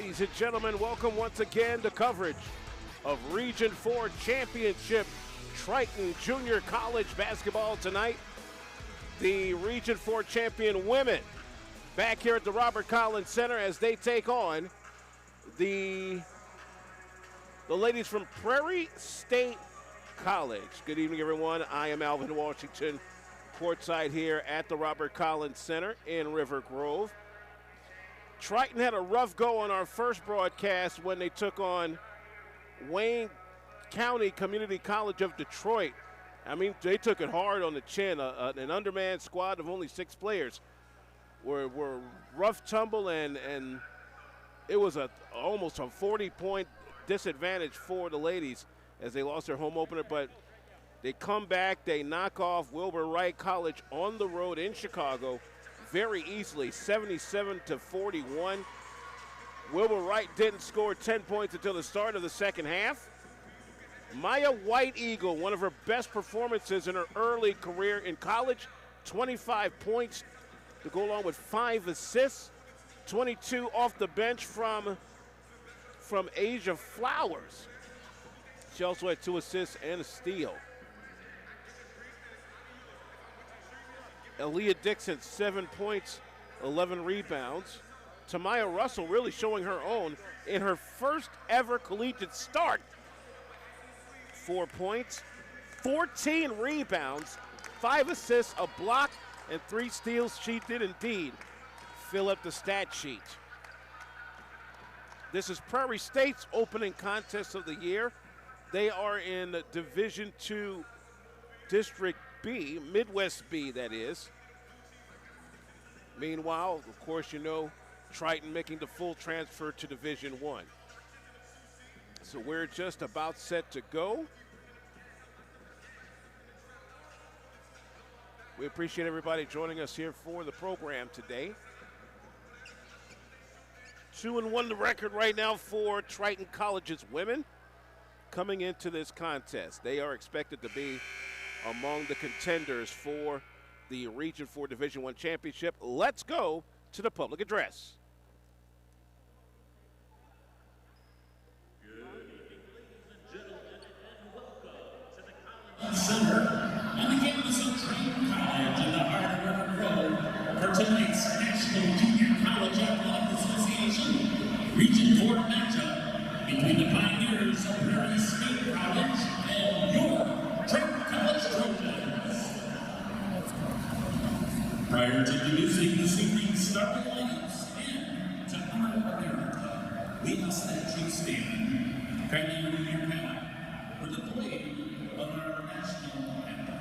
Ladies and gentlemen, welcome once again to coverage of Region 4 Championship Triton Junior College basketball tonight. The Region 4 champion women back here at the Robert Collins Center as they take on the ladies from Prairie State College. Good evening, everyone. I am Alvin Washington, courtside here at the Robert Collins Center in River Grove. Triton had a rough go on our first broadcast when they took on Wayne County Community College of Detroit. I mean, they took it hard on the chin. An undermanned squad of only 6 players were rough tumble, and it was almost a 40-point disadvantage for the ladies as they lost their home opener. But they come back, they knock off Wilbur Wright College on the road in Chicago very easily, 77-41. Wilbur Wright didn't score 10 points until the start of the second half. Maya White Eagle, one of her best performances in her early career in college, 25 points to go along with 5 assists, 22 off the bench from Asia Flowers. She also had 2 assists and a steal. Aaliyah Dixon, 7 points, 11 rebounds. Tamaya Russell really showing her own in her first ever collegiate start. 4 points, 14 rebounds, 5 assists, a block, and 3 steals. She did indeed fill up the stat sheet. This is Prairie State's opening contest of the year. They are in Division II, District B, Midwest B, that is. Meanwhile, of course, you know, Triton making the full transfer to Division I. So we're just about set to go. We appreciate everybody joining us here for the program today. 2-1 the record right now for Triton College's women coming into this contest. They are expected to be among the contenders for the Region 4 Division I championship. Let's go to the public address. Good evening, ladies and gentlemen, and welcome to the Collins Center on the campus of Triton College in the heart of River Grove for tonight's National Junior College Athletic Association Region 4 matchup between the Pioneers of Prairie State College and your Triton College Trojans. Prior to introducing this evening's starting lineups and to honor America, we ask that you stand. Kindly remove your hat for the play of our national anthem.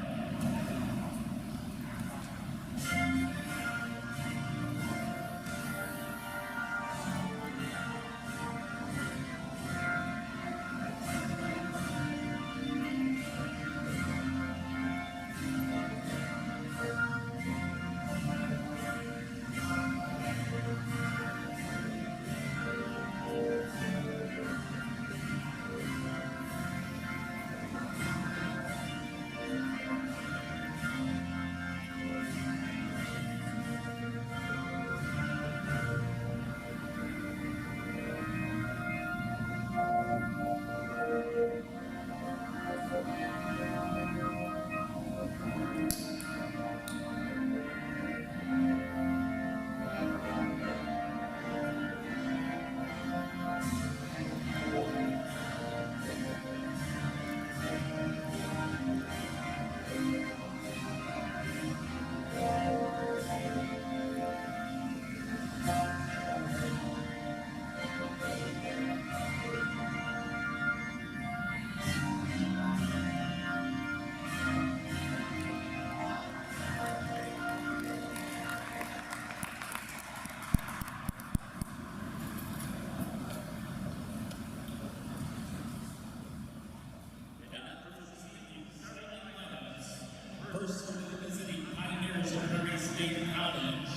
First from the visiting Pioneers of Prairie State College.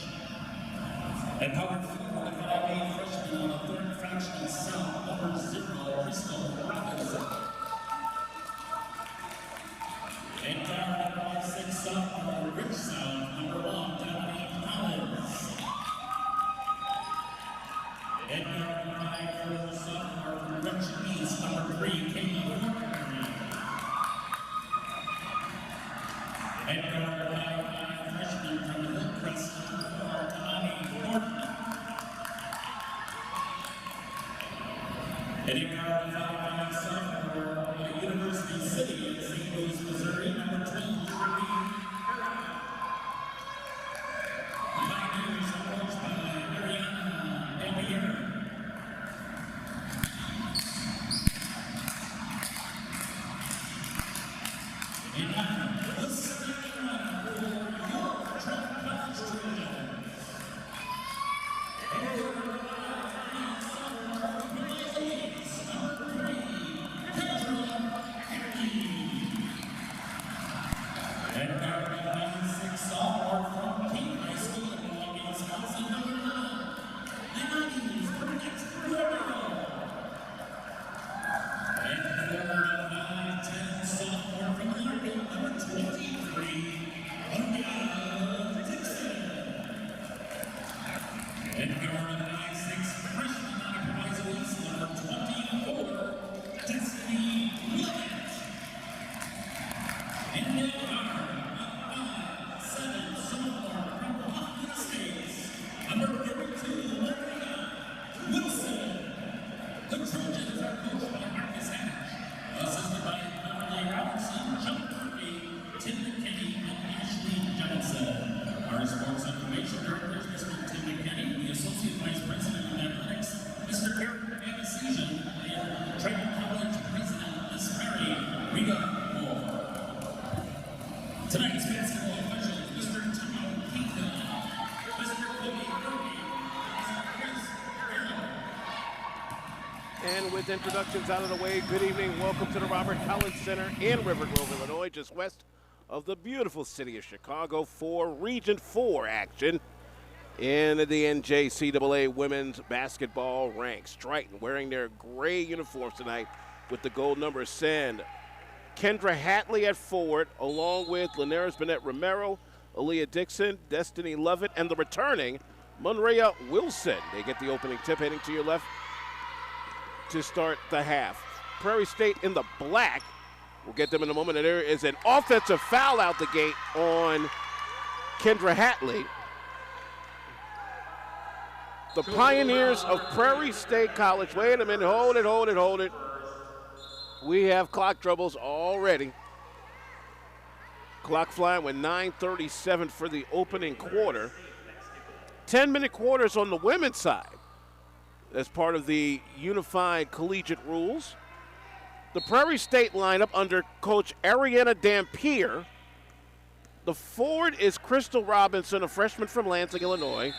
And powered forward by 5A freshman on the 3rd fraction south, number 0, Crystal Robinson. And guard number 6 sophomore, Rich South, number 1, Dominique Collins. And guard number for the sophomore from Junction East, number 3, Kayla Prairie. And guard 5'5", freshman from Hillcrest, number 4, Tamani Norton. Heading guard 5'5", sophomore at University City in St. Louis, Missouri, number 12, Triton. Pioneers are coached by Triton. Tonight's basketball officials, Mr. Tom Keaton, Mr. Cody Murphy, Mr. Chris Carroll. And with introductions out of the way, good evening. Welcome to the Robert Collins Center in River Grove, Illinois, just west of the beautiful city of Chicago for Region 4 action in the NJCAA women's basketball ranks. Triton wearing their gray uniforms tonight with the gold numbers send Kendra Hatley at forward, along with Linares Bennett Romero, Aaliyah Dixon, Destiny Lovett, and the returning Monrea Wilson. They get the opening tip heading to your left to start the half. Prairie State in the black. We'll get them in a moment. And there is an offensive foul out the gate on Kendra Hatley. The Pioneers of Prairie State College. Wait a minute. Hold it. We have clock troubles already. Clock flying with 9:37 for the opening quarter. 10-minute quarters on the women's side as part of the unified collegiate rules. The Prairie State lineup under Coach Ariana Dampier. The forward is Crystal Robinson, a freshman from Lansing, Illinois.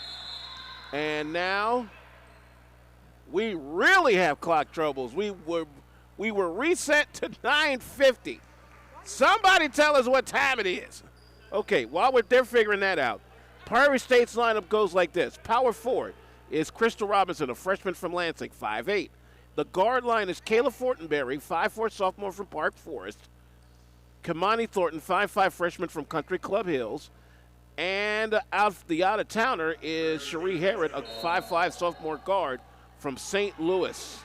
And now we really have clock troubles. We were reset to 9:50. Somebody tell us what time it is. Okay, while they're figuring that out, Prairie State's lineup goes like this. Power forward is Crystal Robinson, a freshman from Lansing, 5'8". The guard line is Kayla Fortenberry, 5'4" sophomore from Park Forest. Kamani Thornton, 5'5" freshman from Country Club Hills. And the out-of-towner is Cherie Harrod, a 5'5" sophomore guard from St. Louis.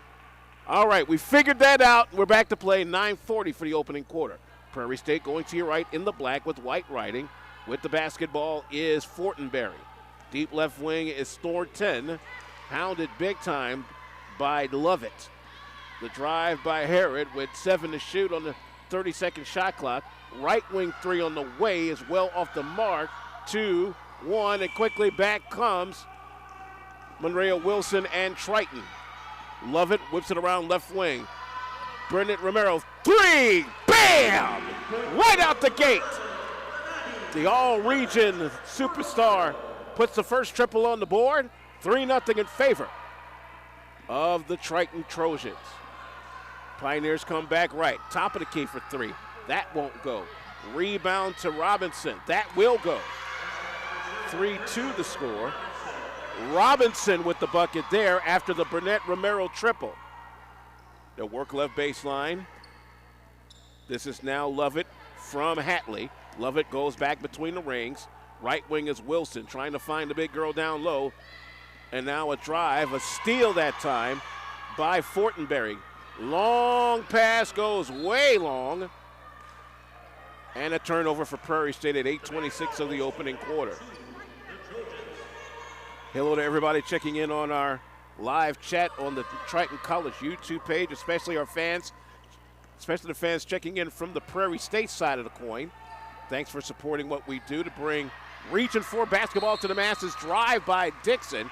All right, we figured that out. We're back to play. 9:40 for the opening quarter. Prairie State going to your right in the black with white writing. With the basketball is Fortenberry. Deep left wing is Thornton, pounded big time by Lovett. The drive by Harrod with 7 to shoot on the 30-second shot clock. Right wing three on the way is well off the mark. 2-1, and quickly back comes Monrea Wilson and Triton. Lovett whips it around left wing. Bennett Romero, 3, bam! Right out the gate. The all-region superstar puts the first triple on the board. 3-0 in favor of the Triton Trojans. Pioneers come back right. Top of the key for 3. That won't go. Rebound to Robinson. That will go. 3-2 the score. Robinson with the bucket there after the Burnett Romero triple. They'll work left baseline. This is now Lovett from Hatley. Lovett goes back between the rings. Right wing is Wilson trying to find the big girl down low. And now a drive, a steal that time by Fortenberry. Long pass goes way long. And a turnover for Prairie State at 8:26 of the opening quarter. Hello to everybody checking in on our live chat on the Triton College YouTube page, especially our fans, especially the fans checking in from the Prairie State side of the coin. Thanks for supporting what we do to bring Region 4 basketball to the masses. Drive by Dixon.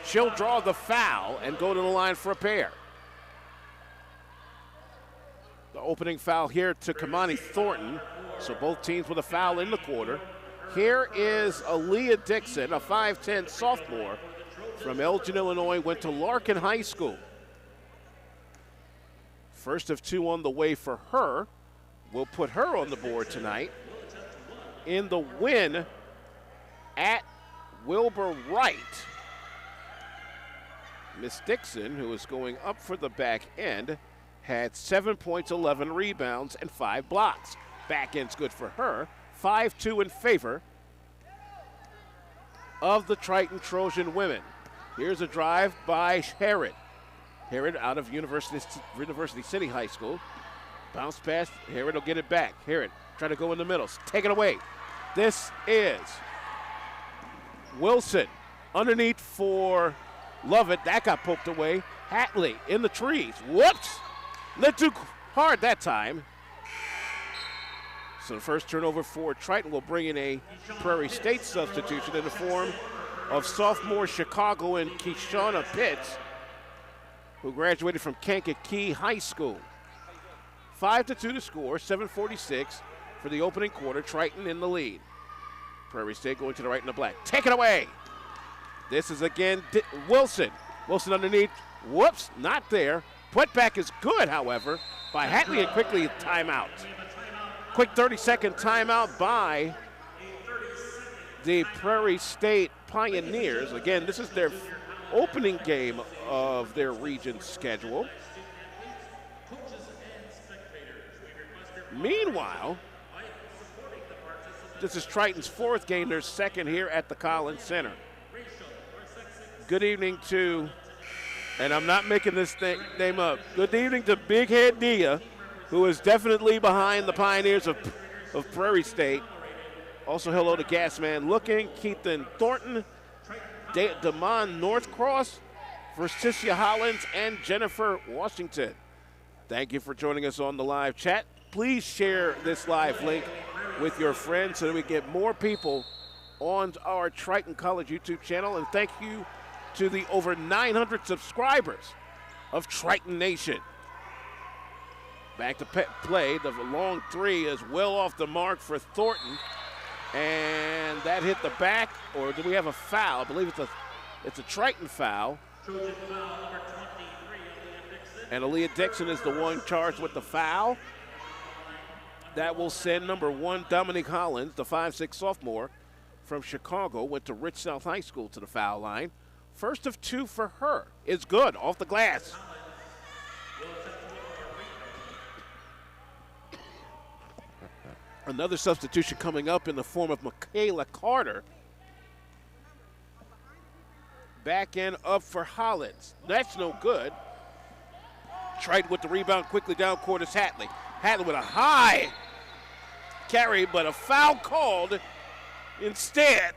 She'll draw the foul and go to the line for a pair. The opening foul here to Kamani Thornton. So both teams with a foul in the quarter. Here is Aaliyah Dixon, a 5'10 sophomore from Elgin, Illinois, went to Larkin High School. First of two on the way for her. We'll put her on the board tonight. In the win at Wilbur Wright, Miss Dixon, who is going up for the back end, had 7 points, 11 rebounds, and 5 blocks. Back end's good for her. 5-2 in favor of the Triton Trojan women. Here's a drive by Herod. Herod out of University City High School. Bounce pass. Herod will get it back. Herod trying to go in the middle. Take it away. This is Wilson underneath for Lovett. That got poked away. Hatley in the trees. Whoops. Lit too hard that time. So the first turnover for Triton will bring in a Prairie State substitution in the form of sophomore Chicagoan Keishana Pitts, who graduated from Kankakee High School. 5-2 to score, 7:46 for the opening quarter. Triton in the lead. Prairie State going to the right and the black. Take it away. This is again Wilson. Wilson underneath. Whoops, not there. Putback is good, however, by Hatley, and quickly timeout. Quick 30-second timeout by the Prairie State Pioneers. Again, this is their opening game of their region schedule. Meanwhile, this is Triton's fourth game, their second here at the Collins Center. Good evening to, and I'm not making this name up, good evening to Big Head Dia, who is definitely behind the Pioneers of Prairie State. Also hello to Gasman Looking, Keithan Thornton, Damon Northcross, Versicia Hollins, and Jennifer Washington. Thank you for joining us on the live chat. Please share this live link with your friends so that we get more people on our Triton College YouTube channel. And thank you to the over 900 subscribers of Triton Nation. Back to play. The long three is well off the mark for Thornton. And that hit the back, or do we have a foul? I believe it's a Triton foul. And Aaliyah Dixon is the one charged with the foul. That will send number 1, Dominique Hollins, the 5'6 sophomore from Chicago, went to Rich South High School, to the foul line. First of two for her. It's good, off the glass. Another substitution coming up in the form of Michaela Carter. Back end up for Hollins. That's no good. Triton with the rebound quickly down court is Hatley. Hatley with a high carry, but a foul called instead.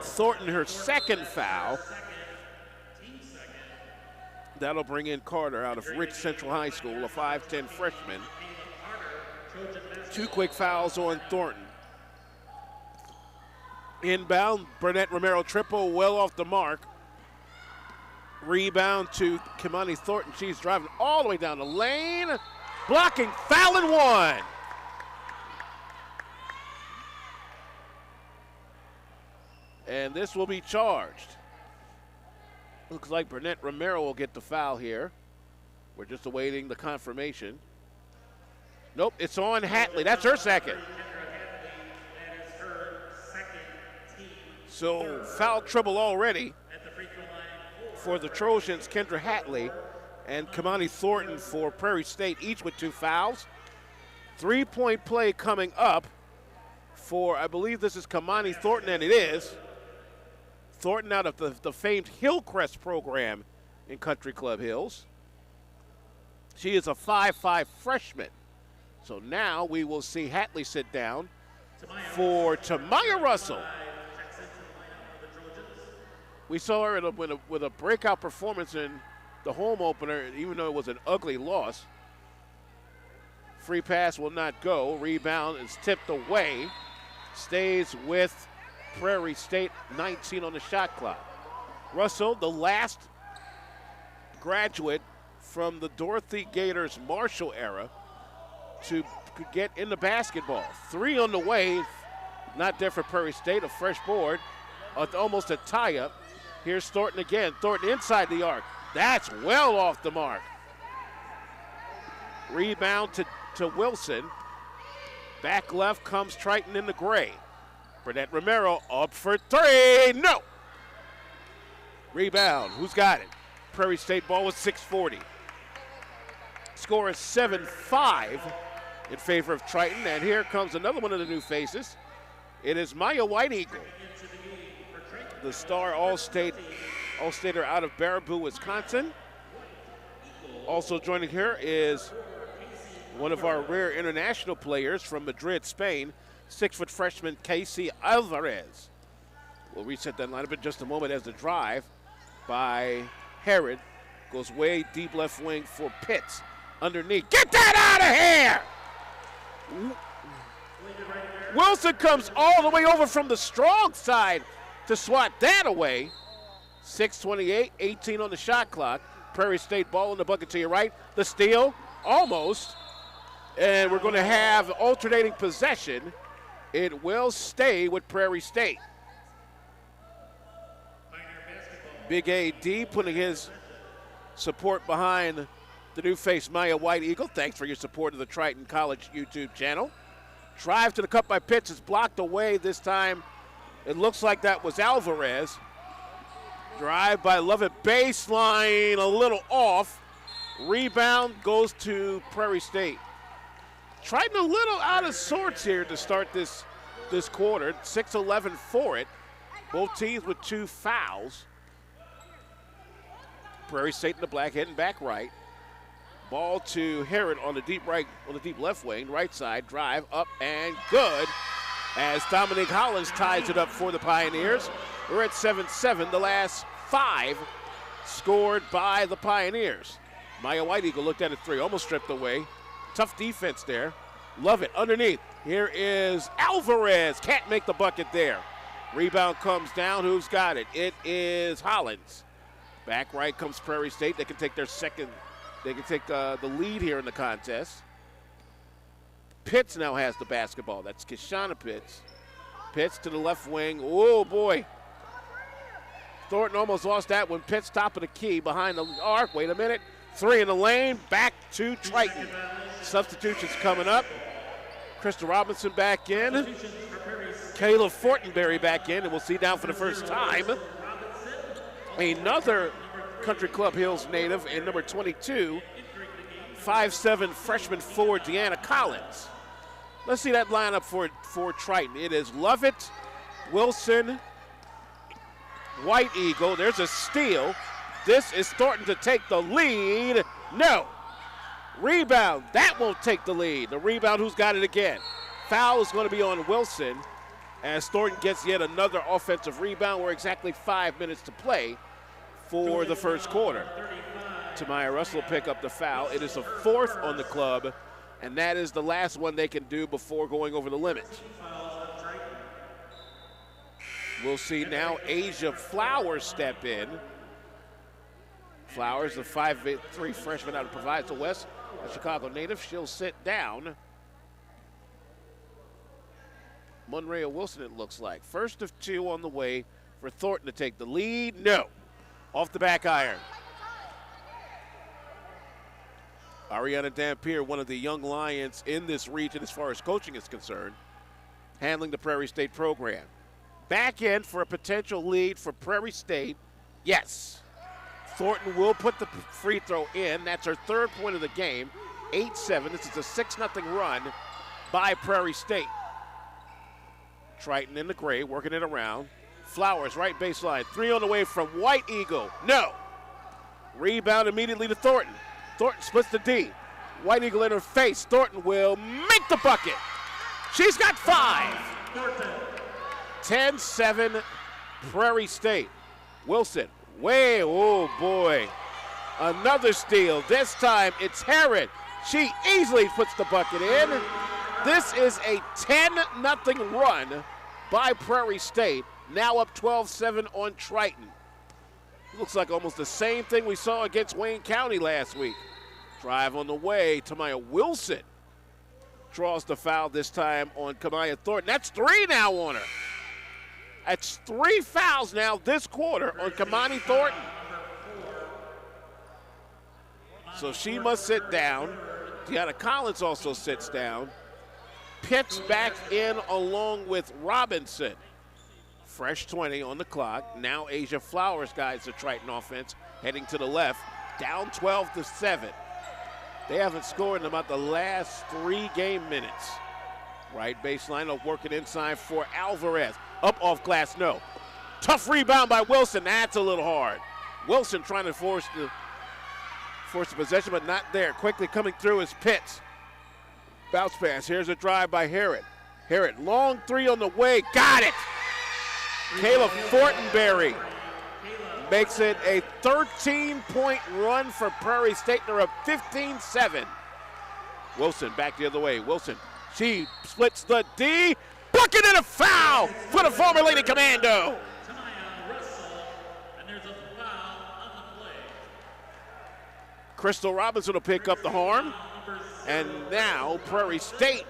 Thornton, her second foul. That'll bring in Carter out of Rich Central High School, a 5'10 freshman. 2 quick fouls on Thornton. Inbound, Burnett Romero triple, well off the mark. Rebound to Kimani Thornton. She's driving all the way down the lane. Blocking, foul and 1. And this will be charged. Looks like Burnett Romero will get the foul here. We're just awaiting the confirmation. Nope, it's on Hatley. That's her second. So foul trouble already for the Trojans, Kendra Hatley and Kamani Thornton for Prairie State, each with 2 fouls. 3-point play coming up for, I believe this is Kamani Thornton, and it is. Thornton out of the famed Hillcrest program in Country Club Hills. She is a 5'5" freshman. So now we will see Hatley sit down for Tamaya Russell. We saw her with a breakout performance in the home opener, even though it was an ugly loss. Free pass will not go. Rebound is tipped away. Stays with Prairie State, 19 on the shot clock. Russell, the last graduate from the Dorothy Gators Marshall era to get into basketball. 3 on the way, not there for Prairie State, a fresh board, almost a tie-up. Here's Thornton again. Thornton inside the arc. That's well off the mark. Rebound to Wilson. Back left comes Triton in the gray. Burnett Romero up for 3. No! Rebound. Who's got it? Prairie State ball with 6:40. Score is 7-5 in favor of Triton. And here comes another one of the new faces. It is Maya White Eagle, the star All-Stater out of Baraboo, Wisconsin. Also joining her is one of our rare international players from Madrid, Spain, 6-foot freshman Casey Alvarez. We'll reset that lineup in just a moment as the drive by Herod goes way deep left wing for Pitts. Underneath. Get that out of here! Wilson comes all the way over from the strong side to swat that away. 6:28, 18 on the shot clock. Prairie State ball in the bucket to your right. The steal, almost. And we're going to have alternating possession. It will stay with Prairie State. Big AD putting his support behind the new face, Maya White Eagle. Thanks for your support of the Triton College YouTube channel. Drive to the cup by Pitts is blocked away this time. It looks like that was Alvarez. Drive by Lovett, baseline a little off. Rebound goes to Prairie State. Triton a little out of sorts here to start this quarter. 6-11 for it. Both teams with 2 fouls. Prairie State in the black, heading back right. Ball to Herod on the deep left wing, right side. Drive up and good. As Dominique Hollins ties it up for the Pioneers. We're at 7-7. The last 5 scored by the Pioneers. Maya White Eagle looked at it 3, almost stripped away. Tough defense there. Love it. Underneath. Here is Alvarez. Can't make the bucket there. Rebound comes down. Who's got it? It is Hollins. Back right comes Prairie State. They can take their second. They can take the lead here in the contest. Pitts now has the basketball. That's Kishana Pitts. Pitts to the left wing. Oh, boy. Thornton almost lost that one. Pitts top of the key behind the arc. Wait a minute. 3 in the lane. Back to Triton. Substitutions coming up. Krista Robinson back in. Kayla Fortenberry back in. And we'll see now for the first time another Country Club Hills native in number 22, 5'7" freshman forward Deanna Collins. Let's see that lineup for Triton. It is Lovett, Wilson, White Eagle. There's a steal. This is Thornton to take the lead. No. Rebound. That won't take the lead. The rebound, who's got it again? Foul is going to be on Wilson as Thornton gets yet another offensive rebound. We're exactly 5 minutes to play for the first quarter. Tamaya Russell will pick up the foul. It is the 4th on the club, and that is the last one they can do before going over the limit. We'll see now Asia Flowers step in. Flowers, the 5'3" freshman out of Proviso West, a Chicago native. She'll sit down. Monrea Wilson, it looks like. First of 2 on the way for Thornton to take the lead. No. Off the back iron. Ariana Dampier, one of the young Lions in this region as far as coaching is concerned, handling the Prairie State program. Back in for a potential lead for Prairie State. Yes. Thornton will put the free throw in. That's her 3rd point of the game. 8-7. This is a 6-0 run by Prairie State. Triton in the gray, working it around. Flowers, right baseline. 3 on the way from White Eagle. No. Rebound immediately to Thornton. Thornton splits the D. White Eagle in her face. Thornton will make the bucket. She's got 5. 10-7 Prairie State. Wilson, oh boy. Another steal. This time it's Herod. She easily puts the bucket in. This is a 10-0 run by Prairie State. Now up 12-7 on Triton. Looks like almost the same thing we saw against Wayne County last week. Drive on the way. Tamaya Wilson draws the foul this time on Kamaya Thornton. That's 3 now on her. That's 3 fouls now this quarter on Kamani Thornton. So she must sit down. Deanna Collins also sits down. Pitts back in along with Robinson. Fresh 20 on the clock. Now Asia Flowers guides the Triton offense, heading to the left, down 12-7. They haven't scored in about the last 3 game minutes. Right baseline of working inside for Alvarez. Up off glass, no. Tough rebound by Wilson. That's a little hard. Wilson trying to force the possession, but not there. Quickly coming through is Pitts. Bounce pass. Here's a drive by Herod. Herod, long 3 on the way. Got it! Kayla Fortenberry makes it a 13-point run for Prairie State. They're up 15-7. Wilson back the other way. Wilson, she splits the D. Bucket and a foul for the former Lady Commando. Crystal Robinson will pick up the harm. And now Prairie State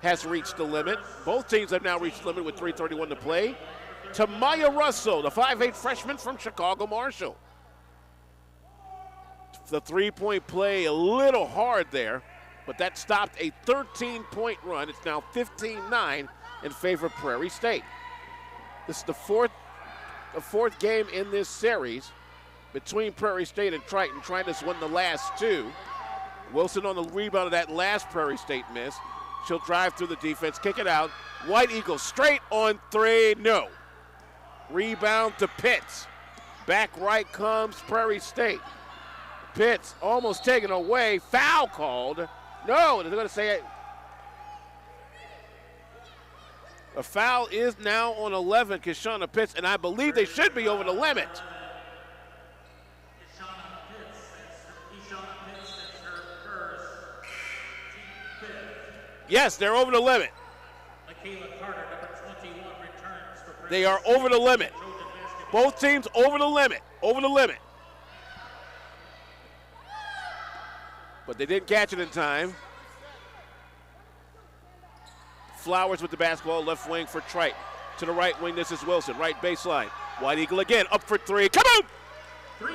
has reached the limit. Both teams have now reached the limit with 3:31 to play. Tamaya Russell, the 5'8 freshman from Chicago Marshall. The 3-point play a little hard there, but that stopped a 13-point run. It's now 15-9 in favor of Prairie State. This is the fourth game in this series between Prairie State and Triton. Triton's won the last 2. Wilson on the rebound of that last Prairie State miss. She'll drive through the defense, kick it out. White Eagle straight on 3, no. Rebound to Pitts. Back right comes Prairie State. Pitts almost taken away. Foul called. No, they're going to say it. A foul is now on 11, Kishana Pitts, and I believe they should be over the limit. Yes, they're over the limit. They are over the limit. Both teams over the limit. Over the limit. But they didn't catch it in time. Flowers with the basketball, left wing for Triton. To the right wing, this is Wilson, right baseline. White Eagle again, up for 3. Come on!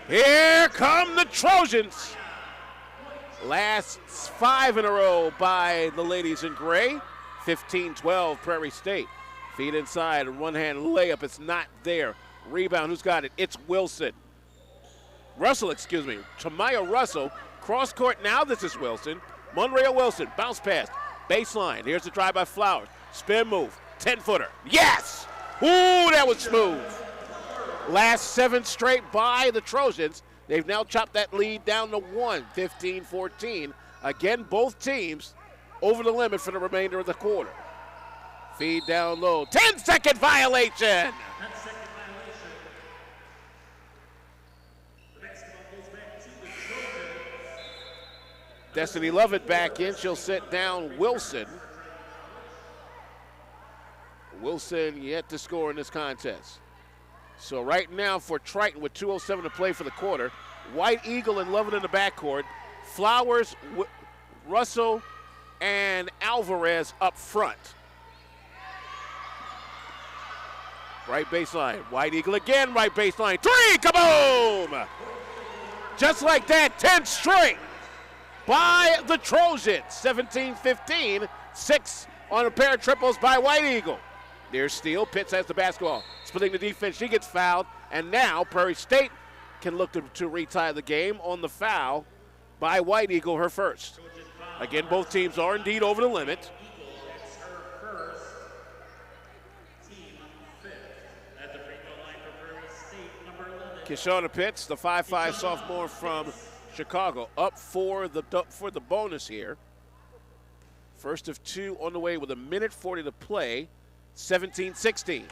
Here come the Trojans. Last 5 in a row by the ladies in gray. 15-12 Prairie State. Feet inside, a one-hand layup. It's not there. Rebound, who's got it? It's Wilson. Tamaya Russell. Cross court now, this is Wilson. Monreal Wilson, bounce pass. Baseline, here's the drive by Flowers. Spin move, 10-footer. Yes! Ooh, that was smooth. Last 7 straight by the Trojans. They've now chopped that lead down to 1, 15-14. Again, both teams over the limit for the remainder of the quarter. Feed down low. 10-second violation. 10-second violation. The basketball goes back to the Trojans. Destiny Lovett back in. She'll sit down Wilson. Wilson yet to score in this contest. So right now for Triton with 2:07 to play for the quarter, White Eagle and Lovett in the backcourt, Flowers, Russell, and Alvarez up front. Right baseline, White Eagle again, right baseline, 3, kaboom! Just like that, 10 straight by the Trojans, 17-15, 6 on a pair of triples by White Eagle. There's steal, Pitts has the basketball, splitting the defense, she gets fouled, and now Prairie State can look to retie the game on the foul by White Eagle, her first. Again, both teams are indeed over the limit. Kishonna Pitts, the 5'5" sophomore from Chicago, up for the bonus here. First of two on the way with 1:40 to play, 17-16.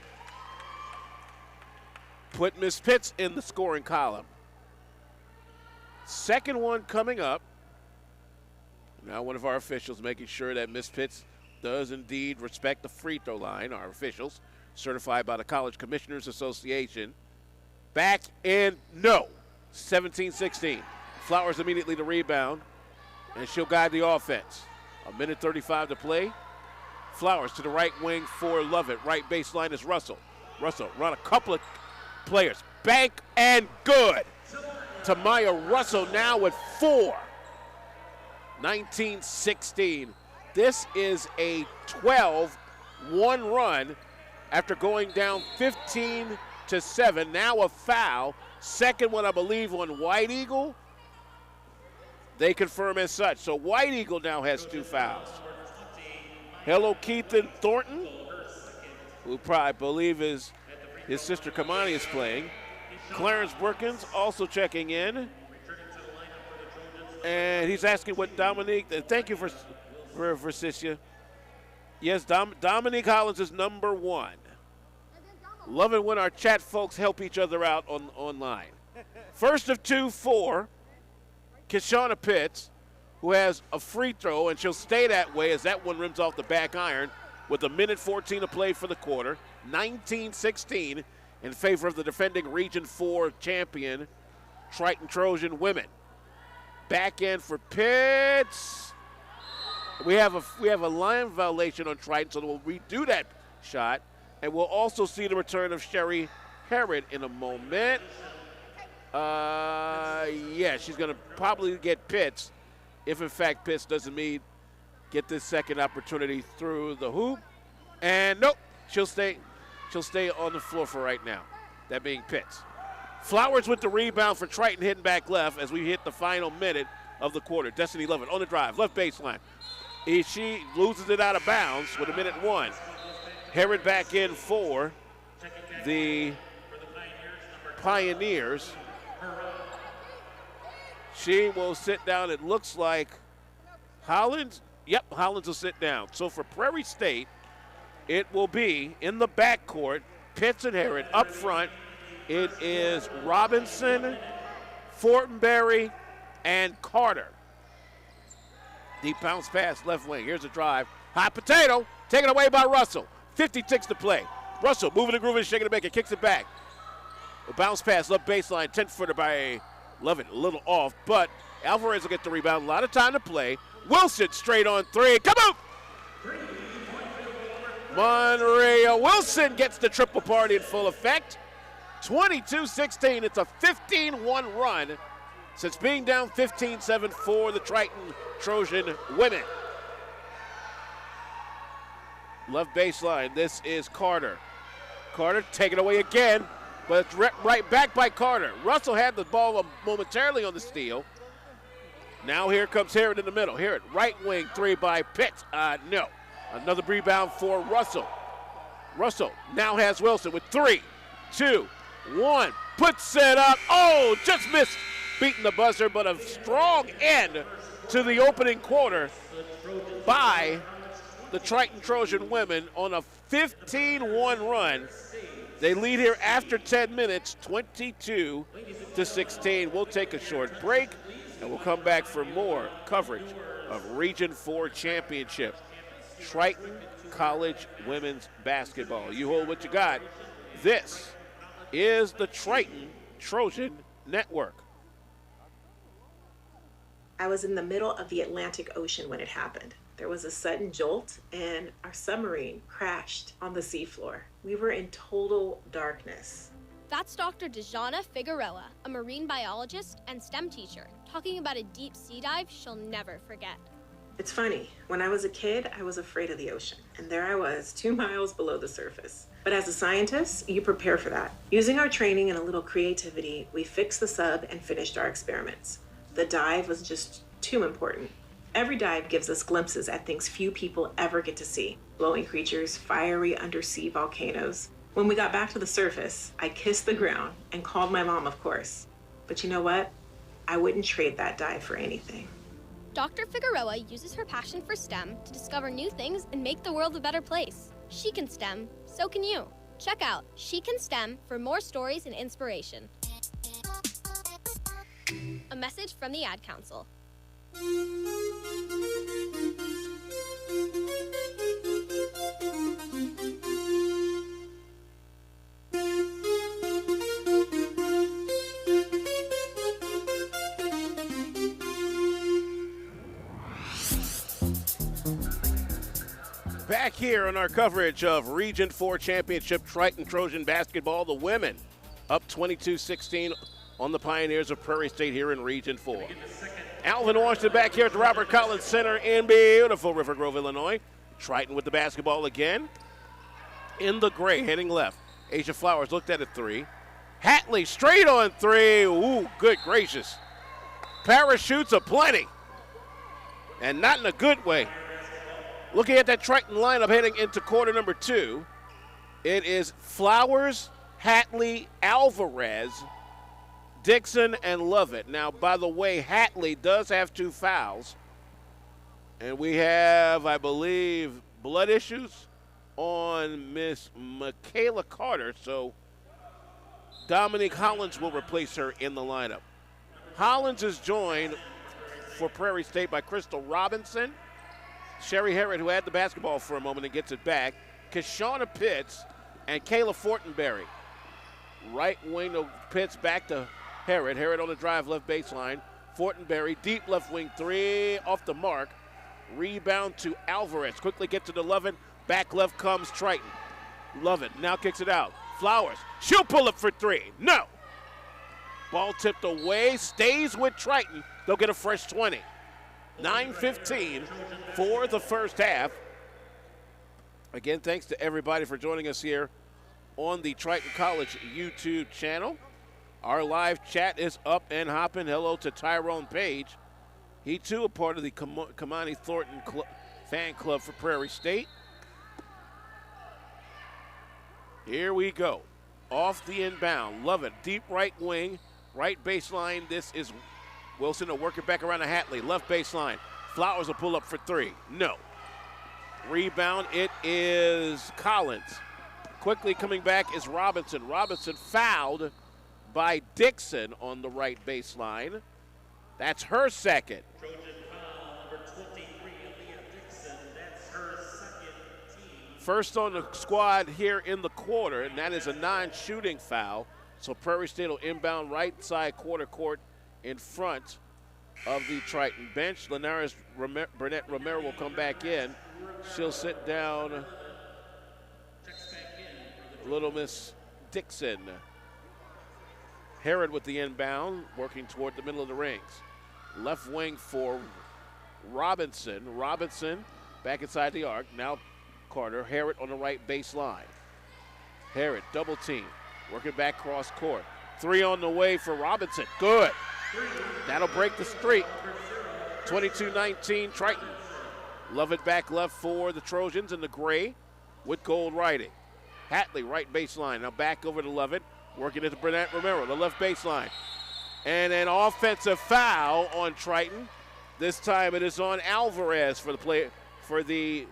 Put Miss Pitts in the scoring column. Second one coming up. Now one of our officials making sure that Miss Pitts does indeed respect the free throw line. Our officials, certified by the College Commissioners Association. Back in, no. 17-16. Flowers immediately the rebound, and she'll guide the offense. 1:35 to play. Flowers to the right wing for Lovett. Right baseline is Russell. Russell run a couple of players. Bank and good. Tamaya Russell now with 4. 19-16. This is a 12-1 run after going down 15-7. Now a foul. Second one, I believe, on White Eagle. They confirm as such. So White Eagle now has 2 fouls. Hello, Keithan Thornton, who I believe is his sister Kamani is playing. Clarence Brookins also checking in. And he's asking what Dominique, thank you for Sisha. Yes, Dominique Hollins is number 1. Loving when our chat folks help each other out online. First of 2 for Kishonna Pitts, who has a free throw, and she'll stay that way as that one rims off the back iron with 1:14 to play for the quarter. 19-16 in favor of the defending Region 4 champion, Triton Trojan women. Back end for Pitts. We have a line violation on Triton, so we'll redo that shot. And we'll also see the return of Sherry Herod in a moment. Yeah, she's going to probably get Pitts if, in fact, Pitts doesn't get this second opportunity through the hoop. And nope, she'll stay on the floor for right now, that being Pitts. Flowers with the rebound for Triton, hitting back left as we hit the final minute of the quarter. Destiny Lovett on the drive, left baseline. She loses it out of bounds with 1:01. Herod back in for the Pioneers. She will sit down. It looks like Hollins. Yep, Hollins will sit down. So for Prairie State, it will be in the backcourt, Pitts and Herod. Up front, it is Robinson, Fortenberry, and Carter. Deep bounce pass left wing. Here's a drive. Hot potato, taken away by Russell. 56 to play. Russell moving the groove and shaking the bacon, kicks it back. A bounce pass, left baseline, 10-footer by Lovett, a little off, but Alvarez will get the rebound. A lot of time to play. Wilson straight on 3. Come on! Monrea Wilson gets the triple party in full effect. 22-16. It's a 15-1 run since being down 15-7 for the Triton Trojan women. Left baseline, this is Carter. Carter taken away again, but it's right back by Carter. Russell had the ball momentarily on the steal. Now here comes Herod in the middle. Herod, right wing, 3 by Pitts. No. Another rebound for Russell. Russell now has Wilson with 3, 2, 1. Puts it up. Oh, just missed beating the buzzer, but a strong end to the opening quarter by the Triton Trojan women on a 15-1 run. They lead here after 10 minutes, 22-16. We'll take a short break, and we'll come back for more coverage of Region 4 Championship. Triton College Women's Basketball. You hold what you got. This is the Triton Trojan Network. I was in the middle of the Atlantic Ocean when it happened. There was a sudden jolt and our submarine crashed on the seafloor. We were in total darkness. That's Dr. Dejana Figueroa, a marine biologist and STEM teacher, talking about a deep sea dive she'll never forget. It's funny, when I was a kid, I was afraid of the ocean, and there I was, 2 miles below the surface. But as a scientist, you prepare for that. Using our training and a little creativity, we fixed the sub and finished our experiments. The dive was just too important. Every dive gives us glimpses at things few people ever get to see. Glowing creatures, fiery undersea volcanoes. When we got back to the surface, I kissed the ground and called my mom, of course. But you know what? I wouldn't trade that dive for anything. Dr. Figueroa uses her passion for STEM to discover new things and make the world a better place. She can STEM, so can you. Check out She Can STEM for more stories and inspiration. A message from the Ad Council. Back here on our coverage of Region 4 Championship Triton Trojan basketball, the women up 22-16 on the Pioneers of Prairie State here in Region 4. Alvin Washington back here at the Robert Collins Center in beautiful River Grove, Illinois. Triton with the basketball again. In the gray, heading left. Asia Flowers looked at a three. Hatley straight on three. Ooh, good gracious. Parachutes aplenty. And not in a good way. Looking at that Triton lineup heading into quarter number 2, it is Flowers, Hatley, Alvarez, Dixon, and Lovett. Now, by the way, Hatley does have 2 fouls. And we have, I believe, blood issues on Miss Michaela Carter. So Dominique Hollins will replace her in the lineup. Hollins is joined for Prairie State by Crystal Robinson, Sherry Herod, who had the basketball for a moment and gets it back, Kashana Pitts, and Kayla Fortenberry. Right wing of Pitts back to Herod. Herod on the drive, left baseline. Fortenberry, deep left wing three, off the mark. Rebound to Alvarez. Quickly get to the Lovett. Back left comes Triton. Lovett now kicks it out. Flowers, she'll pull up for three. No. Ball tipped away, stays with Triton. They'll get a fresh 20. 9:15 for the first half. Again, thanks to everybody for joining us here on the Triton College YouTube channel. Our live chat is up and hopping. Hello to Tyrone Page. He, too, a part of the Kamani Thornton fan club for Prairie State. Here we go. Off the inbound. Love it. Deep right wing, right baseline. This is Wilson will work it back around to Hatley. Left baseline. Flowers will pull up for three. No. Rebound. It is Collins. Quickly coming back is Robinson. Robinson fouled by Dixon on the right baseline. That's her second. Trojan foul, number 23, Aaliyah Dixon. That's her second team. First on the squad here in the quarter, and that is a non-shooting foul. So Prairie State will inbound right side quarter court in front of the Triton bench. Linares Burnett Romero will come back in. She'll sit down. Little Miss Dixon. Herod with the inbound, working toward the middle of the rings. Left wing for Robinson. Robinson back inside the arc. Now Carter. Herod on the right baseline. Herod double team. Working back cross court. Three on the way for Robinson. Good. That'll break the streak. 22-19 Triton. Love it back left for the Trojans in the gray with gold writing. Hatley right baseline. Now back over to Lovett. Working into Burnett Romero, the left baseline. And an offensive foul on Triton. This time it is on Alvarez for the play for the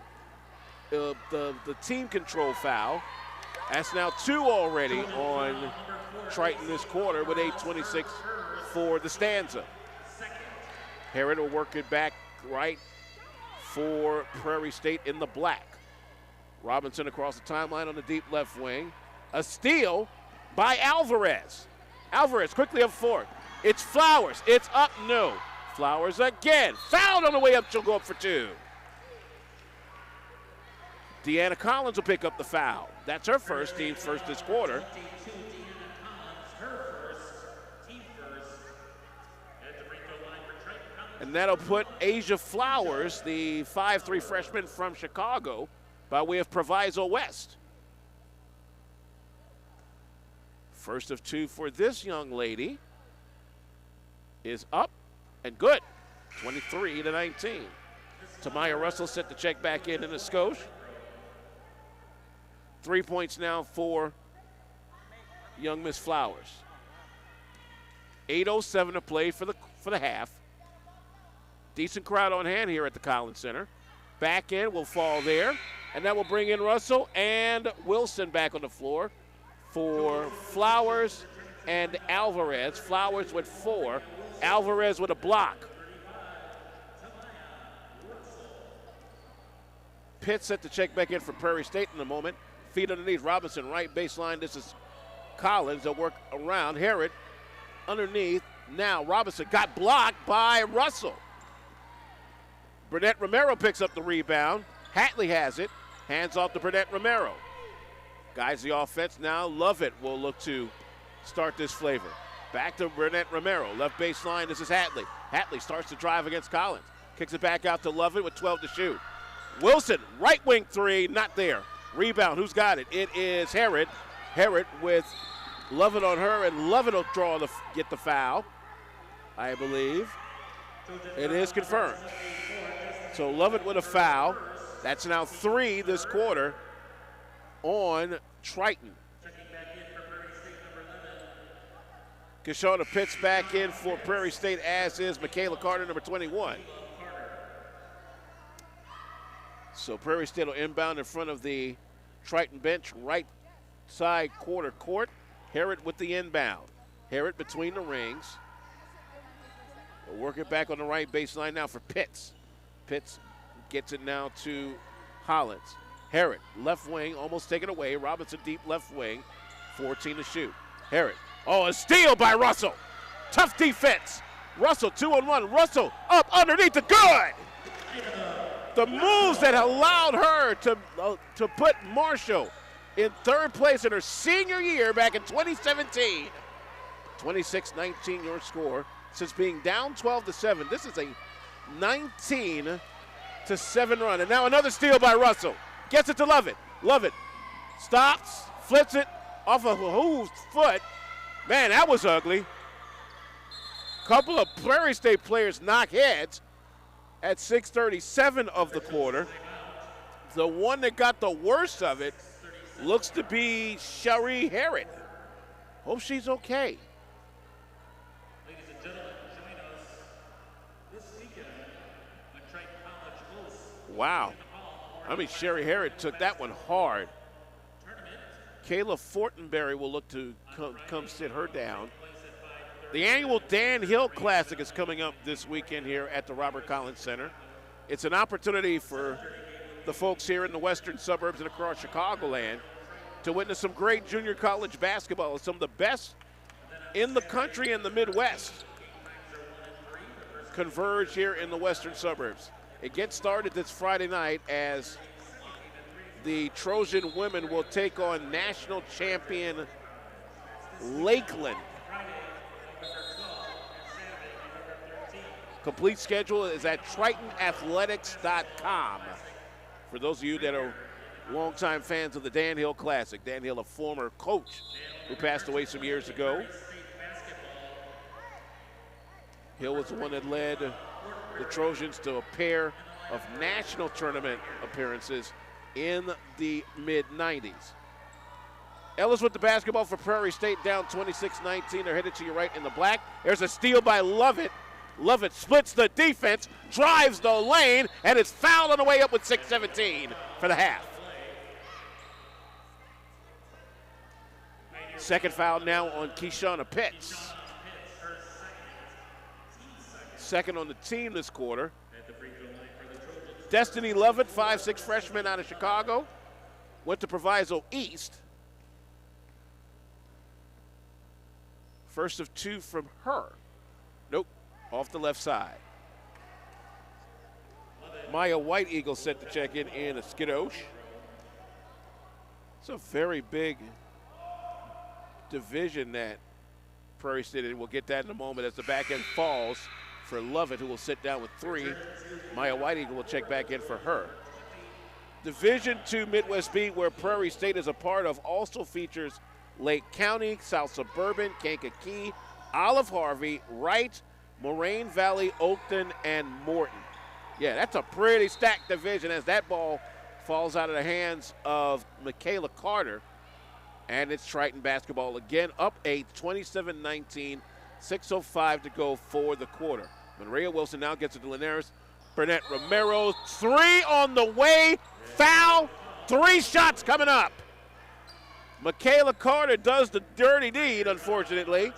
team control foul. That's now 2 already on Triton this quarter with 8:26 for the stanza. Herod will work it back right for Prairie State in the black. Robinson across the timeline on the deep left wing. A steal by Alvarez. Alvarez quickly up forward. It's Flowers. It's up. No. Flowers again. Fouled on the way up. She'll go up for 2. Deanna Collins will pick up the foul. That's her first, team's first this quarter. And that'll put Asia Flowers, the 5'3" freshman from Chicago, by way of Proviso West. First of 2 for this young lady is up and good. 23-19. Tamaya Russell set the check back in a skosh. 3 points now for young Miss Flowers. 8:07 to play for the half. Decent crowd on hand here at the Collins Center. Back in will fall there, and that will bring in Russell and Wilson back on the floor for Flowers and Alvarez. Flowers with 4, Alvarez with a block. Pitt set to check back in for Prairie State in a moment. Feet underneath Robinson, right baseline. This is Collins. They'll work around. Herod underneath. Now Robinson got blocked by Russell. Burnett Romero picks up the rebound. Hatley has it. Hands off to Burnett Romero. Guides the offense now. Lovett will look to start this flavor. Back to Burnett Romero. Left baseline. This is Hatley. Hatley starts to drive against Collins. Kicks it back out to Lovett with 12 to shoot. Wilson, right wing 3, not there. Rebound, who's got it? It is Herod. Herod with Lovett on her, and Lovett will get the foul, I believe. It is confirmed. So Lovett with a foul. That's now 3 this quarter on Triton. Kishona Pitts back in for Prairie State, as is Michaela Carter, number 21. So Prairie State will inbound in front of the Triton bench, right side quarter court. Herod with the inbound. Herod between the rings. We'll work it back on the right baseline now for Pitts. Pitts gets it now to Hollins. Herod, left wing, almost taken away. Robinson deep left wing, 14 to shoot. Herod, a steal by Russell. Tough defense. Russell 2-on-1. Russell up underneath the good. The moves that allowed her to put Marshall in 3rd place in her senior year back in 2017. 26-19 your score. Since being down 12-7, this is a 19-7 run. And now another steal by Russell. Gets it to Lovett. Lovett stops, flips it off of whose foot. Man, that was ugly. Couple of Prairie State players knock heads at 6:37 of the quarter. The one that got the worst of it looks to be Cherie Herod. Hope she's okay. Ladies and gentlemen, join us this weekend when Triton College hosts. Wow. I mean, Cherie Herod took that one hard. Kayla Fortenberry will look to come sit her down. The annual Dan Hill Classic is coming up this weekend here at the Robert Collins Center. It's an opportunity for the folks here in the western suburbs and across Chicagoland to witness some great junior college basketball, some of the best in the country and the Midwest converge here in the western suburbs. It gets started this Friday night as the Trojan women will take on national champion Lakeland. Complete schedule is at TritonAthletics.com. For those of you that are longtime fans of the Dan Hill Classic, Dan Hill, a former coach who passed away some years ago. Hill was the one that led the Trojans to a pair of national tournament appearances in the mid-90s. Ellis with the basketball for Prairie State, down 26-19. They're headed to your right in the black. There's a steal by Lovett. Lovett splits the defense, drives the lane, and is fouled on the way up with 6:17 for the half. Second foul now on Kishona Pitts. Second on the team this quarter. Destiny Lovett, 5'6" freshman out of Chicago. Went to Proviso East. First of 2 from her. Nope, off the left side. Maya White Eagle set to check in a skidoosh. It's a very big division that Prairie State, and we'll get that in a moment as the back end falls for Lovett, who will sit down with 3. Maya White Eagle will check back in for her. Division II Midwest B, where Prairie State is a part of, also features Lake County, South Suburban, Kankakee, Olive Harvey, Wright, Moraine Valley, Oakton, and Morton. Yeah, that's a pretty stacked division as that ball falls out of the hands of Michaela Carter, and it's Triton basketball again, up 8, 27-19, 6:05 to go for the quarter. Maria Wilson now gets it to Linares. Burnett Romero, 3 on the way, foul, 3 shots coming up. Michaela Carter does the dirty deed, unfortunately.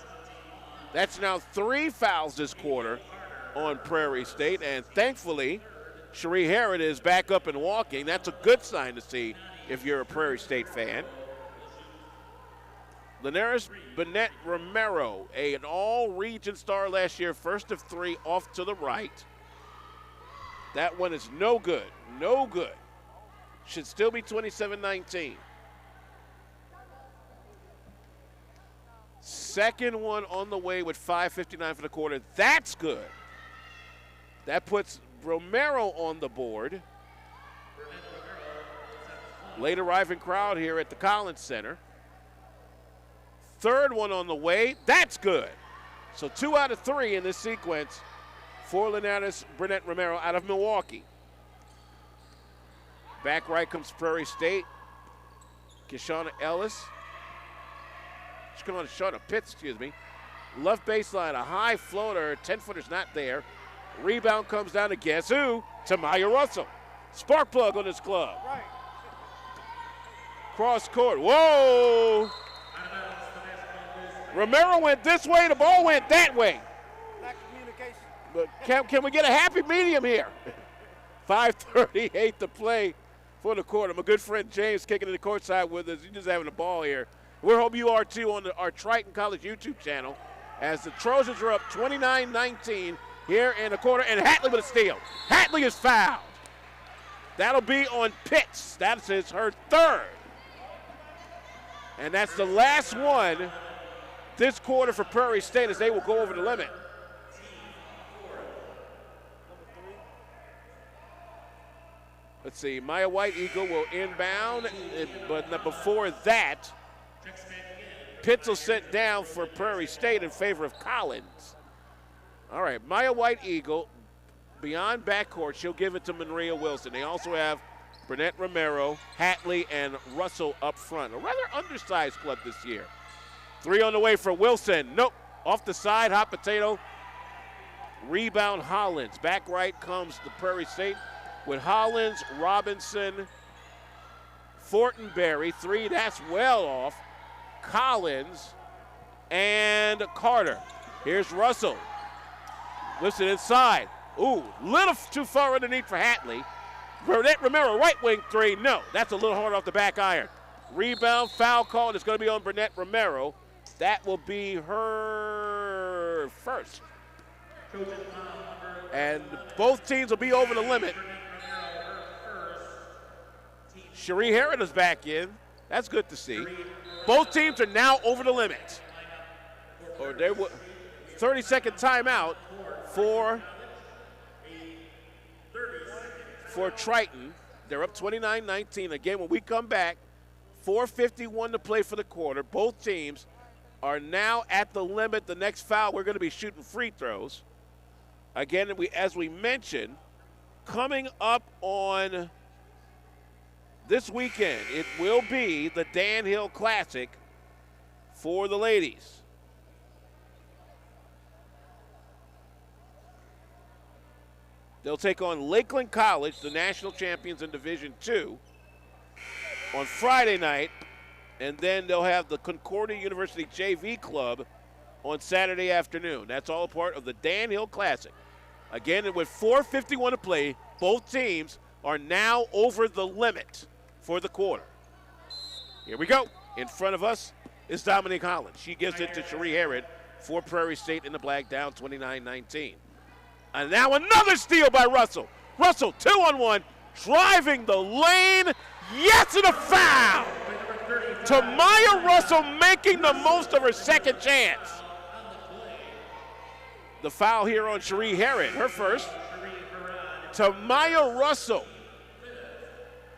That's now 3 fouls this quarter on Prairie State, and thankfully, Cherie Herod is back up and walking. That's a good sign to see if you're a Prairie State fan. Linares Burnett Romero, an all-region star last year, first of 3 off to the right. That one is no good, no good. Should still be 27-19. Second one on the way with 5:59 for the quarter. That's good. That puts Romero on the board. Late arriving crowd here at the Collins Center. Third one on the way. That's good. So 2 out of 3 in this sequence for Linares Burnett Romero out of Milwaukee. Back right comes Prairie State. Kishana Ellis. Shauna Pitts, excuse me. Left baseline, a high floater, 10-footer's not there. Rebound comes down to guess who? Tamaya Russell. Spark plug on this club. Right. Cross court, whoa! Romero went this way, the ball went that way. Lack of communication. But can we get a happy medium here? 5:38 to play for the quarter. My good friend James kicking in the court side with us. He's just having a ball here. We hope you are too on our Triton College YouTube channel as the Trojans are up 29-19 here in the quarter, and Hatley with a steal. Hatley is fouled. That'll be on Pitts. That is her 3rd. And that's the last one this quarter for Prairie State as they will go over the limit. Let's see, Maya White Eagle will inbound, but before that, Pitts will sit down for Prairie State in favor of Collins. All right, Maya White Eagle, beyond backcourt, she'll give it to Maria Wilson. They also have Burnett Romero, Hatley, and Russell up front. A rather undersized club this year. 3 on the way for Wilson. Nope, off the side, hot potato. Rebound Hollins. Back right comes the Prairie State with Hollins, Robinson, Fortenberry. 3, that's well off. Collins and Carter. Here's Russell. Lifts it inside. Ooh, little too far underneath for Hatley. Burnett Romero, right wing 3. No, that's a little hard off the back iron. Rebound, foul call, and it's going to be on Burnett Romero. That will be her 1st. And both teams will be over the limit. Cherie Herod is back in. That's good to see. Both teams are now over the limit. Or there will 30-second timeout for Triton. They're up 29-19. Again, when we come back, 4:51 to play for the quarter. Both teams are now at the limit. The next foul, we're going to be shooting free throws. Again, as we mentioned, coming up on this weekend, it will be the Dan Hill Classic for the ladies. They'll take on Lakeland College, the national champions in Division II, on Friday night, and then they'll have the Concordia University JV Club on Saturday afternoon. That's all a part of the Dan Hill Classic. Again, with 4:51 to play, both teams are now over the limit for the quarter. Here we go. In front of us is Dominique Holland. She gives it to Cherie Herod for Prairie State in the black, down 29-19. And now another steal by Russell. Russell, 2-on-1, driving the lane. Yes, and a foul. Tamaya Russell making the most of her second chance. The foul here on Cherie Herod, her 1st. Tamaya Russell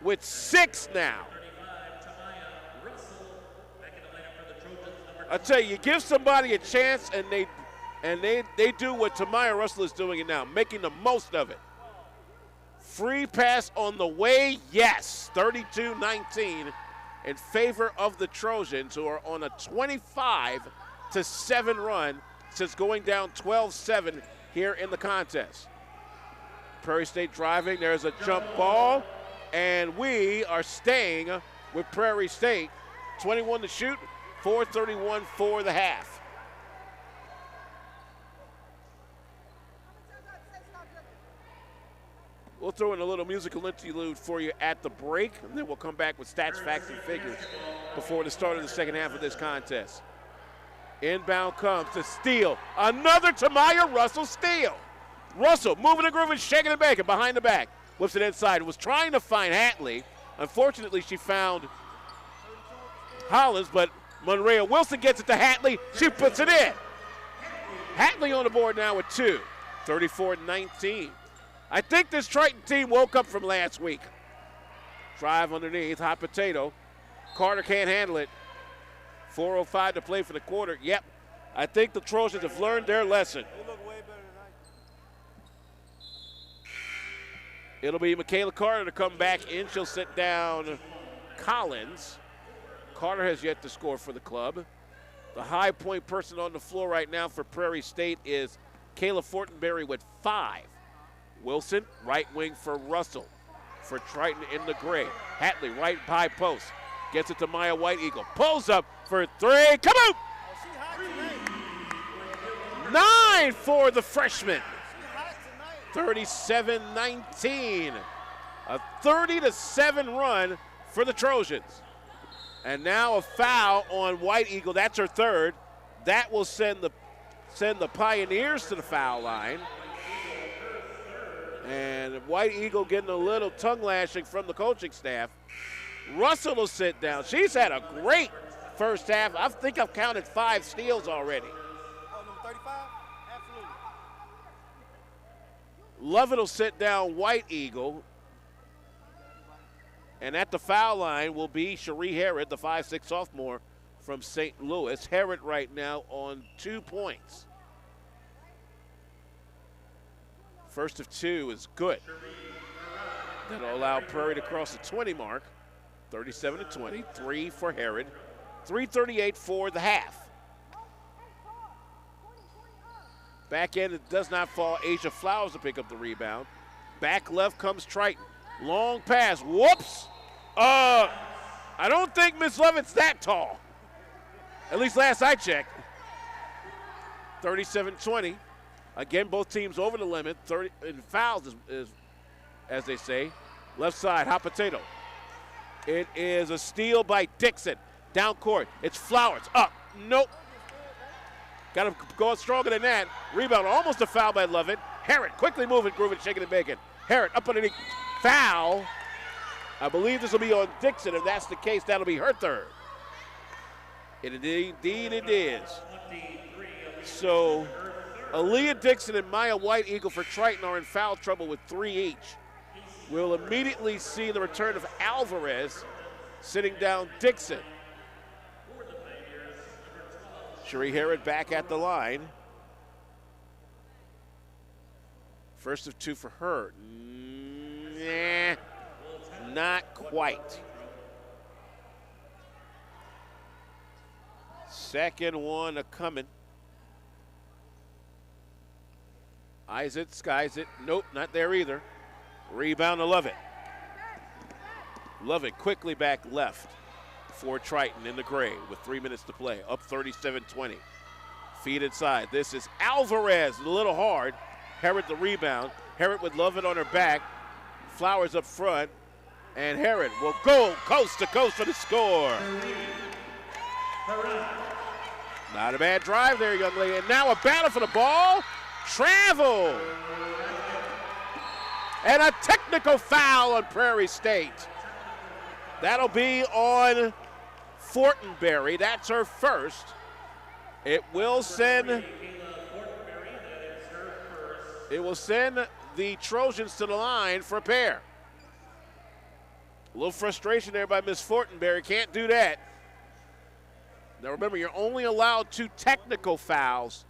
with 6 now. I tell you give somebody a chance and they do what Tamaya Russell is doing it now, making the most of it. Free pass on the way, yes. 32-19 in favor of the Trojans, who are on a 25-7 run since going down 12-7 here in the contest. Prairie State driving, there's a jump ball, and we are staying with Prairie State. 21 to shoot, 4:31 for the half. We'll throw in a little musical interlude for you at the break, and then we'll come back with stats, facts, and figures before the start of the second half of this contest. Inbound comes to steal. Another Tamaya Russell steal. Russell moving the groove and shaking and baking behind the back. Whips it inside. Was trying to find Hatley. Unfortunately, she found Hollins, but Monrea Wilson gets it to Hatley. She puts it in. Hatley on the board now with 2. 34-19. I think this Triton team woke up from last week. Drive underneath, hot potato. Carter can't handle it. 4:05 to play for the quarter. Yep, I think the Trojans have learned their lesson. They look way better tonight. It'll be Michaela Carter to come back in. She'll sit down Collins. Carter has yet to score for the club. The high point person on the floor right now for Prairie State is Kayla Fortenberry with 5. Wilson, right wing for Russell. For Triton in the gray. Hatley, right high post. Gets it to Maya White Eagle. Pulls up for 3. Come on! 9 for the freshman. 37-19. A 30-7 run for the Trojans. And now a foul on White Eagle. That's her 3rd. That will send the Pioneers to the foul line. And White Eagle getting a little tongue lashing from the coaching staff. Russell will sit down. She's had a great first half. I think I've counted 5 steals already. Oh, number 35? Absolutely. Lovett will sit down White Eagle. And at the foul line will be Cherie Herod, the 5'6" sophomore from St. Louis. Herod right now on 2 points. First of 2 is good. That'll allow Prairie to cross the 20 mark. 37-20, 3 for Herod. 3:38 for the half. Back end, it does not fall. Asia Flowers to pick up the rebound. Back left comes Triton. Long pass, whoops. I don't think Miss Lovett's that tall. At least last I checked. 37-20. Again, both teams over the limit. 30 and fouls, is as they say. Left side, hot potato. It is a steal by Dixon. Down court, it's Flowers. Up, nope. Got to go stronger than that. Rebound, almost a foul by Lovett. Herod quickly moving, grooving, shaking and baking. Herod up underneath. Foul. I believe this will be on Dixon. If that's the case, that'll be her 3rd. Indeed it is. So Aaliyah Dixon and Maya White Eagle for Triton are in foul trouble with 3 each. We'll immediately see the return of Alvarez sitting down Dixon. Cherie Herod back at the line. First of 2 for her. Nah, not quite. Second one a-coming. Eyes it, skies it. Nope, not there either. Rebound to Lovett. Lovett quickly back left for Triton in the gray with 3 minutes to play. Up 37-20. Feed inside. This is Alvarez, a little hard. Herod the rebound. Herod with Lovett on her back. Flowers up front. And Herod will go coast to coast for the score. Not a bad drive there, young lady. And now a battle for the ball. Travel. And a technical foul on Prairie State. That'll be on Fortenberry. That's her first. It will send the Trojans to the line for a pair. A little frustration there by Miss Fortenberry. Can't do that. Now remember, you're only allowed 2 technical fouls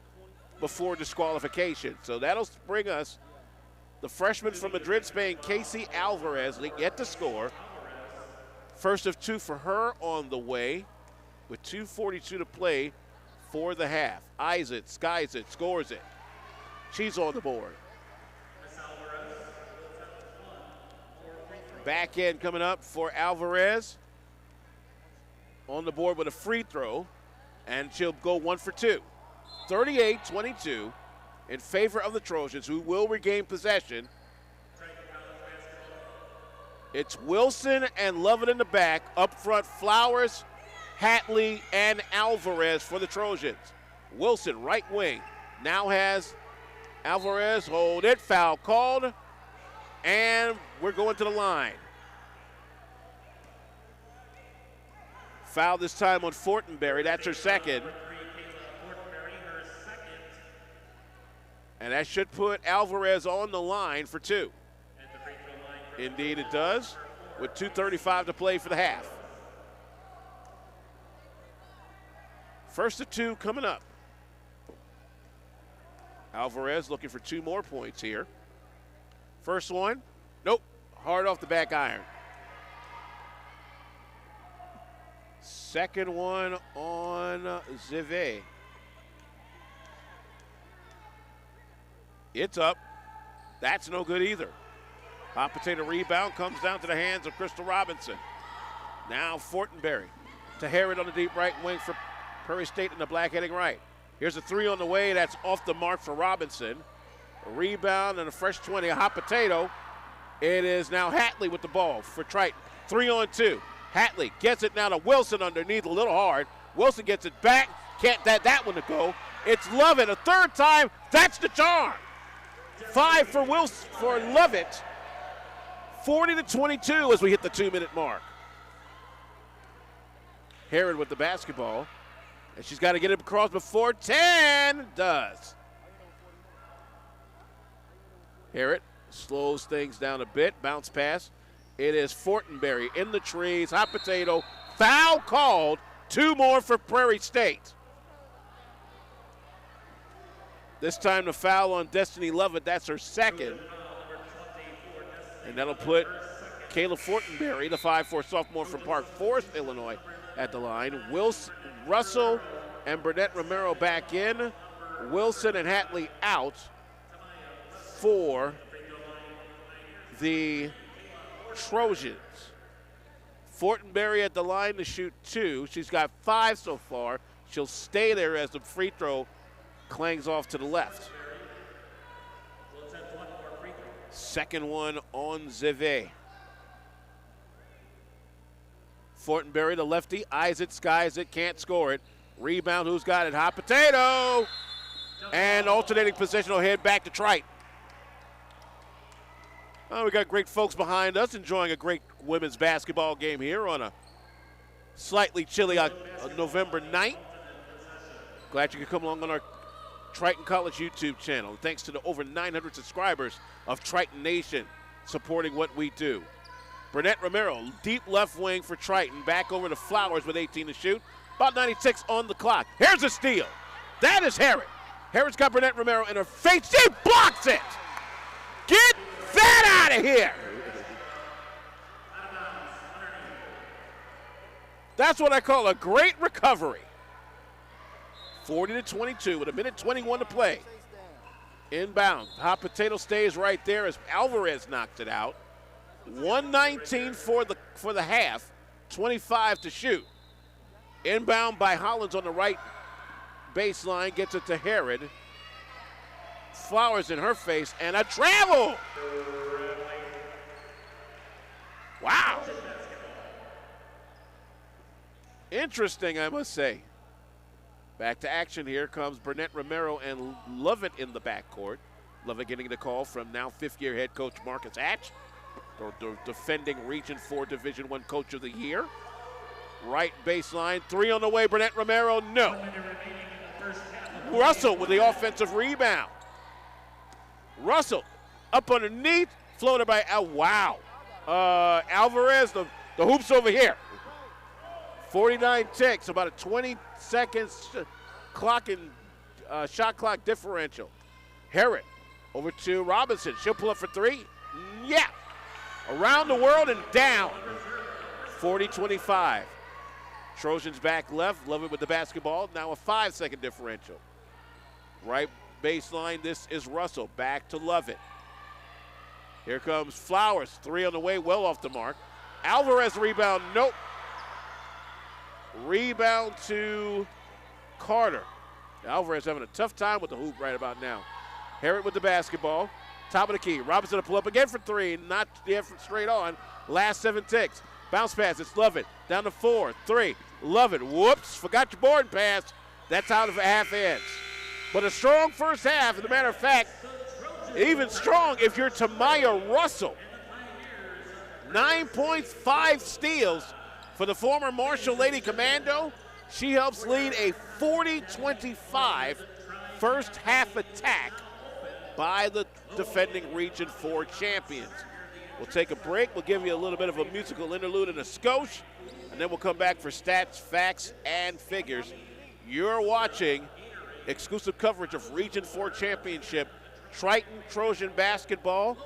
before disqualification. So that'll bring us The freshman from Madrid, Spain, Casey Alvarez, yet to score. First of two for her on the way with 2:42 to play for the half. Eyes it, skies it, scores it. She's on the board. Back end coming up for Alvarez. On the board with a free throw, and she'll go 1 for 2. 38-22 in favor of the Trojans, who will regain possession. It's Wilson and Lovett in the back. Up front, Flowers, Hatley, and Alvarez for the Trojans. Wilson, right wing, now has Alvarez, hold it, foul called, and we're going to the line. Foul this time on Fortenberry, that's her second. And that should put Alvarez on the line for 2. Indeed it does, with 2:35 to play for the half. First of 2 coming up. Alvarez looking for 2 more points here. First one, nope, hard off the back iron. Second one on Zive. It's up. That's no good either. Hot potato rebound comes down to the hands of Crystal Robinson. Now Fortenberry to Harrod on the deep right wing for Prairie State in the black heading right. Here's a 3 on the way. That's off the mark for Robinson. A rebound and a fresh 20. A hot potato. It is now Hatley with the ball for Triton. 3 on 2. Hatley gets it now to Wilson underneath, a little hard. Wilson gets it back. Can't that one to go. It's Lovett a third time. That's the charm. 5 for Lovett. 40-22 as we hit the 2-minute mark. Harrod with the basketball. And she's got to get it across before 10 does. Harrod slows things down a bit. Bounce pass. It is Fortenberry in the trees. Hot potato. Foul called. 2 more for Prairie State. This time the foul on Destiny Lovett. That's her second. And that'll put Kayla Fortenberry, the 5'4" sophomore from Park Forest, Illinois, at the line. Russell and Burnett Romero back in. Wilson and Hatley out for the Trojans. Fortenberry at the line to shoot 2. She's got 5 so far. She'll stay there as the free throw clangs off to the left. Second one on Zive. Fortenberry, the lefty, eyes it, skies it, can't score it. Rebound, who's got it? Hot potato! And alternating possession will head back to Triton. Oh, we got great folks behind us enjoying a great women's basketball game here on a slightly chilly November night. Glad you could come along on our Triton College YouTube channel. Thanks to the over 900 subscribers of Triton Nation supporting what we do. Burnett Romero, deep left wing for Triton. Back over to Flowers with 18 to shoot. About 96 on the clock. Here's a steal. That is Harrod. Harrod's got Burnett Romero in her face. She blocks it. Get that out of here. That's what I call a great recovery. 40-22 with 1:21 to play. Inbound. Hot potato stays right there as Alvarez knocks it out. 119 for the half, 25 to shoot. Inbound by Hollins on the right baseline, gets it to Harrod. Flowers in her face, and a travel. Wow. Interesting, I must say. Back to action here comes Burnett Romero and Lovett in the backcourt. Lovett getting the call from now fifth-year head coach Marcus Hatch, the defending Region 4 Division I Coach of the Year. Right baseline, 3 on the way, Burnett Romero, no. Russell with the offensive rebound. Russell up underneath, floated by, wow. Alvarez, the hoop's over here. 49 ticks, about a 20 seconds clock and shot clock differential. Harrod Over to Robinson. She'll pull up for three. Yeah. Around the world and down. 40-25. Trojans back left. Lovett with the basketball. Now a 5-second differential. Right baseline. This is Russell. Back to Lovett. Here comes Flowers. Three on the way. Well off the mark. Alvarez rebound. Nope. Rebound to Carter. Alvarez having a tough time with the hoop right about now. Harrod with the basketball. Top of the key. Robinson to pull up again for three. Not yet from straight on. Last 7 ticks. Bounce pass. It's Lovett. Down to 4. 3. Lovett. Whoops. Forgot your board pass. That's out of a half ends. But a strong first half. As a matter of fact, even strong if you're Tamaya Russell. 9 points, 5 steals for the former Marshall Lady Commando. She helps lead a 40-25 first half attack by the defending Region 4 champions. We'll take a break. We'll give you a little bit of a musical interlude and a skosh, and then we'll come back for stats, facts, and figures. You're watching exclusive coverage of Region 4 Championship Triton Trojan basketball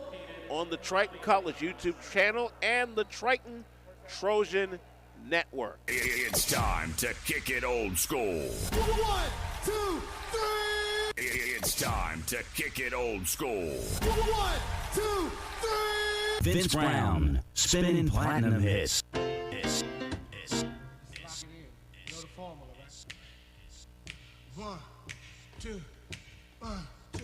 on the Triton College YouTube channel and the Triton Trojan Network. It's time to kick it old school. 1, 2, 3. It's time to kick it old school. 1, 2, 3. Vince Brown, spinning platinum hits. You know the formula, right? 1, 2, 1, 2.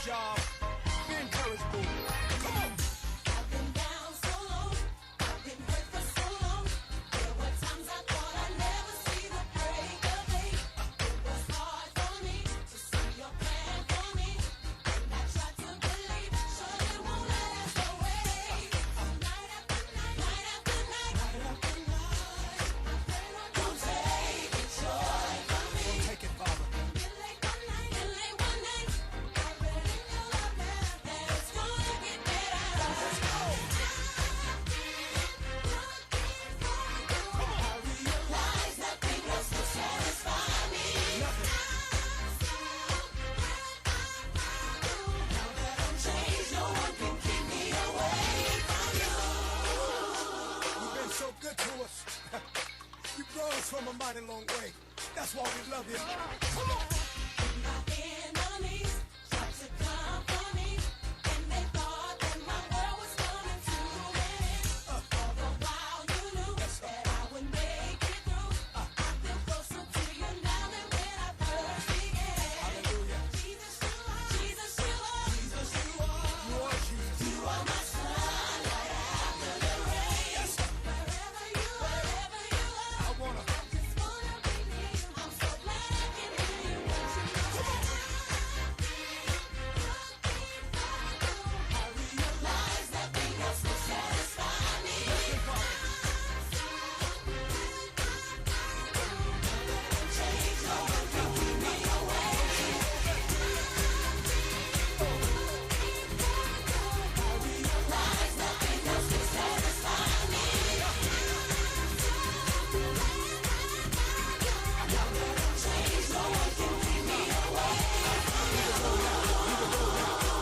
job. Be encouraged, boo. Come on. I've been down so long. I've been hurt for so long. There were times I thought I'd never see the break of day. It was hard for me to see your plan for me. And I tried to believe, sure it won't last away. Night after night, night after night, night after night. I pray Lord, don't take it joy from me. Don't take it, Father. It late one night, I read in your love. good to us. You brought us from a mighty long way. That's why we love you. Come on. My enemies tried to come for me, and they thought that my world was coming to an end. All the while you knew that I would make it through. I feel closer to you now than when I first began. Hallelujah. Jesus, you are. Jesus, you are. Jesus, you are. You are Jesus. You are my sunlight after the rain. Wherever you are, I wanna. I just wanna be near you. I'm so glad I can hear you. What you know. I realize nothing else will satisfy me. Change no one can keep me away. I realize nothing else will satisfy me. Change no one can keep me away.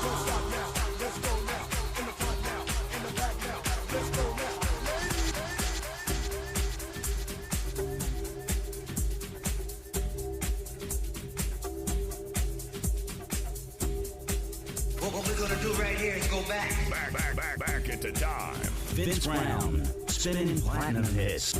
Don't stop now. Let's go now. In the front now. In the back now. Let's go now. What we're gonna do right here is go back. Back into time. Vince Brown, spinning platinum hits.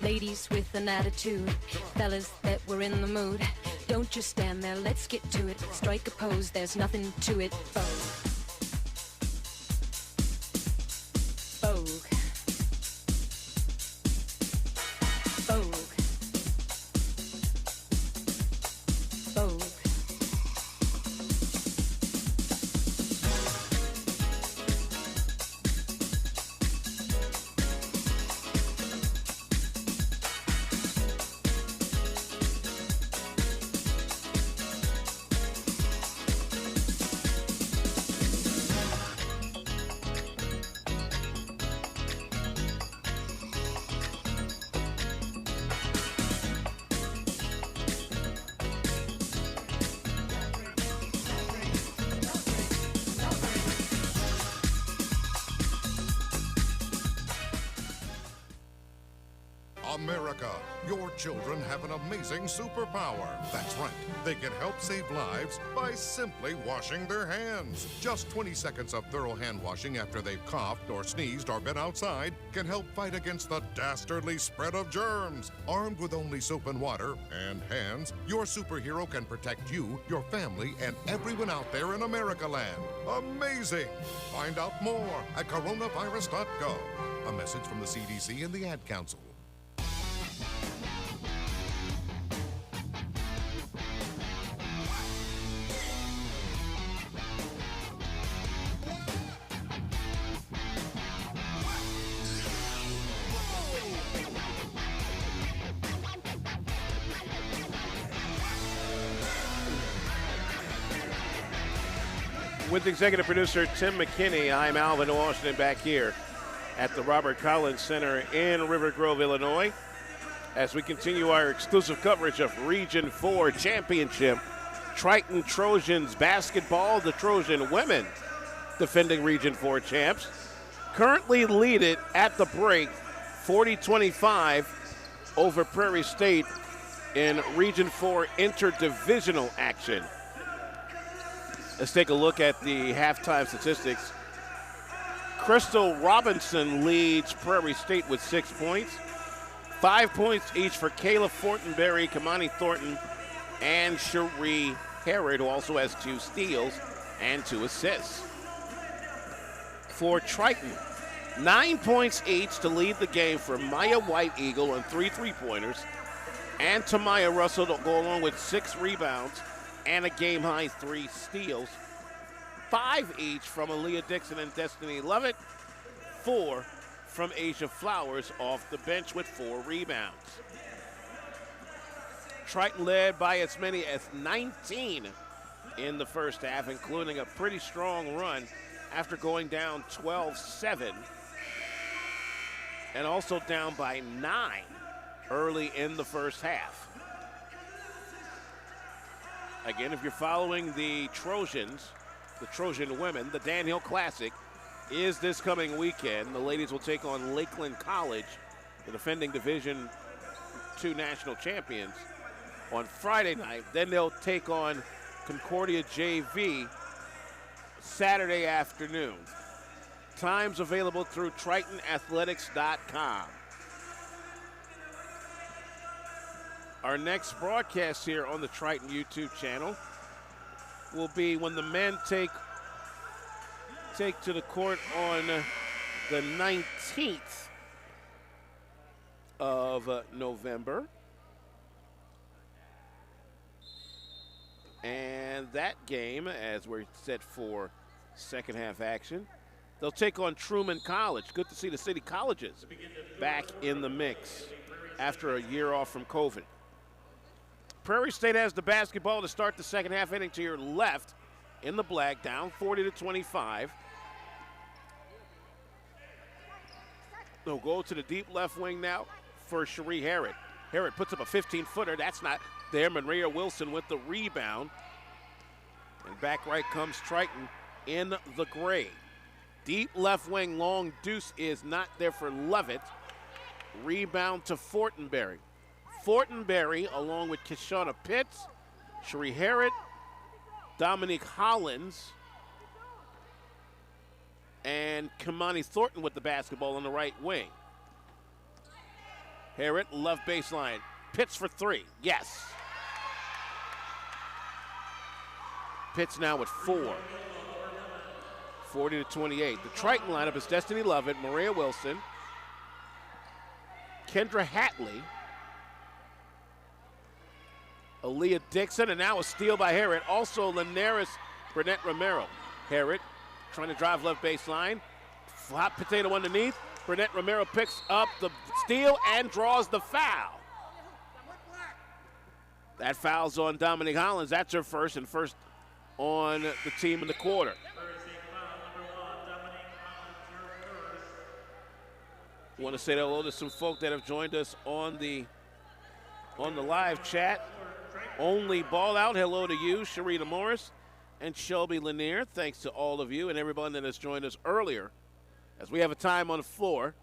Ladies with an attitude, fellas that were in the mood. Don't just stand there, let's get to it. Strike a pose, there's nothing to it. Vogue. Vogue. Vogue. Vogue. America, your children have an amazing superpower. That's right, they can help save lives by simply washing their hands. Just 20 seconds of thorough hand washing after they've coughed or sneezed or been outside can help fight against the dastardly spread of germs. Armed with only soap and water and hands, your superhero can protect you, your family, and everyone out there in America land. Amazing! Find out more at coronavirus.gov. A message from the CDC and the Ad Council. With executive producer Tim McKinney, I'm Alvin Washington back here at the Robert Collins Center in River Grove, Illinois, as we continue our exclusive coverage of Region 4 Championship. Triton Trojans basketball, the Trojan women defending Region 4 champs, currently lead it at the break 40-25 over Prairie State in Region 4 interdivisional action. Let's take a look at the halftime statistics. Crystal Robinson leads Prairie State with 6 points. 5 points each for Kayla Fortenberry, Kamani Thornton, and Cherie Herod, who also has 2 steals and 2 assists. For Triton, 9 points each to lead the game for Maya White Eagle and 3 3-pointers, and Tamaya Russell to go along with 6 rebounds and a game-high 3 steals. 5 each from Aaliyah Dixon and Destiny Lovett. 4 from Asia Flowers off the bench with 4 rebounds. Triton led by as many as 19 in the first half, including a pretty strong run after going down 12-7, and also down by 9 early in the first half. Again, if you're following the Trojans, the Trojan women, the Dan Hill Classic is this coming weekend. The ladies will take on Lakeland College, the defending Division II national champions, on Friday night. Then they'll take on Concordia JV Saturday afternoon. Times available through TritonAthletics.com. Our next broadcast here on the Triton YouTube channel will be when the men take to the court on the 19th of November. And that game, as we're set for second half action, they'll take on Truman College. Good to see the city colleges back in the mix after a year off from COVID. Prairie State has the basketball to start the second half, inning to your left in the black, down 40-25. They'll go to the deep left wing now for Cherie Herod. Herod puts up a 15-footer. That's not there. Maria Wilson with the rebound. And back right comes Triton in the gray. Deep left wing, long deuce is not there for Levitt. Rebound to Fortenberry. Fortenberry, along with Kishonna Pitts, Cherie Herod, Dominique Hollins, and Kamani Thornton with the basketball on the right wing. Harrod, left baseline. Pitts for three. Yes. Pitts now with 4. 40-28. The Triton lineup is Destiny Lovett, Maria Wilson, Kendra Hatley, Aaliyah Dixon, and now a steal by Harrod. Also Linares Burnett Romero. Harrod trying to drive left baseline. Hot potato underneath. Burnett Romero picks up the steal and draws the foul. That foul's on Dominique Hollins. That's her first, and first on the team in the quarter. I want to say hello to some folk that have joined us on the live chat. Only Ball Out, hello to you, Sharita Morris and Shelby Lanier. Thanks to all of you and everyone that has joined us earlier as we have a time on the floor.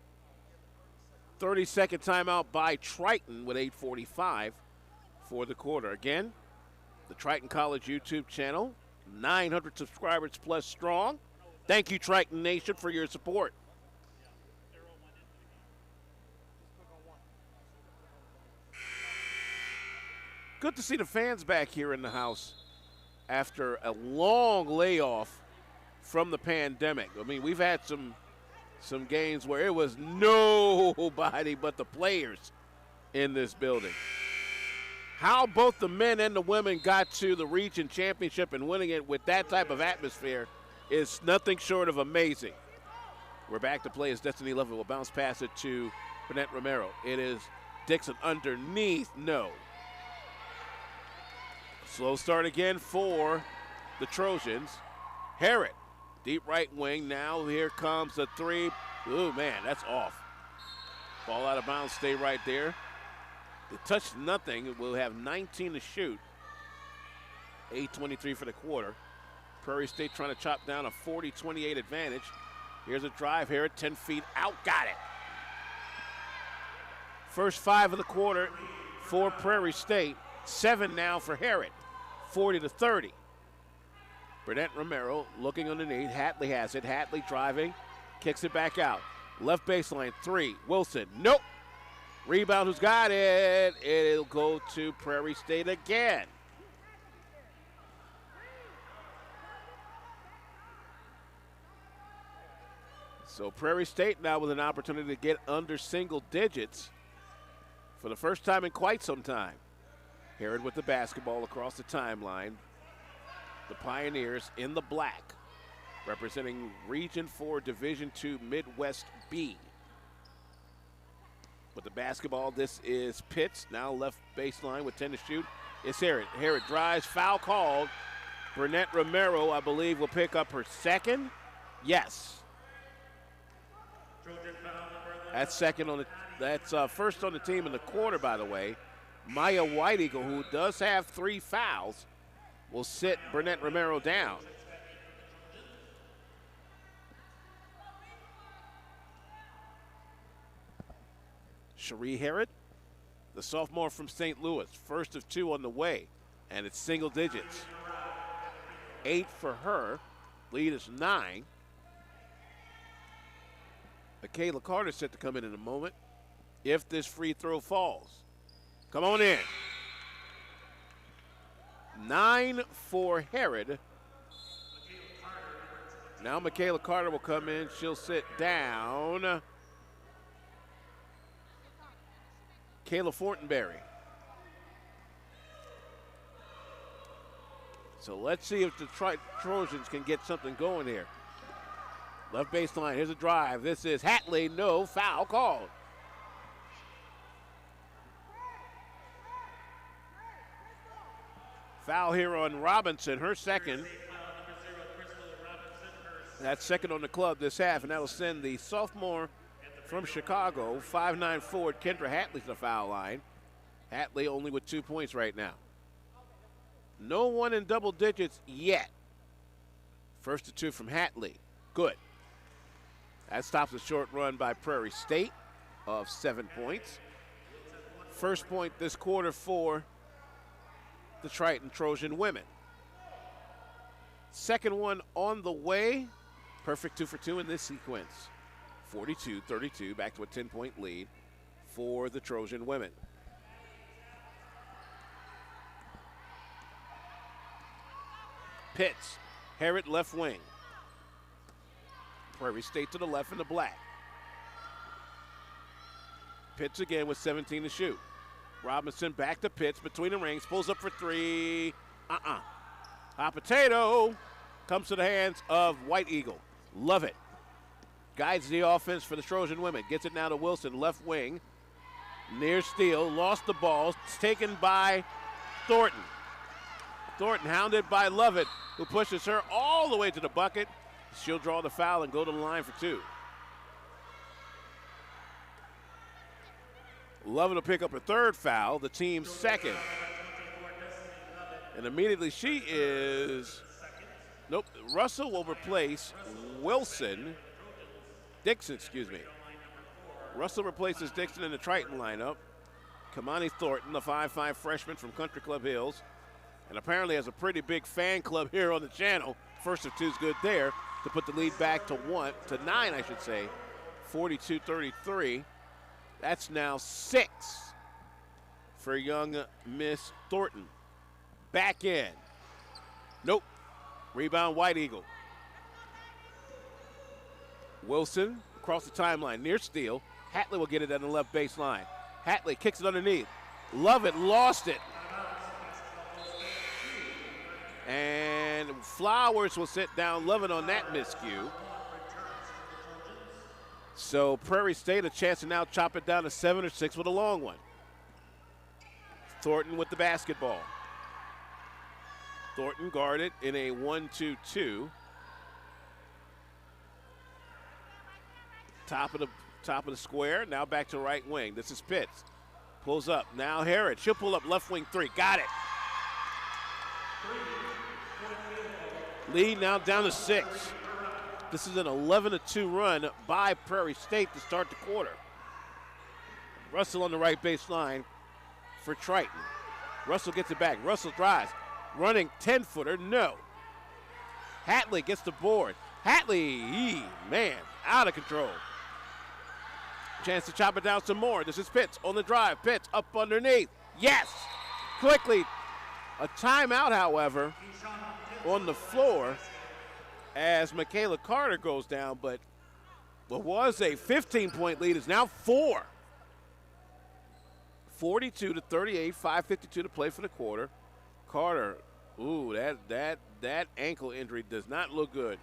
30-second timeout by Triton with 8:45 for the quarter. Again, the Triton College YouTube channel, 900 subscribers plus strong. Thank you, Triton Nation, for your support. Good to see the fans back here in the house after a long layoff from the pandemic. I mean, we've had some games where it was nobody but the players in this building. How both the men and the women got to the region championship and winning it with that type of atmosphere is nothing short of amazing. We're back to play as Destiny Lovett will bounce past it to Burnett Romero. It is Dixon underneath, no. Slow start again for the Trojans. Harrod, deep right wing. Now here comes the three. Ooh, man, that's off. Ball out of bounds, stay right there. The touch nothing. We'll have 19 to shoot. 8:23 for the quarter. Prairie State trying to chop down a 40-28 advantage. Here's a drive here at 10 feet out. Got it. First 5 of the quarter for Prairie State. 7 now for Harrod. 40-30. Burnett Romero looking underneath. Hatley has it. Hatley driving. Kicks it back out. Left baseline, 3. Wilson. Nope. Rebound, who's got it? It'll go to Prairie State again. So Prairie State now with an opportunity to get under single digits for the first time in quite some time. Harrod with the basketball across the timeline. The Pioneers in the black, representing Region 4 Division II Midwest B. With the basketball, this is Pitts, now left baseline with 10 to shoot. It's Harrod. Harrod drives, foul called. Burnett Romero, I believe, will pick up her second. Yes. That's first on the team in the quarter, by the way. Maya White Eagle, who does have 3 fouls, will sit Burnett Romero down. Cherie Harrod, the sophomore from St. Louis, first of 2 on the way, and it's single digits. 8 for her, lead is 9. Michaela Carter set to come in a moment if this free throw falls. Come on in. 9 for Harrod. Now Michaela Carter will come in. She'll sit down. Kayla Fortenberry. So let's see if the Trojans can get something going here. Left baseline, here's a drive. This is Hatley, no foul called. Foul here on Robinson, her second. That's second on the club this half, and that'll send the sophomore from Chicago, 5'9" forward Kendra Hatley to the foul line. Hatley only with 2 points right now. No one in double digits yet. First to 2 from Hatley. Good. That stops a short run by Prairie State of 7 points. First point this quarter for the Triton Trojan women. Second one on the way. Perfect 2 for 2 in this sequence. 42-32, back to a 10-point lead. for the Trojan women. Pitts, Harrod left wing. Prairie State to the left in the black. Pitts again with 17 to shoot. Robinson back to Pitts between the rings, pulls up for three. Hot potato comes to the hands of White Eagle. Love it. Guides the offense for the Trojan women. Gets it now to Wilson, left wing. Near steal, lost the ball. It's taken by Thornton. Thornton hounded by Lovett, who pushes her all the way to the bucket. She'll draw the foul and go to the line for two. Lovett will pick up her third foul, the team's second. And immediately she is, nope, Russell will replace Dixon, excuse me. Russell replaces Dixon in the Triton lineup. Kamani Thornton, the 5'5 freshman from Country Club Hills, and apparently has a pretty big fan club here on the channel. First of two's good there to put the lead back to 9, I should say, 42-33. That's now 6 for young Miss Thornton. Back in. Nope. Rebound, White Eagle. Wilson across the timeline, near steal. Hatley will get it at the left baseline. Hatley kicks it underneath. Lovett lost it. And Flowers will sit down Lovett on that miscue. So Prairie State a chance to now chop it down to 7 or 6 with a long one. Thornton with the basketball. Thornton guarded in a 1-2-2. Top of the square. Now back to right wing. This is Pitts. Pulls up. Now Harrod. She'll pull up left wing three. Got it. Lead now down to 6. This is an 11-2 run by Prairie State to start the quarter. Russell on the right baseline for Triton. Russell gets it back. Russell drives. Running 10-footer. No. Hatley gets the board. Hatley, man, out of control. Chance to chop it down some more. This is Pitts on the drive. Pitts up underneath. Yes. Quickly. A timeout, however, on the floor as Michaela Carter goes down, but what was a 15-point lead is now 4. 42-38, 5:52 to play for the quarter. Carter, ooh, that ankle injury does not look good.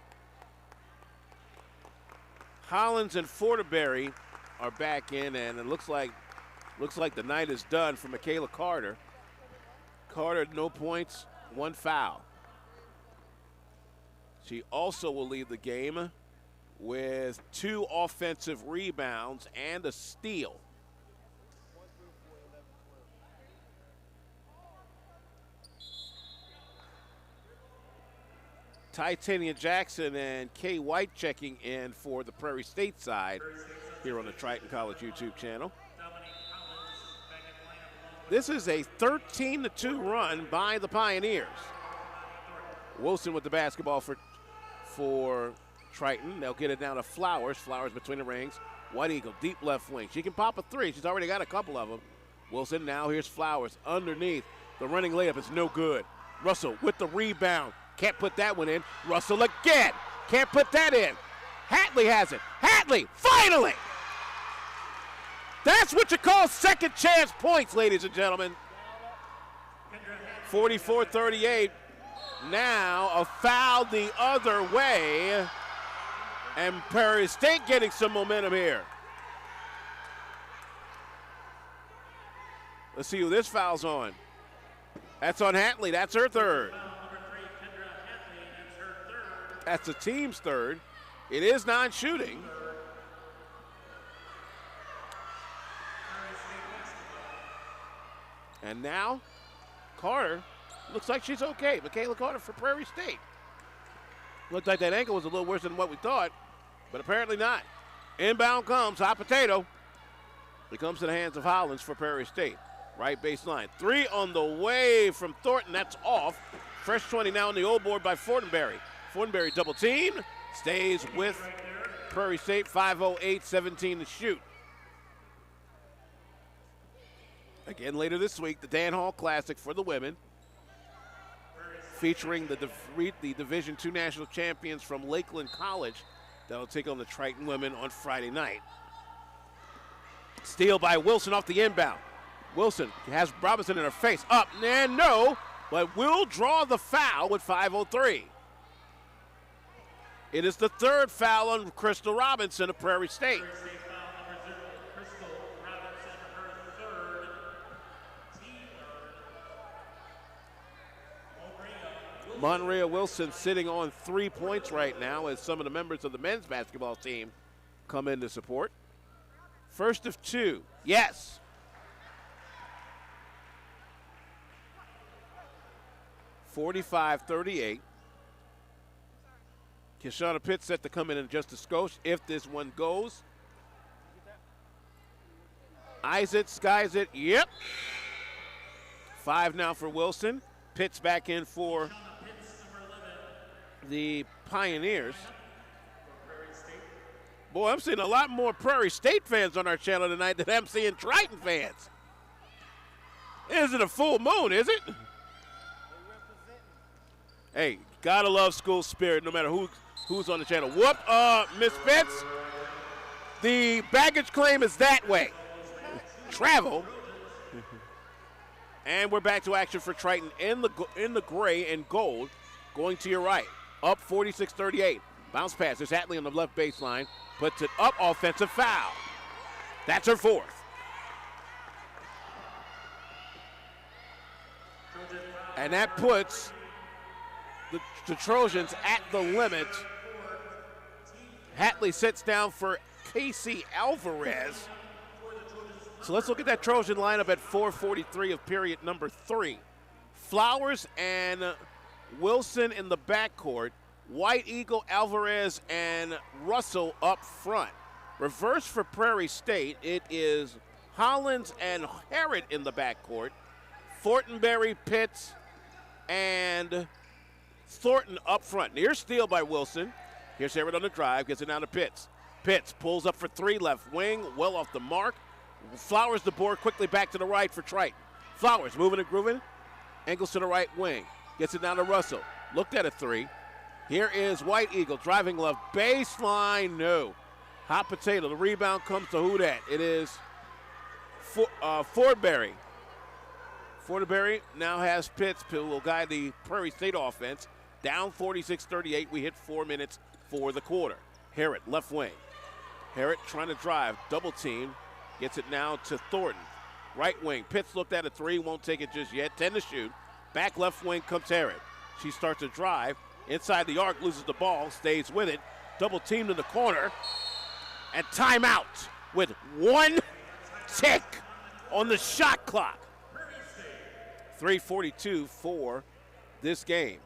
Hollins and Forterberry are back in, and it looks like the night is done for Michaela Carter. Carter, no points, 1 foul. She also will lead the game with 2 offensive rebounds and a steal. Titania Jackson and Kay White checking in for the Prairie State side here on the Triton College YouTube channel. This is a 13-2 run by the Pioneers. Wilson with the basketball for Triton. They'll get it down to Flowers. Flowers between the rings. White Eagle, deep left wing. She can pop a 3. She's already got a couple of them. Wilson, now here's Flowers underneath. The running layup is no good. Russell with the rebound. Can't put that one in. Russell again. Can't put that in. Hatley has it. Hatley, finally! That's what you call second chance points, ladies and gentlemen. 44-38. Now a foul the other way. And Prairie State getting some momentum here. Let's see who this foul's on. That's on Hatley. That's her third. That's the team's third. It is non-shooting. And now Carter looks like she's okay. Michaela Carter for Prairie State. Looked like that ankle was a little worse than what we thought, but apparently not. Inbound comes, hot potato. It comes to the hands of Hollins for Prairie State. Right baseline. 3 on the way from Thornton. That's off. Fresh 20 now on the old board by Fortenberry. Fortenberry double team. Stays with Prairie State. 5:08, 17 to shoot. Again, later this week, the Dan Hall Classic for the women, featuring the Division II national champions from Lakeland College that'll take on the Triton women on Friday night. Steal by Wilson off the inbound. Wilson has Robinson in her face. Up and no, but will draw the foul with 5:03. It is the third foul on Crystal Robinson of Prairie State. Monrea Wilson sitting on 3 points right now as some of the members of the men's basketball team come in to support. First of two, yes. (45-38). Kishana Pitts set to come in just a skosh if this one goes. Eyes it, skies it, yep. 5 now for Wilson. Pitts back in for the Pioneers. Boy, I'm seeing a lot more Prairie State fans on our channel tonight than I'm seeing Triton fans. Isn't a full moon, is it? Hey, gotta love school spirit no matter who's on the channel. Whoop, Miss Pitts. The baggage claim is that way. Travel. And we're back to action for Triton in the gray and gold, going to your right. Up 46-38. Bounce pass. There's Hatley on the left baseline. Puts it up. Offensive foul. That's her fourth. And that puts the Trojans at the limit. Hatley sits down for Casey Alvarez. So let's look at that Trojan lineup at 4:43 of period number 3. Flowers and Wilson in the backcourt. White Eagle, Alvarez, and Russell up front. Reverse for Prairie State, it is Hollins and Harrod in the backcourt. Fortenberry, Pitts, and Thornton up front. Near steal by Wilson. Here's Harrod on the drive, gets it down to Pitts. Pitts pulls up for 3, left wing, well off the mark. Flowers the board, quickly back to the right for Triton. Flowers moving and grooving. Angles to the right wing. Gets it down to Russell. Looked at a 3. Here is White Eagle driving left baseline. No. Hot potato. The rebound comes to who that? It is Fortenberry. Fortenberry now has Pitts, who will guide the Prairie State offense. Down 46-38. We hit 4 minutes for the quarter. Harrod, left wing. Harrod trying to drive. Double team. Gets it now to Thornton. Right wing. Pitts looked at a 3. Won't take it just yet. 10 to shoot. Back left wing comes Harrod. She starts to drive. Inside the arc. Loses the ball. Stays with it. Double teamed in the corner. And timeout with 1 tick on the shot clock. 3:42 for this game.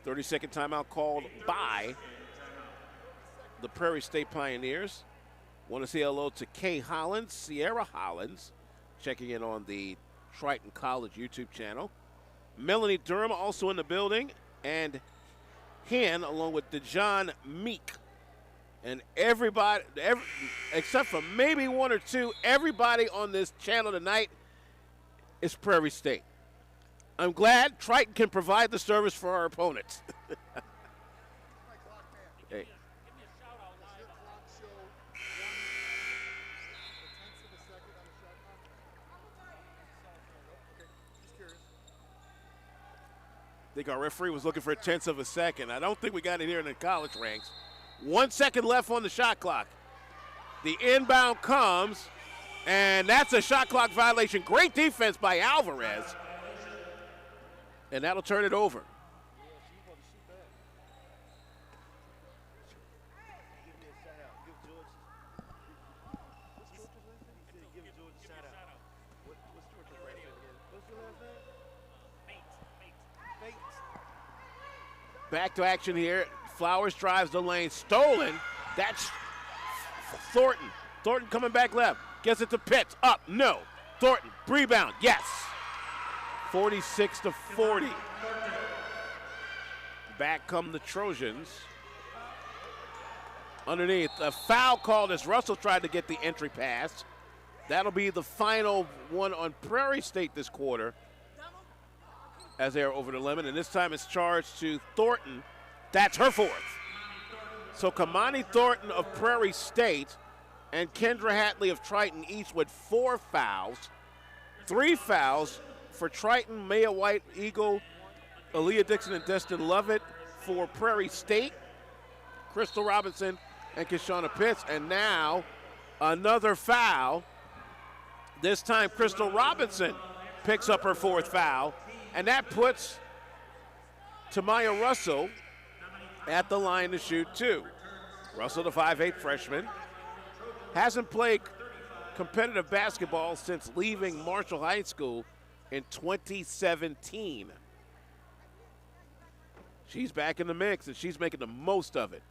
30-second timeout called by the Prairie State Pioneers. Want to say hello to Kay Hollins, Sierra Hollins, checking in on the Triton College YouTube channel. Melanie Durham also in the building, and Hen along with DeJohn Meek. And everybody, except for maybe 1 or 2, everybody on this channel tonight is Prairie State. I'm glad Triton can provide the service for our opponents. Hey. I think our referee was looking for 1/10 of a second. I don't think we got it here in the college ranks. 1 second left on the shot clock. The inbound comes, and that's a shot clock violation. Great defense by Alvarez. And that'll turn it over. Back to action here. Flowers drives the lane. Stolen. That's Thornton. Thornton coming back left. Gets it to Pitts. Up. No. Thornton. Rebound. Yes. 46-40. Back come the Trojans. Underneath. A foul called as Russell tried to get the entry pass. That'll be the final one on Prairie State this quarter as they are over the limit, and this time it's charged to Thornton. That's her fourth. So Kamani Thornton of Prairie State and Kendra Hatley of Triton each with 4 fouls. 3 fouls for Triton, Maya White, Eagle, Aaliyah Dixon, and Destin Lovett. For Prairie State, Crystal Robinson and Kishana Pitts. And now another foul. This time Crystal Robinson picks up her 4th foul. And that puts Tamaya Russell at the line to shoot 2. Russell, the 5'8" freshman, hasn't played competitive basketball since leaving Marshall High School in 2017. She's back in the mix, and she's making the most of it.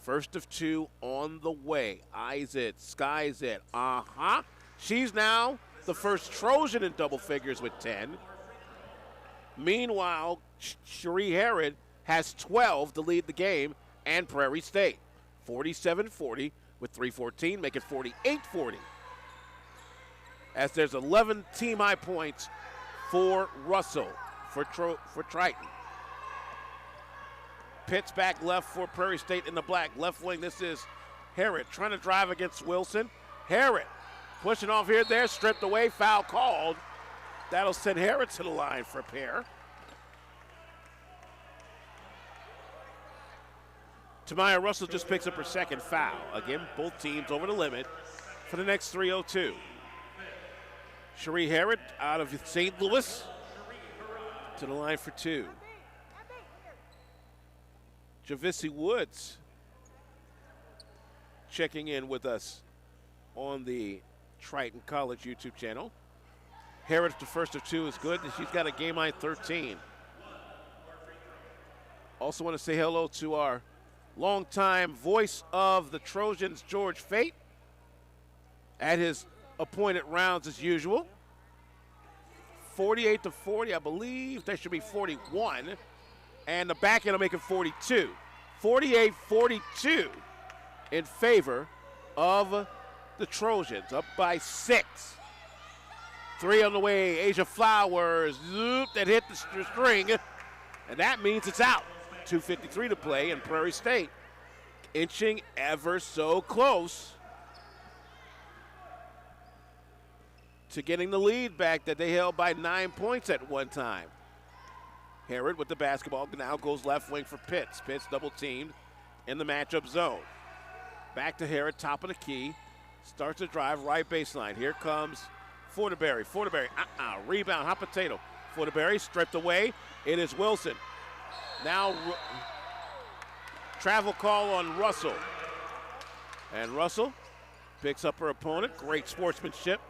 First of 2 on the way. Eyes it, skies it. She's now the first Trojan in double figures with 10. Meanwhile, Cherie Herod has 12 to lead the game, and Prairie State. 47-40 with 3:14, make it 48-40. As there's 11 team high points for Russell, for Triton. Pitts back left for Prairie State in the black. Left wing, this is Herod trying to drive against Wilson. Herod pushing off here, there, stripped away, foul called. That'll send Herod to the line for a pair. Tamaya Russell just picks up her 2nd foul. Again, both teams over the limit for the next 3:02. Cherie Herod out of St. Louis to the line for 2. Javissi Woods checking in with us on the Triton College YouTube channel. Herod, the first of 2 is good. She's got a game high 13. Also want to say hello to our longtime voice of the Trojans, George Fate, at his appointed rounds as usual. 48-40, I believe. That should be 41. And the back end will make it 42. 48-42 in favor of the Trojans, up by 6. 3 on the way, Asia Flowers, that hit the string, and that means it's out. 2:53 to play, and Prairie State inching ever so close to getting the lead back that they held by 9 points at one time. Herod with the basketball now goes left wing for Pitts. Pitts double teamed in the matchup zone. Back to Herod, top of the key. Starts to drive right baseline. Here comes Fortenberry. Rebound, hot potato. Fortenberry stripped away. It is Wilson. Now travel call on Russell. And Russell picks up her opponent. Great sportsmanship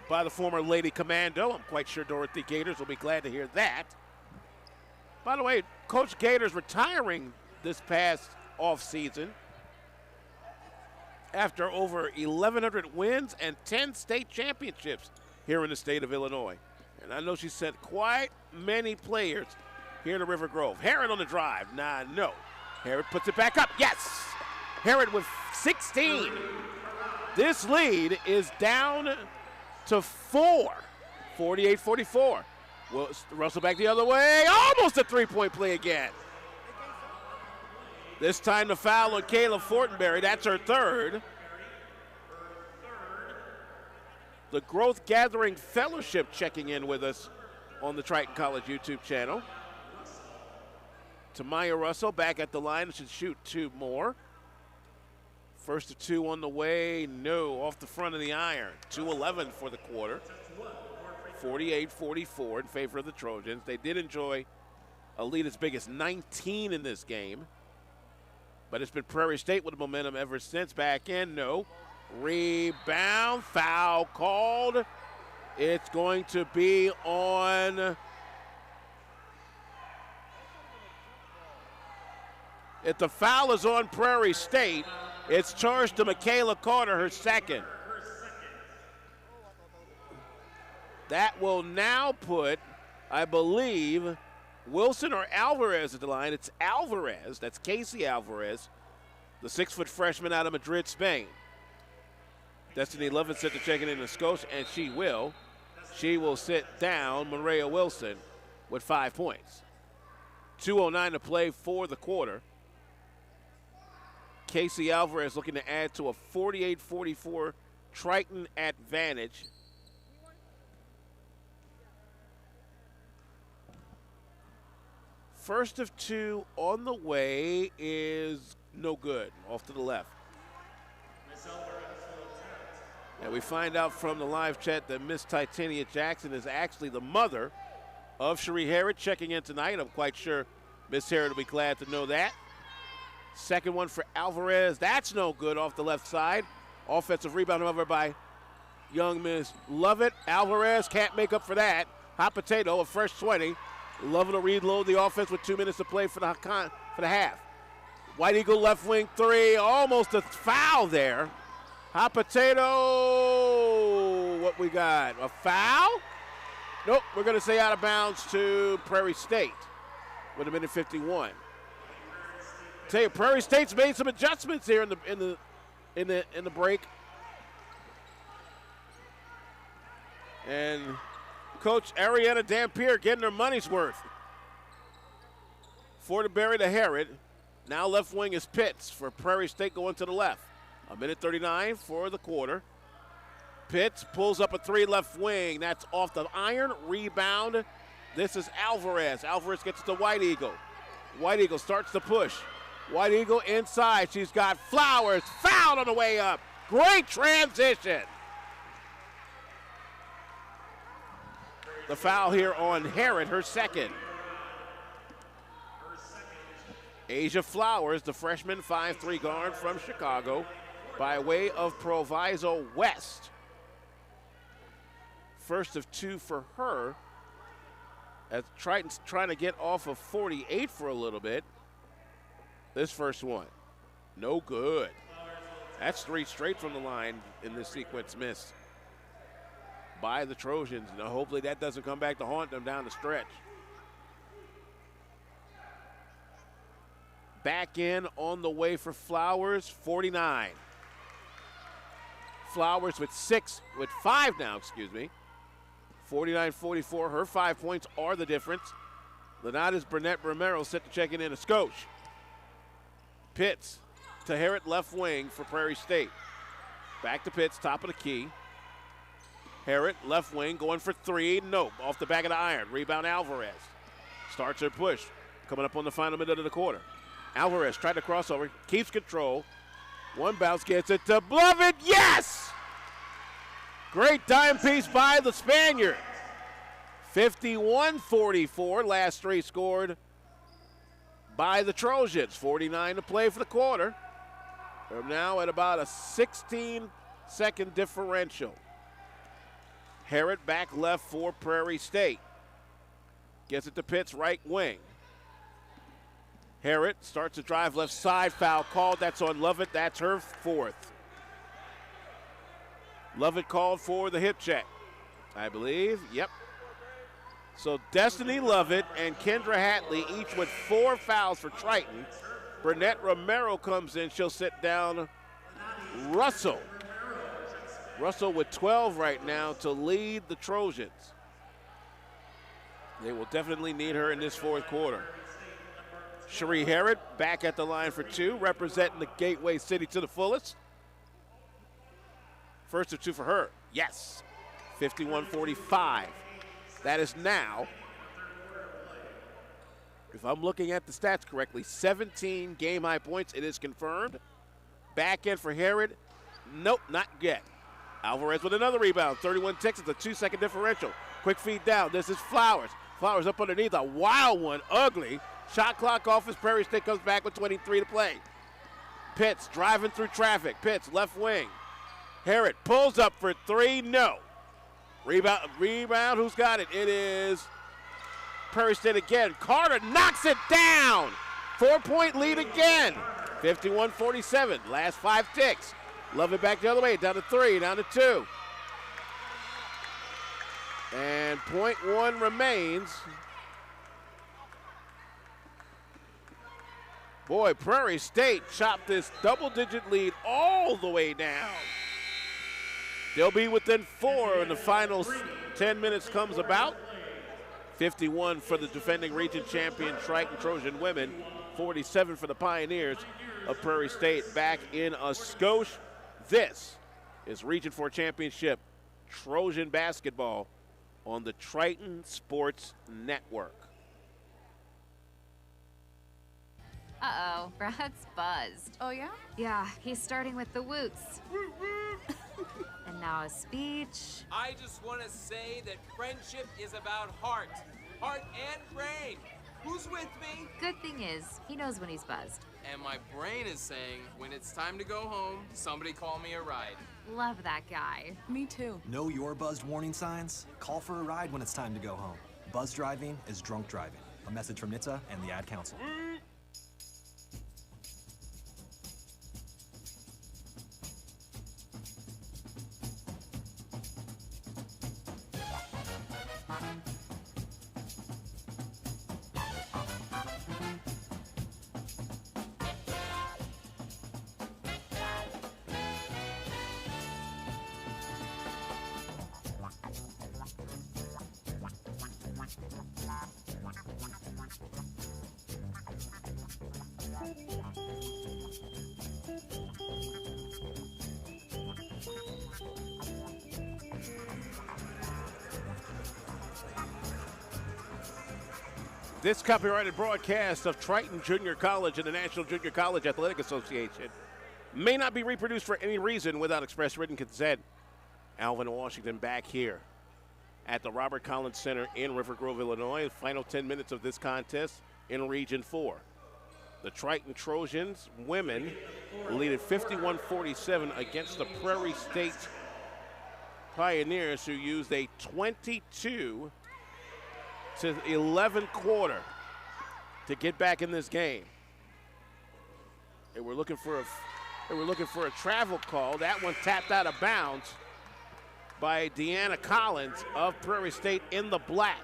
by the former Lady Commando. I'm quite sure Dorothy Gators will be glad to hear that. By the way, Coach Gators retiring this past offseason after over 1,100 wins and 10 state championships here in the state of Illinois. And I know she sent quite many players here to River Grove. Herod on the drive. No. Herod puts it back up. Yes! Herod with 16. This lead is down to 4. 48-44. Russell back the other way. Almost a three-point play again. This time the foul on Kayla Fortenberry. That's her 3rd. The Growth Gathering Fellowship checking in with us on the Triton College YouTube channel. Tamaya Russell back at the line. Should shoot 2 more. First of 2 on the way. No, off the front of the iron. 2:11 for the quarter. 48-44 in favor of the Trojans. They did enjoy a lead as big as 19 in this game. But it's been Prairie State with the momentum ever since. Back in, no. Rebound, foul called. It's going to be on. If the foul is on Prairie State, it's charged to Michaela Carter, her 2nd. That will now put, I believe, Wilson or Alvarez at the line. It's Alvarez. That's Casey Alvarez, the 6-foot freshman out of Madrid, Spain. Destiny Lovett set to check in the Scotia, and she will. She will sit down Maria Wilson with 5 points. 2:09 to play for the quarter. Casey Alvarez looking to add to a 48-44 Triton advantage. First of two on the way is no good, off to the left. And we find out from the live chat that Miss Titania Jackson is actually the mother of Cherie Harrod checking in tonight. I'm quite sure Miss Harrod will be glad to know that. Second one for Alvarez. That's no good off the left side. Offensive rebound over by young Miss Lovett. Alvarez can't make up for that. Hot potato, a fresh 20. Lovett will reload the offense with 2 minutes to play for the half. White Eagle left wing three. Almost a foul there. Hot potato. What we got? A foul? Nope. We're going to say out of bounds to Prairie State with a minute 51. Tell you, Prairie State's made some adjustments here in the break. And Coach Ariana Dampier getting her money's worth. Fortenberry to Harrod. Now left wing is Pitts for Prairie State going to the left. A minute 39 for the quarter. Pitts pulls up a three left wing. That's off the iron. Rebound. This is Alvarez. Alvarez gets to White Eagle. White Eagle starts to push. White Eagle inside. She's got Flowers. Fouled on the way up. Great transition. The foul here on Harrod, her second. Asia Flowers, the freshman 5'3" guard from Chicago, by way of Proviso West. First of two for her, as Triton's trying to get off of 48 for a little bit. This first one, no good. That's three straight from the line in this sequence missed by the Trojans. Now hopefully that doesn't come back to haunt them down the stretch. Back in on the way for Flowers, 49. Flowers with 5 now, 49-44, her 5 points are the difference. Lenata's Burnett Romero set to check in a Scotia. Pitts to Harrod left wing for Prairie State. Back to Pitts, top of the key. Harrod left wing going for three, nope, off the back of the iron. Rebound Alvarez. Starts her push, coming up on the final minute of the quarter. Alvarez tried to cross over, keeps control. One bounce gets it to Blovin. Yes! Great dime piece by the Spaniard. 51-44, last three scored by the Trojans. 49 to play for the quarter. They're now at about a 16-second differential. Harrod back left for Prairie State. Gets it to Pitts, right wing. Harrod starts to drive left side, foul called. That's on Lovett. That's her fourth. Lovett called for the hip check, I believe. Yep. So Destiny Lovett and Kendra Hatley each with 4 fouls for Triton. Burnett Romero comes in. She'll sit down Russell. Russell with 12 right now to lead the Trojans. They will definitely need her in this fourth quarter. Cherie Harrod back at the line for 2, representing the Gateway City to the fullest. First of 2 for her. Yes. 51-45. That is now, if I'm looking at the stats correctly, 17 game-high points. It is confirmed. Back in for Harrod. Nope, not yet. Alvarez with another rebound. 31 ticks. It's a 2-second differential. Quick feed down. This is Flowers. Flowers up underneath. A wild one. Ugly. Shot clock off as Prairie State comes back with 23 to play. Pitts driving through traffic. Pitts left wing. Harrod pulls up for 3. No. Rebound. Who's got it? It is Prairie State again. Carter knocks it down. 4-point lead again. 51-47. Last 5 ticks. Love it back the other way. Down to 3. Down to 2. And .1 remains. Boy, Prairie State chopped this double-digit lead all the way down. They'll be within 4 when the final 10 minutes comes about. 51 for the defending region champion Triton Trojan women, 47 for the Pioneers of Prairie State back in Ascoche. This is Region 4 Championship Trojan basketball on the Triton Sports Network. Uh-oh, Brad's buzzed. Oh, yeah? Yeah, he's starting with the woots. And now a speech. I just want to say that friendship is about heart and brain. Who's with me? Good thing is, he knows when he's buzzed. And my brain is saying, when it's time to go home, somebody call me a ride. Love that guy. Me too. Know your buzzed warning signs? Call for a ride when it's time to go home. Buzz driving is drunk driving. A message from NHTSA and the Ad Council. This copyrighted broadcast of Triton Junior College and the National Junior College Athletic Association may not be reproduced for any reason without express written consent. Alvin Washington back here at the Robert Collins Center in River Grove, Illinois. The final 10 minutes of this contest in Region 4. The Triton Trojans women lead at 51-47 against the Prairie State Pioneers, who used a 22-11 quarter to get back in this game. They were looking for a travel call. That one tapped out of bounds by Deanna Collins of Prairie State in the black.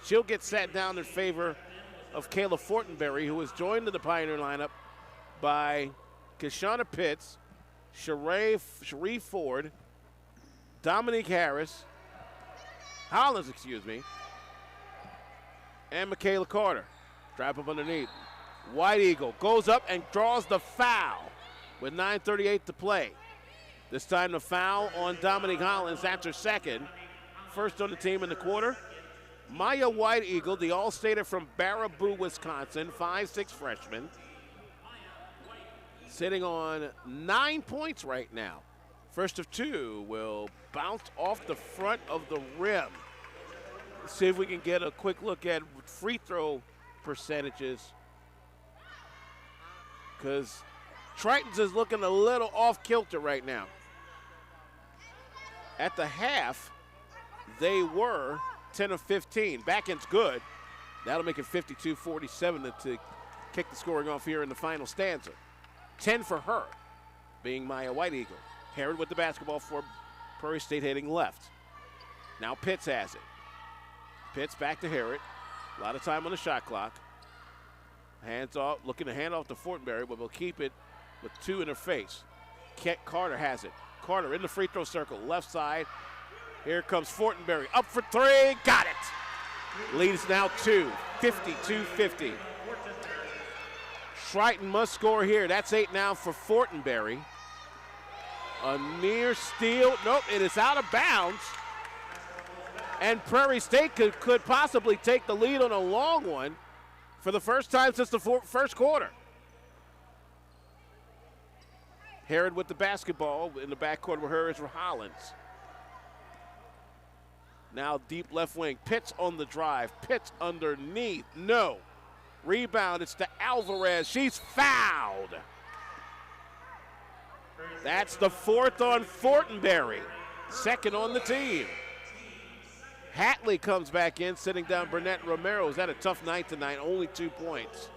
She'll get sat down in favor of Kayla Fortenberry, who was joined in the Pioneer lineup by Kishana Pitts, Cherie Ford, Dominique Hollins, and Michaela Carter. Trap up underneath. White Eagle goes up and draws the foul with 9:38 to play. This time the foul on Dominique Hollins. That's her second. First on the team in the quarter. Maya White Eagle, the All-Stater from Baraboo, Wisconsin, 5'6" freshman. Sitting on 9 points right now. First of two will bounce off the front of the rim. Let's see if we can get a quick look at free throw percentages, because Triton's is looking a little off kilter right now. At the half, they were 10 of 15. Backend's good. That'll make it 52-47 to kick the scoring off here in the final stanza. 10 for her, being Maya White Eagle. Herod with the basketball for Prairie State heading left. Now Pitts has it. Pitts back to Herod. A lot of time on the shot clock. Hands off, looking to hand off to Fortenberry, but will keep it with two in her face. Carter has it. Carter in the free throw circle, left side. Here comes Fortenberry, up for three, got it. Lead is now 2, 52-50. Triton must score here. That's 8 now for Fortenberry. A near steal, nope, it is out of bounds. And Prairie State could possibly take the lead on a long one for the first time since the first quarter. Herod with the basketball in the backcourt with her is Hollins. Now deep left wing, Pitts on the drive, Pitts underneath, no. Rebound, it's to Alvarez, she's fouled. That's the fourth on Fortenberry, second on the team. Hatley comes back in, sitting down Burnett Romero. Has had a tough night tonight, only 2 points.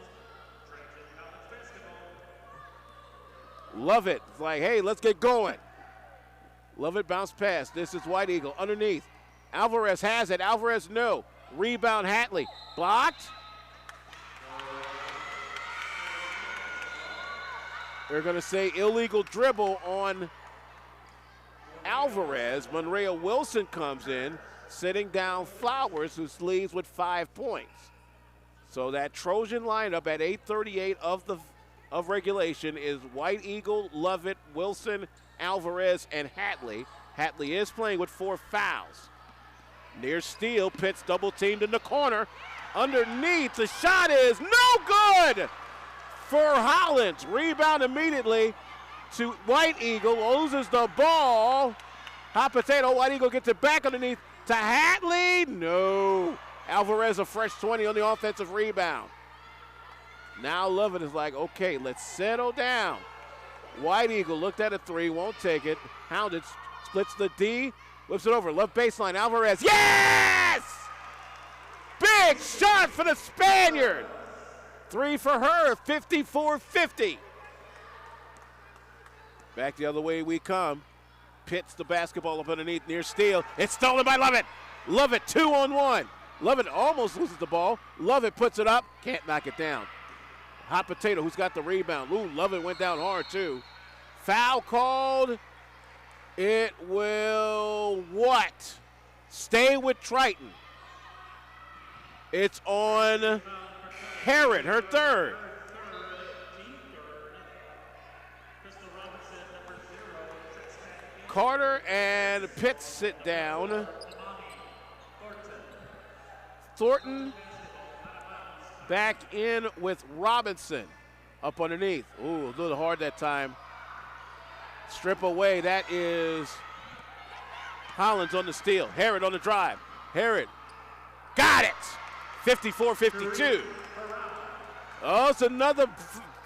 Love it. It's like, hey, let's get going. Love it, bounce pass. This is White Eagle underneath. Alvarez has it. Alvarez, no. Rebound, Hatley. Blocked. They're going to say illegal dribble on Alvarez. Monrea Wilson comes in, sitting down Flowers, who leads with 5 points. So that Trojan lineup at 8:38 of regulation is White Eagle, Lovett, Wilson, Alvarez, and Hatley. Hatley is playing with 4 fouls. Near steal, Pitts double teamed in the corner. Underneath, the shot is no good for Hollins. Rebound immediately to White Eagle, loses the ball. Hot potato, White Eagle gets it back underneath to Hatley. No. Alvarez a fresh 20 on the offensive rebound. Now Lovett is like, okay, let's settle down. White Eagle looked at a 3, won't take it. Hounded splits the D, whips it over. Left baseline, Alvarez. Yes! Big shot for the Spaniard. 3 for her, 54-50. Back the other way we come. Pitts the basketball up underneath near steal. It's stolen by Lovett. Lovett 2-on-1. Lovett almost loses the ball. Lovett puts it up, can't knock it down. Hot potato, who's got the rebound. Ooh, Lovett went down hard too. Foul called. It will what? Stay with Triton. It's on Herod, her third. Carter and Pitts sit down. Thornton back in with Robinson up underneath. Ooh, a little hard that time. Strip away, that is Hollins on the steal. Herod on the drive. Herod got it. 54-52. Oh, it's another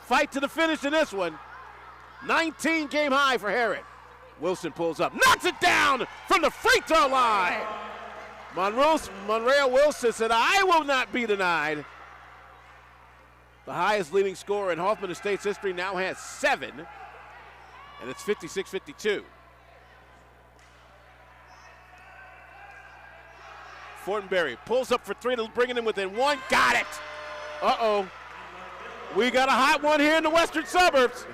fight to the finish in this one. 19 game high for Herod. Wilson pulls up, knocks it down from the free throw line. Monrea Wilson said, I will not be denied. The highest leading scorer in Hoffman Estates history now has 7, and it's 56-52. Fortenberry pulls up for 3 to bring it in within 1. Got it. Uh-oh. We got a hot one here in the western suburbs.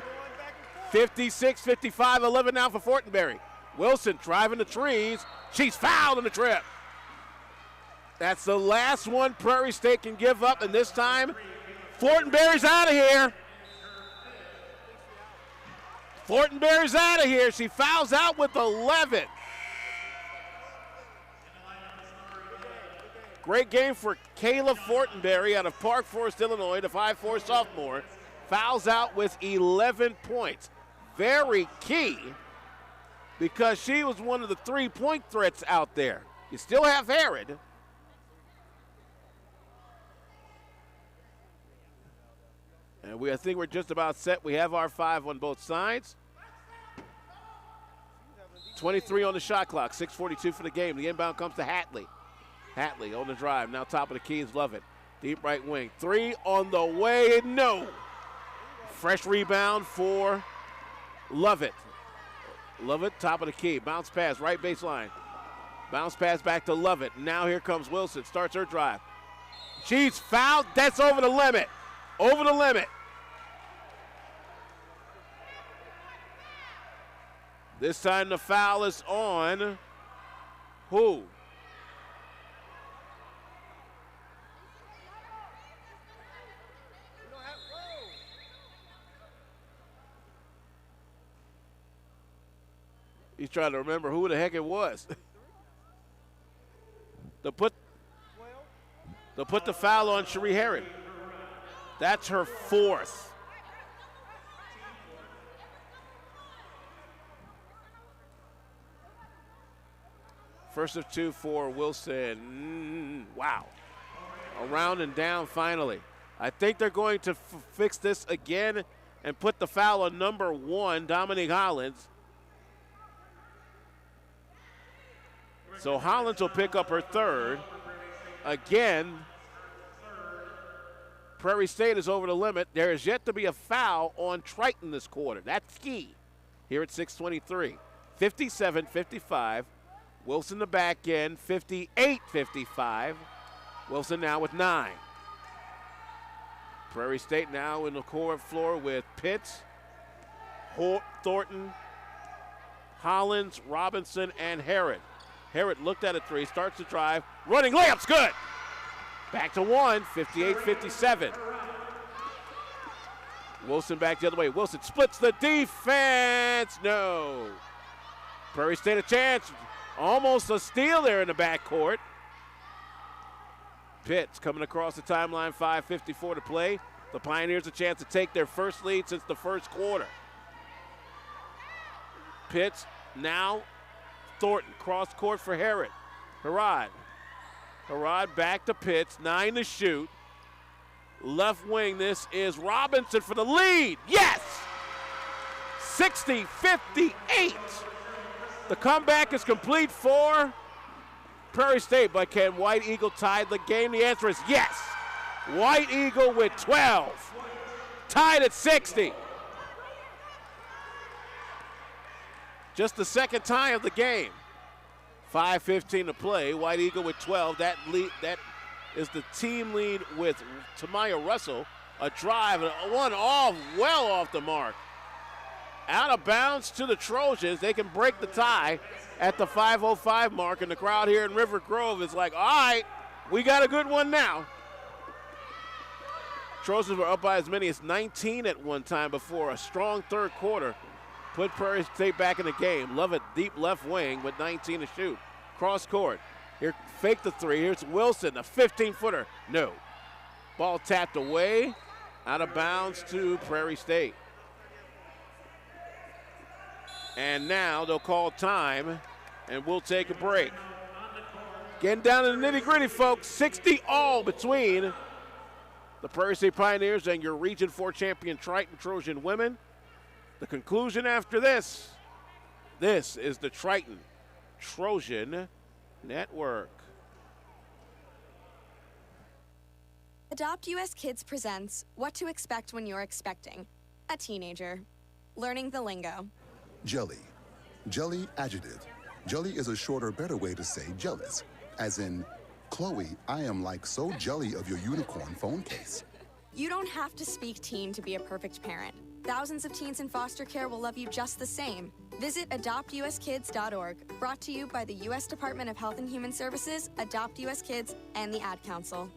56-55, 11 now for Fortenberry. Wilson driving the trees. She's fouled on the trip. That's the last one Prairie State can give up, and this time Fortenberry's out of here. Fortenberry's out of here. She fouls out with 11. Great game for Kayla Fortenberry out of Park Forest, Illinois, the 5'4 sophomore. Fouls out with 11 points. Very key because she was one of the 3-point threats out there. You still have Herod. And I think we're just about set. We have our 5 on both sides. 23 on the shot clock, 6:42 for the game. The inbound comes to Hatley. Hatley on the drive, now top of the key is Lovett. Deep right wing, 3 on the way, no. Fresh rebound for Lovett. Lovett, top of the key, bounce pass, right baseline. Bounce pass back to Lovett. Now here comes Wilson, starts her drive. She's fouled, that's over the limit. Over the limit. This time the foul is on who? He's trying to remember who the heck it was. They'll put the foul on Cherie Herod. That's her 4th. First of 2 for Wilson. Wow. Around and down finally. I think they're going to fix this again and put the foul on number 1, Dominique Hollins. So Hollins will pick up her 3rd. Again, Prairie State is over the limit. There is yet to be a foul on Triton this quarter. That's key here at 6:23. 57-55. Wilson the back end, 58-55. Wilson now with 9. Prairie State now in the court floor with Pitts, Thornton, Hollins, Robinson, and Harrod. Harrod looked at a three, starts to drive, running layup's good. Back to one, 58-57. Wilson back the other way. Wilson splits the defense. No. Prairie State a chance. Almost a steal there in the backcourt. Pitts coming across the timeline, 5:54 to play. The Pioneers a chance to take their first lead since the first quarter. Pitts now Thornton, cross court for Harrod. Harrod back to Pitts, 9 to shoot. Left wing, this is Robinson for the lead. Yes! 60-58. The comeback is complete for Prairie State, but can White Eagle tie the game? The answer is yes. White Eagle with 12. Tied at 60. Just the second tie of the game. 5:15 to play. White Eagle with 12. That is the team lead with Tamaya Russell. A drive, one off, well off the mark. Out of bounds to the Trojans. They can break the tie at the 5:05 mark, and the crowd here in River Grove is like, all right, we got a good one now. Trojans were up by as many as 19 at one time before a strong third quarter put Prairie State back in the game. Lovett deep left wing with 19 to shoot. Cross court. Here, fake the three. Here's Wilson, a 15-footer. No. Ball tapped away. Out of bounds to Prairie State. And now they'll call time, and we'll take a break. Getting down to the nitty-gritty, folks. 60 all between the Prairie State Pioneers and your Region 4 champion Triton Trojan women. The conclusion after this is the Triton Trojan Network. Adopt US Kids presents What to Expect When You're Expecting a Teenager. Learning the lingo. Jelly. Jelly adjective. Jelly is a shorter, better way to say jealous. As in, Chloe, I am like so jelly of your unicorn phone case. You don't have to speak teen to be a perfect parent. Thousands of teens in foster care will love you just the same. Visit adoptuskids.org, brought to you by the U.S. Department of Health and Human Services, Adopt US Kids, and the Ad Council.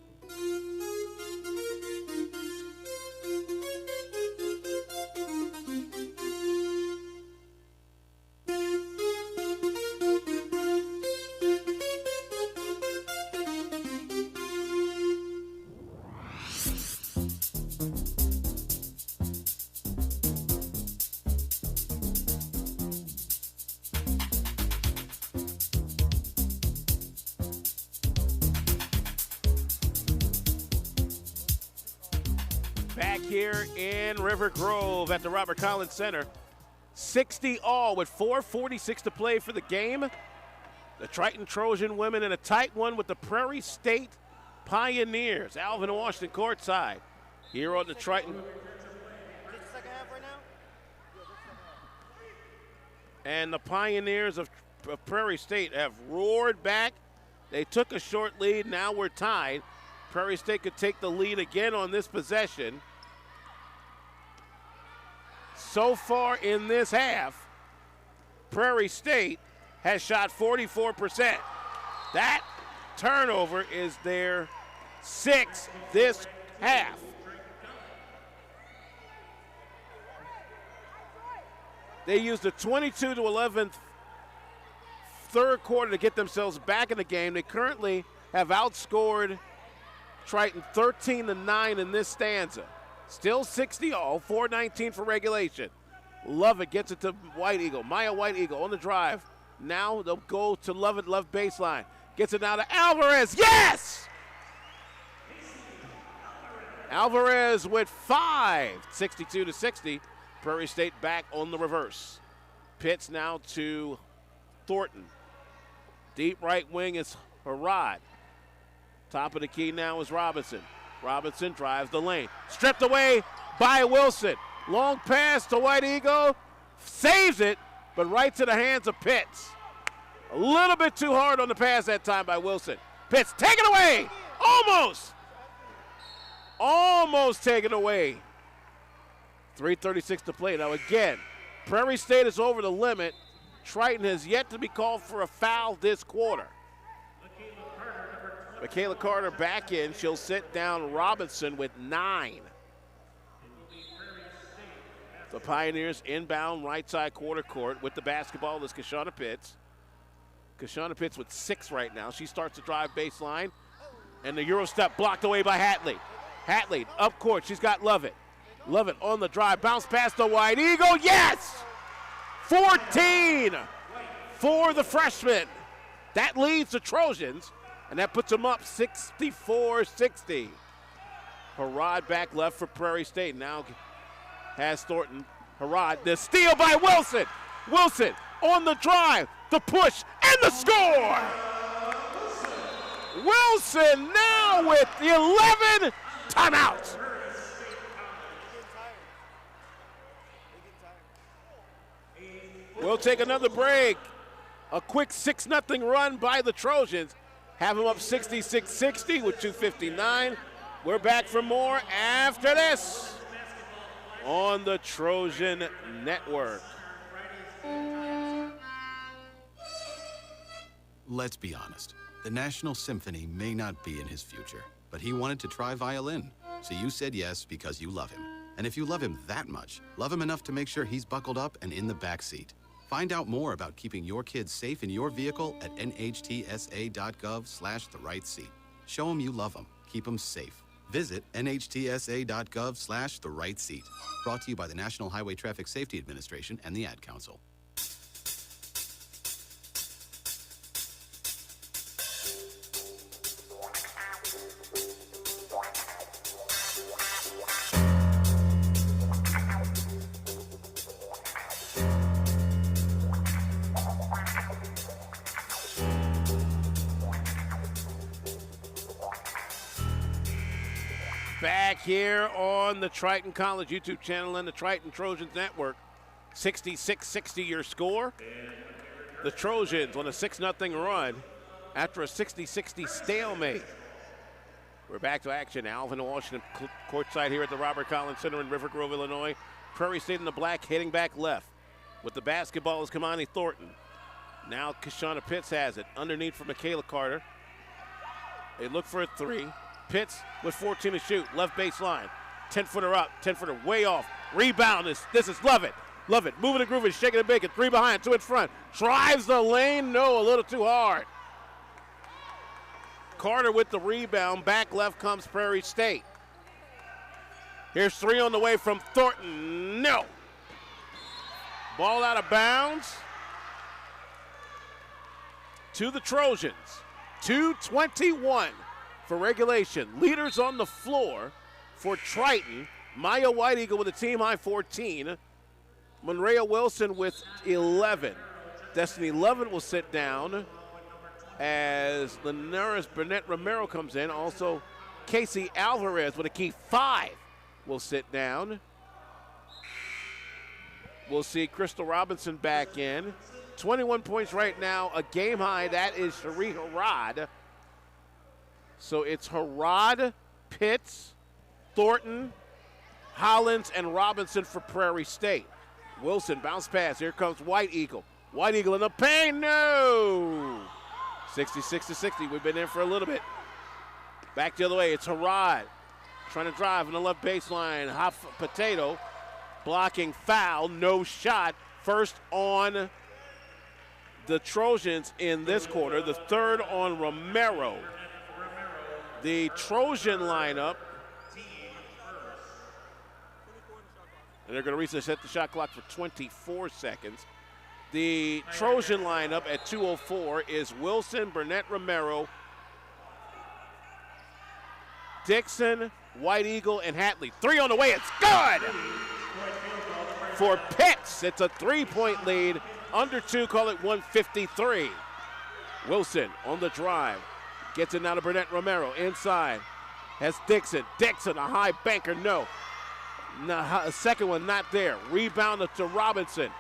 Here in River Grove at the Robert Collins Center. 60 all with 4:46 to play for the game. The Triton Trojan women in a tight one with the Prairie State Pioneers. Alvin Washington courtside here on the Triton. And the Pioneers of Prairie State have roared back. They took a short lead. Now we're tied. Prairie State could take the lead again on this possession. So far in this half, Prairie State has shot 44%. That turnover is their 6th this half. They used a 22-11 third quarter to get themselves back in the game. They currently have outscored Triton 13-9 in this stanza. Still 60 all, 4:19 for regulation. Lovett gets it to White Eagle. Maya White Eagle on the drive. Now they'll go to Lovett, left baseline. Gets it now to Alvarez. Yes! Alvarez with 5, 62-60. Prairie State back on the reverse. Pitts now to Thornton. Deep right wing is Harrod. Top of the key now is Robinson. Robinson drives the lane. Stripped away by Wilson. Long pass to White Eagle. Saves it, but right to the hands of Pitts. A little bit too hard on the pass that time by Wilson. Pitts taken away. Almost taken away. 3:36 to play. Now again, Prairie State is over the limit. Triton has yet to be called for a foul this quarter. Michaela Carter back in. She'll sit down Robinson with 9. The Pioneers inbound right side quarter court with the basketball is Kashana Pitts. Kashana Pitts with 6 right now. She starts to drive baseline. And the Euro step blocked away by Hatley. Hatley up court. She's got Lovett. Lovett on the drive. Bounce past the White Eagle. Yes! 14 for the freshman. That leads the Trojans, and that puts them up 64-60. Harrod back left for Prairie State. Now has Thornton. Harrod, the steal by Wilson. Wilson on the drive, the push, and the score! Wilson now with the 11 timeouts. We'll take another break. A quick 6-0 run by the Trojans. Have them up 66-60 with 2:59. We're back for more after this on the Trojan Network. Let's be honest. The National Symphony may not be in his future, but he wanted to try violin. So you said yes because you love him. And if you love him that much, love him enough to make sure he's buckled up and in the back seat. Find out more about keeping your kids safe in your vehicle at nhtsa.gov/the-right-seat. Show them you love them. Keep them safe. Visit nhtsa.gov/the-right-seat. Brought to you by the National Highway Traffic Safety Administration and the Ad Council. Back here on the Triton College YouTube channel and the Triton Trojans Network. 66-60 your score. The Trojans on a 6-0 run after a 60-60 stalemate. We're back to action. Alvin Washington courtside here at the Robert Collins Center in River Grove, Illinois. Prairie State in the black, hitting back left. With the basketball is Kamani Thornton. Now Kashana Pitts has it. Underneath for Michaela Carter. They look for a 3. Pitts with 14 to shoot. Left baseline. 10-footer up. 10-footer way off. Rebound. This is Lovett. Lovett moving and grooving. Shaking and baking. 3 behind. 2 in front. Drives the lane. No, a little too hard. Carter with the rebound. Back left comes Prairie State. Here's 3 on the way from Thornton. No. Ball out of bounds to the Trojans. 2:21 for regulation. Leaders on the floor for Triton. Maya White Eagle with a team high 14. Monrea Wilson with 11. Destiny Lovett will sit down as Linares Burnett Romero comes in. Also, Casey Alvarez with a key 5 will sit down. We'll see Crystal Robinson back in. 21 points right now, a game high. That is Cherie Harrod. So it's Harrod, Pitts, Thornton, Hollins, and Robinson for Prairie State. Wilson, bounce pass. Here comes White Eagle. White Eagle in the paint. No! 66-60. We've been in for a little bit. Back the other way. It's Harrod trying to drive on the left baseline. Hot potato. Blocking foul. No shot. First on the Trojans in this quarter. The third on Romero. The Trojan lineup. And they're going to reset the shot clock for 24 seconds. The Trojan lineup at 2:04 is Wilson, Burnett Romero, Dixon, White Eagle, and Hatley. 3 on the way. It's good! For Pitts, it's a 3-point lead. Under 2, call it 153. Wilson on the drive. Gets it now to Burnett Romero. Inside. Has Dixon. Dixon, a high banker, no. A second one not there. Rebound to Robinson.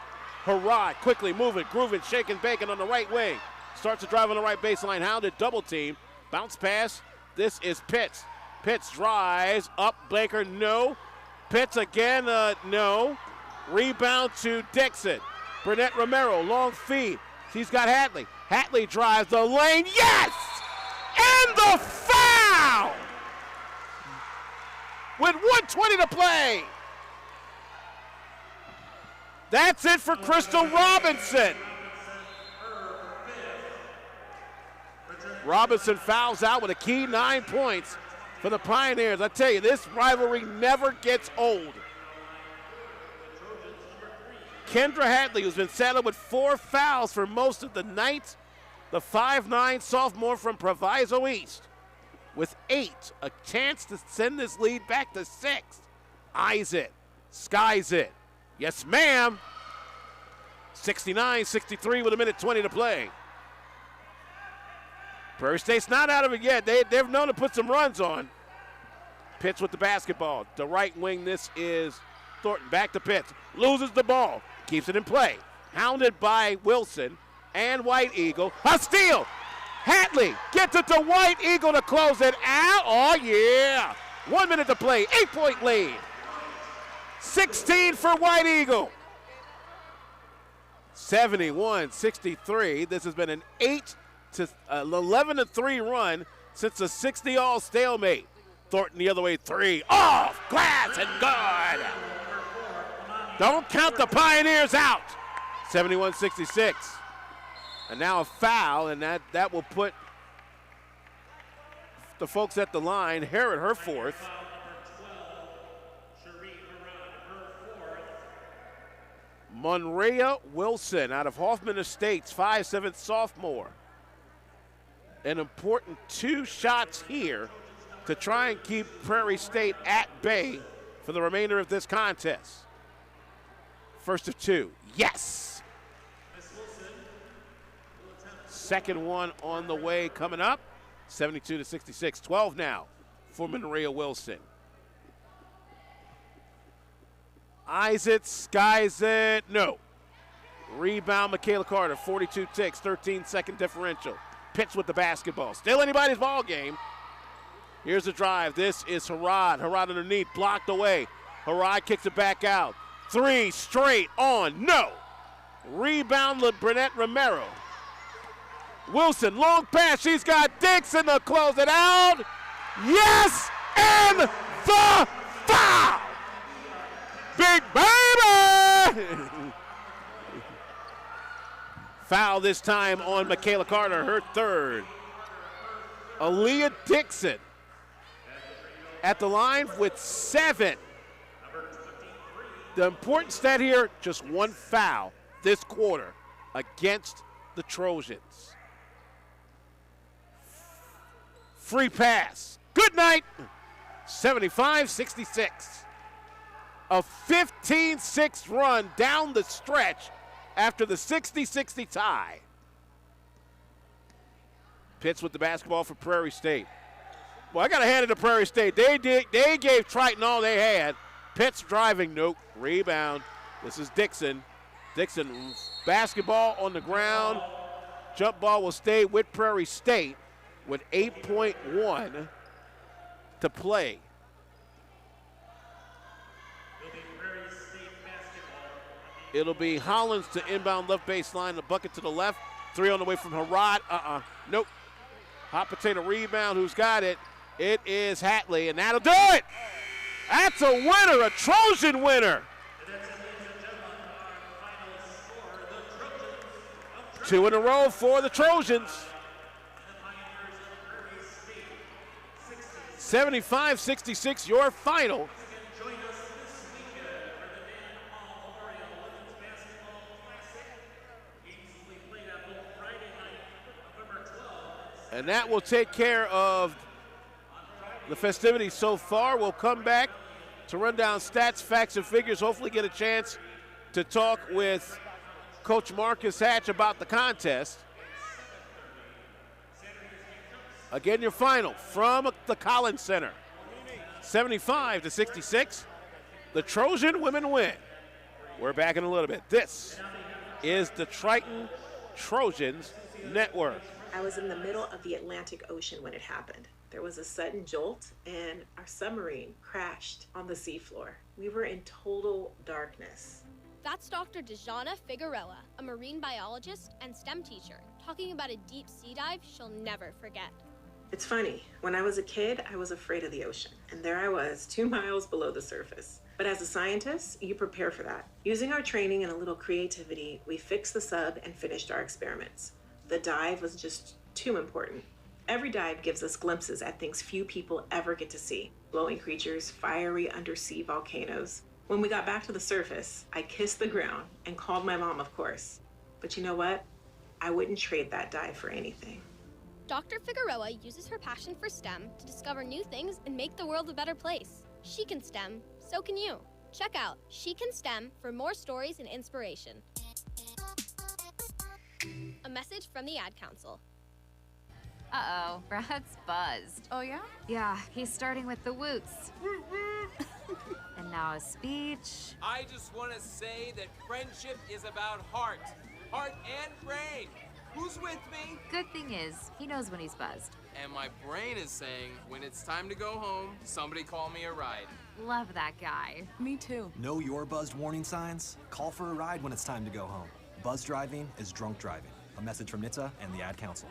Harrod quickly moving, grooving, shaking, baking on the right wing. Starts to drive on the right baseline. Hounded, double team. Bounce pass. This is Pitts. Pitts drives up. Baker, no. Pitts again, no. Rebound to Dixon. Burnett Romero, long feed. She's got Hatley. Hatley drives the lane. Yes! And the foul! With 1:20 to play. That's it for Crystal Robinson. Robinson fouls out with a key 9 points for the Pioneers. I tell you, this rivalry never gets old. Kendra Hatley, who's been saddled with 4 fouls for most of the night, the 5'9" sophomore from Proviso East, with 8, a chance to send this lead back to 6. Eyes it, skies it. Yes, ma'am. 69-63 with 1:20 to play. Prairie State's not out of it yet. They've known to put some runs on. Pitts with the basketball. The right wing, this is Thornton. Back to Pitts. Loses the ball. Keeps it in play. Hounded by Wilson and White Eagle. A steal! Hatley gets it to White Eagle to close it out. Oh, yeah. 1 minute to play. 8-point lead. 16 for White Eagle. 71-63. This has been an 11-3 run since a 60-all stalemate. Thornton the other way, 3. Off, glass, and good. Don't count the Pioneers out. 71-66. And now a foul, and that will put the folks at the line, Herod, her 4th. Monrea Wilson out of Hoffman Estates, 5'7" sophomore. An important 2 shots here to try and keep Prairie State at bay for the remainder of this contest. First of 2, yes. Second one on the way coming up, 72-66. 12 now for Monrea Wilson. Eyes it, skies it, no. Rebound, Michaela Carter, 42 ticks, 13-second differential. Pitch with the basketball. Still anybody's ball game. Here's the drive. This is Harad. Harad underneath, blocked away. Harad kicks it back out. 3 straight on, no. Rebound, Burnett Romero. Wilson, long pass. She's got Dixon to close it out. Yes, and the foul. Big baby! Foul this time on Michaela Carter, her 3rd. Aaliyah Dixon at the line with 7. The important stat here, just 1 foul this quarter against the Trojans. Free pass. Good night. 75-66. A 15-6 run down the stretch after the 60-60 tie. Pitts with the basketball for Prairie State. Well, I got to hand it to Prairie State. They gave Triton all they had. Pitts driving, nope. Rebound. This is Dixon. Dixon, basketball on the ground. Jump ball will stay with Prairie State with 8.1 to play. It'll be Hollins to inbound left baseline, the bucket to the left. 3 on the way from Harad. Nope. Hot potato rebound. Who's got it? It is Hatley, and that'll do it. That's a winner, a Trojan winner. 2 in a row for the Trojans. 75-66, your final. And that will take care of the festivities so far. We'll come back to run down stats, facts, and figures. Hopefully get a chance to talk with Coach Marcus Hatch about the contest. Again, your final from the Collins Center. 75-66. The Trojan women win. We're back in a little bit. This is the Triton Trojans Network. I was in the middle of the Atlantic Ocean when it happened. There was a sudden jolt and our submarine crashed on the seafloor. We were in total darkness. That's Dr. Dejana Figueroa, a marine biologist and STEM teacher, talking about a deep sea dive she'll never forget. It's funny, when I was a kid, I was afraid of the ocean, and there I was, 2 miles below the surface. But as a scientist, you prepare for that. Using our training and a little creativity, we fixed the sub and finished our experiments. The dive was just too important. Every dive gives us glimpses at things few people ever get to see. Glowing creatures, fiery undersea volcanoes. When we got back to the surface, I kissed the ground and called my mom, of course. But you know what? I wouldn't trade that dive for anything. Dr. Figueroa uses her passion for STEM to discover new things and make the world a better place. She can STEM, so can you. Check out She Can STEM for more stories and inspiration. A message from the Ad Council. Uh-oh, Brad's buzzed. Oh, yeah? Yeah, he's starting with the woots. And now a speech. I just want to say that friendship is about heart and brain. Who's with me? Good thing is, he knows when he's buzzed. And my brain is saying, when it's time to go home, somebody call me a ride. Love that guy. Me too. Know your buzzed warning signs? Call for a ride when it's time to go home. Buzz driving is drunk driving. A message from NHTSA and the Ad Council.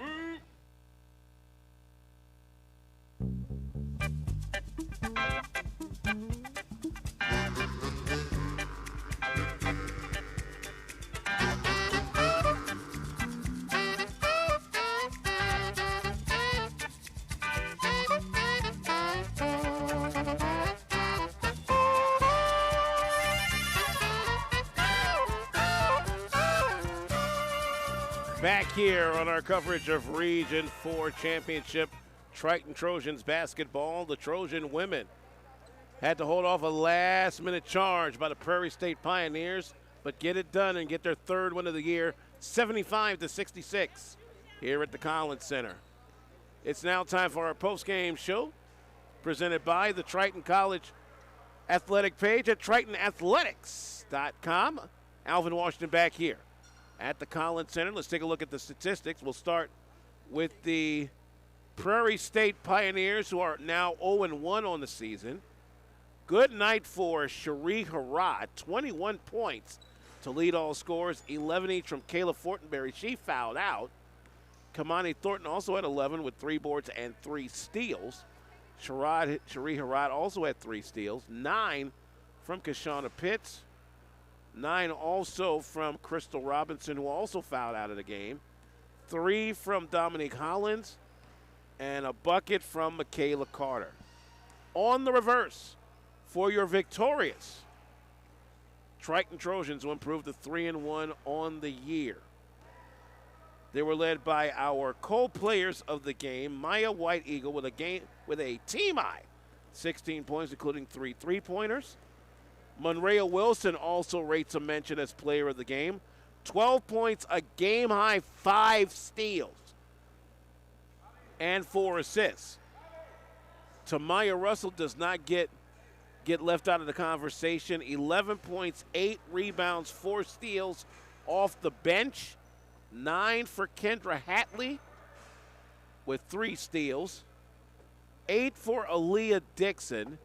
Back here on our coverage of Region 4 Championship Triton Trojans basketball, the Trojan women had to hold off a last-minute charge by the Prairie State Pioneers, but get it done and get their third win of the year, 75-66, here at the Collins Center. It's now time for our post-game show, presented by the Triton College athletic page at tritonathletics.com. Alvin Washington back here at the Collins Center. Let's take a look at the statistics. We'll start with the Prairie State Pioneers, who are now 0-1 on the season. Good night for Cherie Harrod, 21 points to lead all scores, 11 each from Kayla Fortenberry. She fouled out. Kamani Thornton also had 11 with 3 boards and 3 steals. Cherie Harrod also had 3 steals, 9 from Kashana Pitts, 9 also from Crystal Robinson, who also fouled out of the game, 3 from Dominique Hollins, and a bucket from Michaela Carter. On the reverse, for your victorious Triton Trojans, who improved to 3-1 on the year. They were led by our co-players of the game, Maya White Eagle with a team high 16 points, including 3 3-pointers. Monrea Wilson also rates a mention as player of the game. 12 points, a game-high 5 steals, and 4 assists. Tamaya Russell does not get left out of the conversation. 11 points, 8 rebounds, 4 steals off the bench. 9 for Kendra Hatley with 3 steals. 8 for Aaliyah Dixon.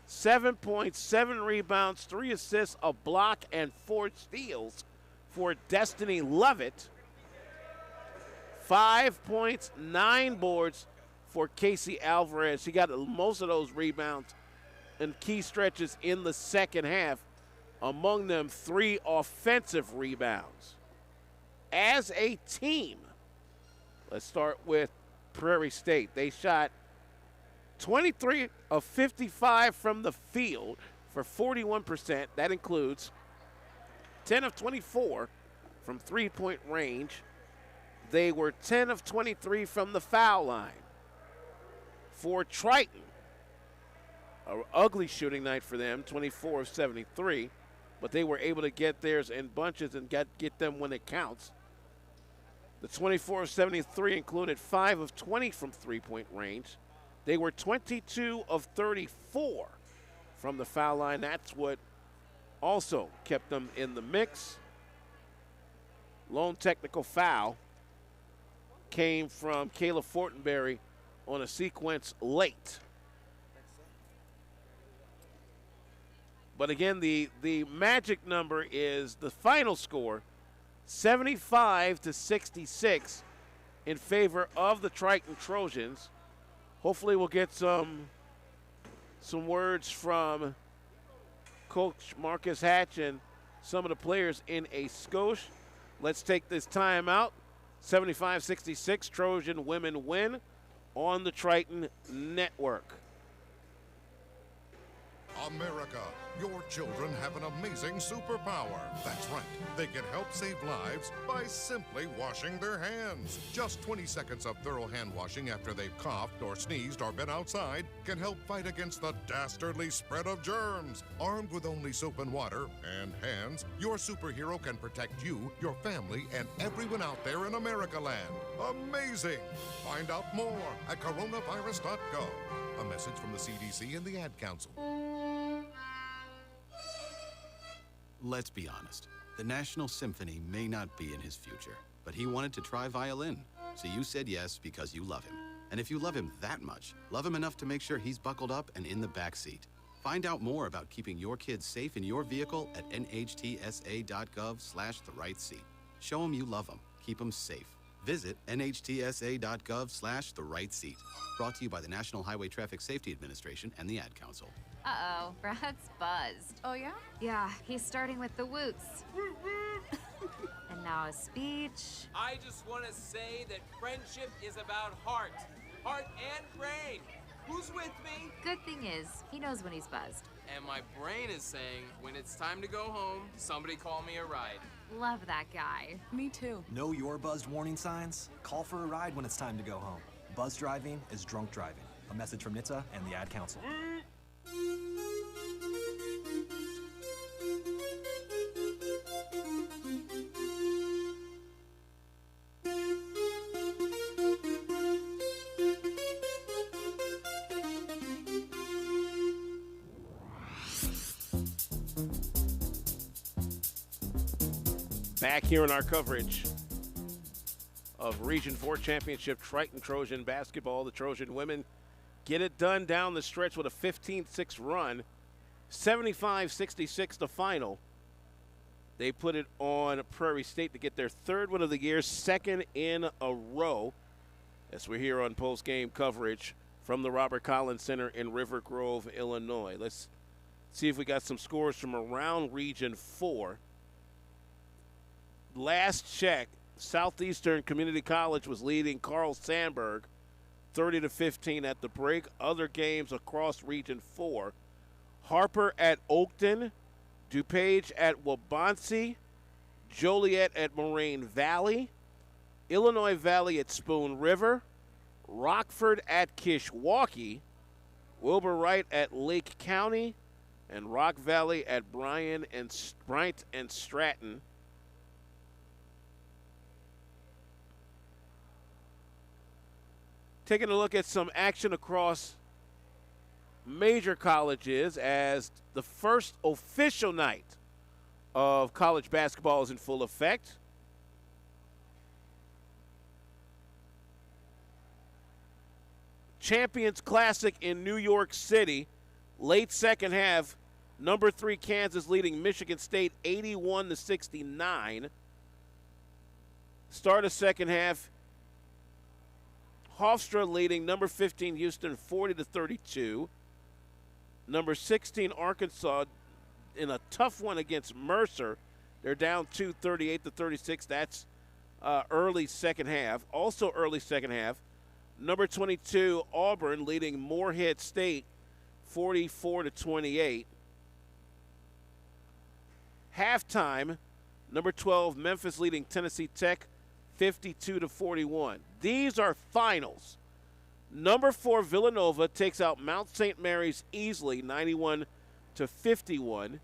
7 points, 7 rebounds, 3 assists, a block, and 4 steals for Destiny Lovett. 5 points, 9 boards for Casey Alvarez. She got most of those rebounds in key stretches in the second half. Among them, 3 offensive rebounds. As a team, let's start with Prairie State. They shot 23 of 55 from the field for 41%. That includes 10 of 24 from three-point range. They were 10 of 23 from the foul line. For Triton, an ugly shooting night for them, 24 of 73, but they were able to get theirs in bunches and get them when it counts. The 24 of 73 included 5 of 20 from three-point range. They were 22 of 34 from the foul line. That's what also kept them in the mix. Lone technical foul came from Kayla Fortenberry on a sequence late. But again, the magic number is the final score, 75-66 in favor of the Triton Trojans. Hopefully we'll get some words from Coach Marcus Hatch and some of the players in a skosh. Let's take this time out. 75-66, Trojan women win on the Triton Network. America, your children have an amazing superpower. That's right. They can help save lives by simply washing their hands. Just 20 seconds of thorough hand washing after they've coughed or sneezed or been outside can help fight against the dastardly spread of germs. Armed with only soap and water and hands, your superhero can protect you, your family, and everyone out there in America land. Amazing! Find out more at coronavirus.gov. A message from the CDC and the Ad Council. Let's be honest. The National Symphony may not be in his future, but he wanted to try violin. So you said yes because you love him. And if you love him that much, love him enough to make sure he's buckled up and in the back seat. Find out more about keeping your kids safe in your vehicle at nhtsa.gov/the-right-seat. Show him you love him. Keep him safe. Visit nhtsa.gov/the-right-seat. Brought to you by the National Highway Traffic Safety Administration and the Ad Council. Uh-oh, Brad's buzzed. Oh, yeah? Yeah, he's starting with the woots. And now a speech. I just want to say that friendship is about heart and brain. Who's with me? Good thing is, he knows when he's buzzed. And my brain is saying, when it's time to go home, somebody call me a ride. Love that guy. Me too. Know your buzzed warning signs? Call for a ride when it's time to go home. Buzz driving is drunk driving. A message from NHTSA and the Ad Council. Back here in our coverage of Region 4 Championship Triton Trojan basketball. The Trojan women get it done down the stretch with a 15-6 run. 75-66 the final. They put it on Prairie State to get their third win of the year, second in a row. As we're here on post-game coverage from the Robert Collins Center in River Grove, Illinois. Let's see if we got some scores from around Region 4. Last check, Southeastern Community College was leading Carl Sandburg 30-15 at the break. Other games across Region 4. Harper at Oakton, DuPage at Waubonsee, Joliet at Moraine Valley, Illinois Valley at Spoon River, Rockford at Kishwaukee, Wilbur Wright at Lake County, and Rock Valley at Bryant and Stratton. Taking a look at some action across major colleges as the first official night of college basketball is in full effect. Champions Classic in New York City, late second half, number 3 Kansas leading Michigan State 81-69. Start of second half, Hofstra leading number 15 Houston 40-32. Number 16 Arkansas in a tough one against Mercer. They're down 2, 38-36. That's early second half. Also early second half, number 22 Auburn leading Morehead State 44-28. Halftime, number 12 Memphis leading Tennessee Tech 52-41. These are finals. Number 4 Villanova takes out Mount St. Mary's easily, 91-51.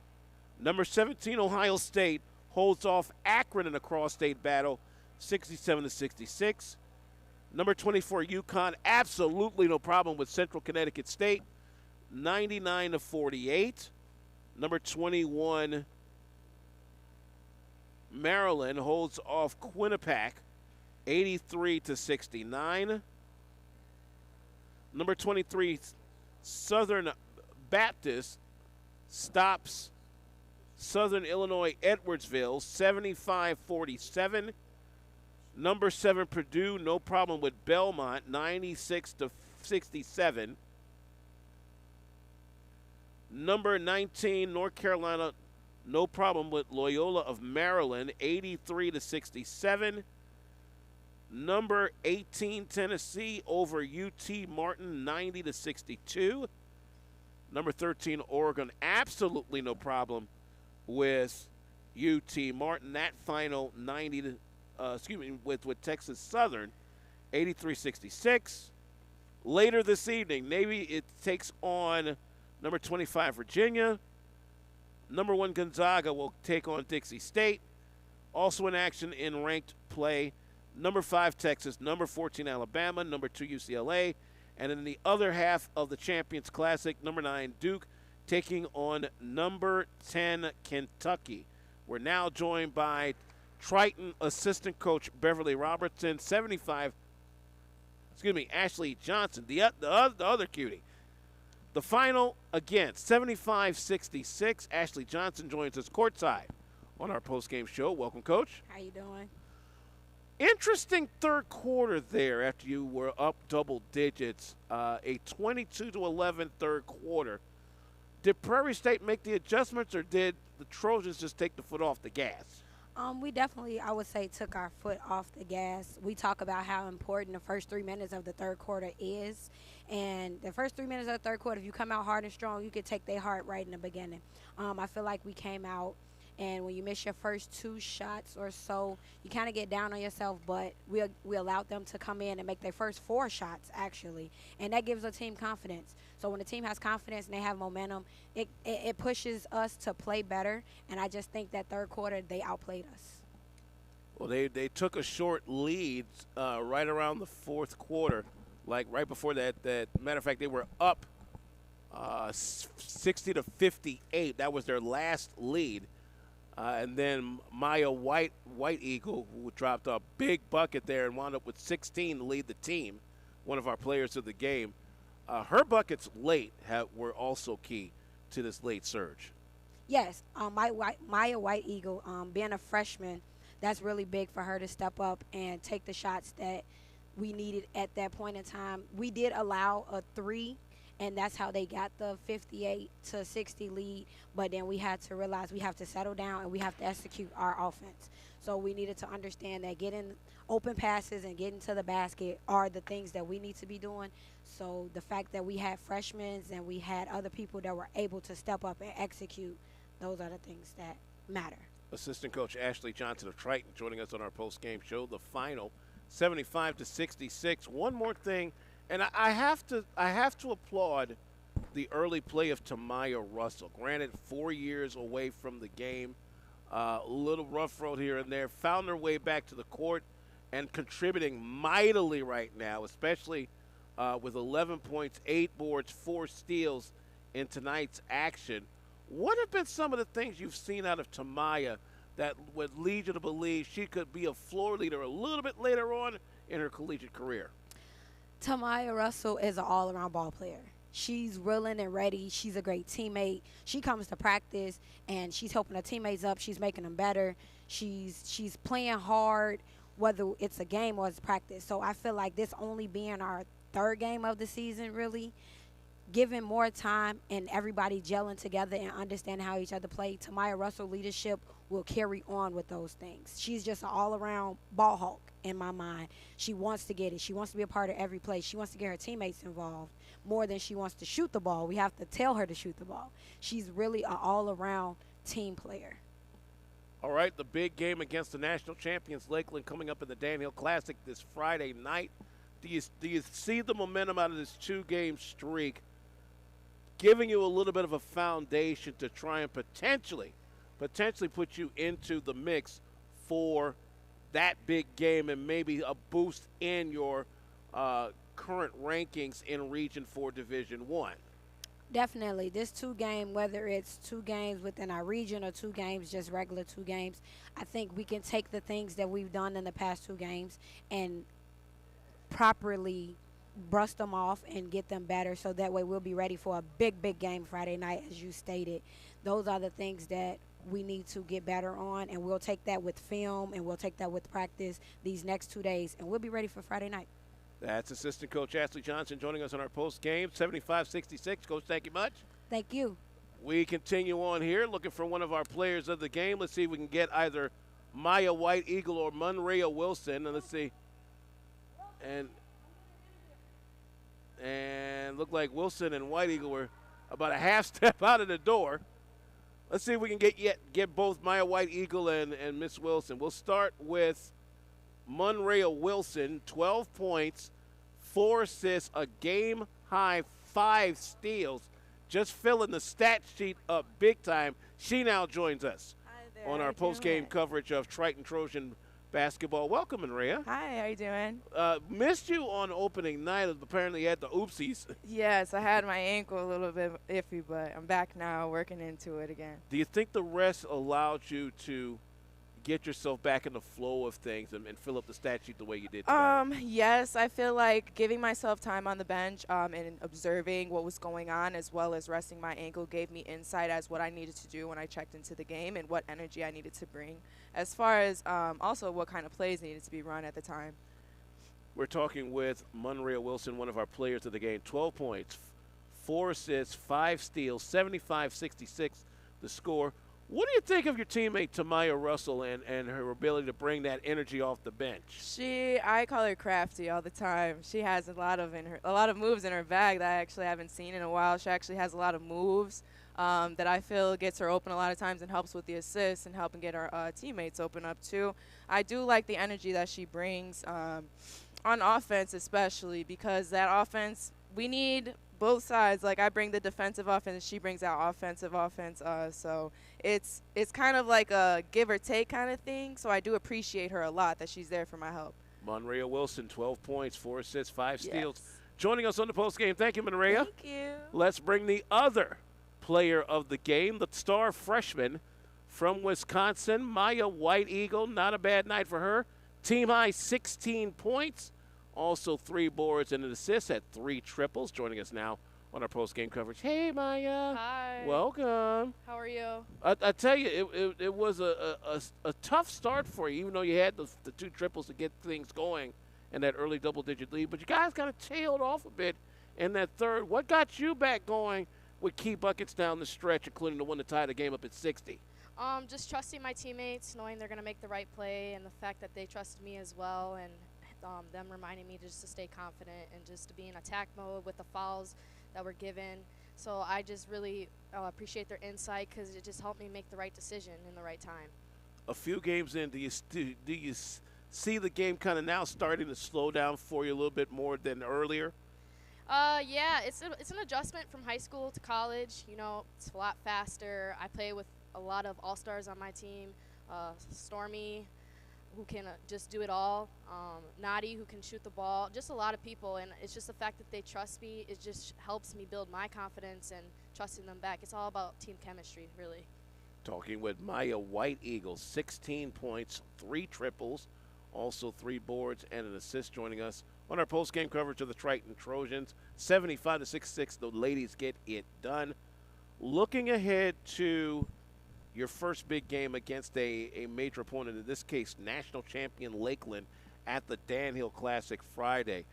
Number 17 Ohio State holds off Akron in a cross-state battle, 67-66. Number 24 UConn, absolutely no problem with Central Connecticut State, 99-48. Number 21 Maryland holds off Quinnipiac, 83-69. Number 23 Southern Baptist stops Southern Illinois Edwardsville 75-47. Number 7 Purdue, no problem with Belmont 96-67. Number 19 North Carolina, no problem with Loyola of Maryland 83-67. Number 18 Tennessee over UT Martin 90-62. Number 13 Oregon, absolutely no problem with UT Martin. That final with Texas Southern 83-66. Later this evening, Navy it takes on number 25 Virginia. Number 1 Gonzaga will take on Dixie State. Also in action in ranked play, number 5 Texas, number 14 Alabama, number 2 UCLA, and in the other half of the Champions Classic, number 9 Duke taking on number 10 Kentucky. We're now joined by Triton assistant coach Beverly Robertson, Ashley Johnson, the other cutie. The final, again, 75-66. Ashley Johnson joins us courtside on our postgame show. Welcome, Coach. How you doing? Interesting third quarter there after you were up double digits. A 22-11 third quarter. Did Prairie State make the adjustments, or did the Trojans just take the foot off the gas? We definitely, I would say, took our foot off the gas. We talk about how important the first 3 minutes of the third quarter is. And the first 3 minutes of the third quarter, if you come out hard and strong, you could take their heart right in the beginning. I feel like we came out, and when you miss your first 2 shots or so, you kind of get down on yourself, but we allowed them to come in and make their first 4 shots, actually. And that gives a team confidence. So when the team has confidence and they have momentum, it pushes us to play better. And I just think that third quarter, they outplayed us. Well, they took a short lead right around the fourth quarter. Like right before that matter of fact, they were up 60-58. That was their last lead. And then Maya White Eagle, who dropped a big bucket there and wound up with 16 to lead the team, one of our players of the game. Her buckets late were also key to this late surge. Yes, Maya White Eagle, being a freshman, that's really big for her to step up and take the shots that we needed at that point in time. We did allow a 3, and that's how they got the 58-60 lead. But then we had to realize we have to settle down and we have to execute our offense. So we needed to understand that getting open passes and getting to the basket are the things that we need to be doing. So the fact that we had freshmen and we had other people that were able to step up and execute, those are the things that matter. Assistant coach Ashley Johnson of Triton joining us on our post-game show. The final, 75-66. One more thing, and I have to applaud the early play of Tamaya Russell. Granted, 4 years away from the game, a little rough road here and there. Found her way back to the court and contributing mightily right now, especially with 11 points, 8 boards, 4 steals in tonight's action. What have been some of the things you've seen out of Tamaya that would lead you to believe she could be a floor leader a little bit later on in her collegiate career? Tamaya Russell is an all-around ball player. She's willing and ready. She's a great teammate. She comes to practice, and she's helping her teammates up. She's making them better. She's playing hard, whether it's a game or it's practice. So I feel like this only being our 3rd game of the season, really, giving more time and everybody gelling together and understanding how each other play, Tamaya Russell leadership will carry on with those things. She's just an all-around ball hawk in my mind. She wants to get it. She wants to be a part of every play. She wants to get her teammates involved more than she wants to shoot the ball. We have to tell her to shoot the ball. She's really an all-around team player. All right, the big game against the national champions, Lakeland, coming up in the Dan Hill Classic this Friday night. Do you see the momentum out of this 2-game streak giving you a little bit of a foundation to try and potentially put you into the mix for that big game and maybe a boost in your current rankings in Region 4 Division 1? Definitely. This 2-game, whether it's 2 games within our region or 2 games, just regular 2 games, I think we can take the things that we've done in the past 2 games and properly brush them off and get them better so that way we'll be ready for a big, big game Friday night, as you stated. Those are the things that we need to get better on, and we'll take that with film and we'll take that with practice these next 2 days, and we'll be ready for Friday night. That's assistant coach Ashley Johnson joining us on our post game, 75-66. Coach, thank you much. Thank you. We continue on here looking for one of our players of the game. Let's see if we can get either Maya White Eagle or Monrea Wilson. And let's see. And look like Wilson and White Eagle were about a half step out of the door. Let's see if we can get both Maya White Eagle and Miss Wilson. We'll start with Monrea Wilson, 12 points, 4 assists, a game-high 5 steals, just filling the stat sheet up big time. She now joins us on our post-game coverage of Triton Trojan basketball. Welcome, Monrea. Hi, how you doing? Missed you on opening night. Apparently you had the oopsies. Yes, I had my ankle a little bit iffy, but I'm back now working into it again. Do you think the rest allowed you to get yourself back in the flow of things and fill up the stat sheet the way you did tonight? Yes, I feel like giving myself time on the bench and observing what was going on as well as resting my ankle gave me insight as what I needed to do when I checked into the game and what energy I needed to bring, as far as also what kind of plays needed to be run at the time. We're talking with Monrea Wilson, one of our players of the game. 12 points, 4 assists, 5 steals, 75-66 the score. What do you think of your teammate Tamaya Russell and her ability to bring that energy off the bench? I call her crafty all the time. She has a lot of moves in her bag that I actually haven't seen in a while. She actually has a lot of moves that I feel gets her open a lot of times and helps with the assists and helping get our teammates open up too. I do like the energy that she brings on offense, especially because that offense, we need both sides. Like, I bring the defensive offense, she brings out offensive offense. So it's kind of like a give or take kind of thing. So I do appreciate her a lot that she's there for my help. Monrea Wilson, 12 points, 4 assists, 5 steals. Joining us on the post game. Thank you, Monrea. Thank you. Let's bring the other player of the game, the star freshman from Wisconsin, Maya White Eagle. Not a bad night for her. Team high 16 points. Also 3 boards and an assist at 3 triples. Joining us now on our post-game coverage. Hey, Maya. Hi. Welcome. How are you? I tell you, it was a tough start for you, even though you had the 2 triples to get things going and that early double-digit lead. But you guys kind of tailed off a bit in that third. What got you back going with key buckets down the stretch, including the one to tie the game up at 60? Just trusting my teammates, knowing they're going to make the right play, and the fact that they trusted me as well, and them reminding me just to stay confident and just to be in attack mode with the fouls that were given. So I just really appreciate their insight because it just helped me make the right decision in the right time. A few games in, do you see the game kind of now starting to slow down for you a little bit more than earlier? Yeah, it's an adjustment from high school to college. You know, it's a lot faster. I play with a lot of all-stars on my team. Stormy, who can just do it all. Nadi, who can shoot the ball. Just a lot of people, and it's just the fact that they trust me. It just helps me build my confidence and trusting them back. It's all about team chemistry, really. Talking with Maya White Eagle, 16 points, 3 triples, also 3 boards and an assist, joining us on our post-game coverage of the Triton Trojans. 75-66, the ladies get it done. Looking ahead to your first big game against a major opponent, in this case, national champion Lakeland at the Dan Hill Classic Friday.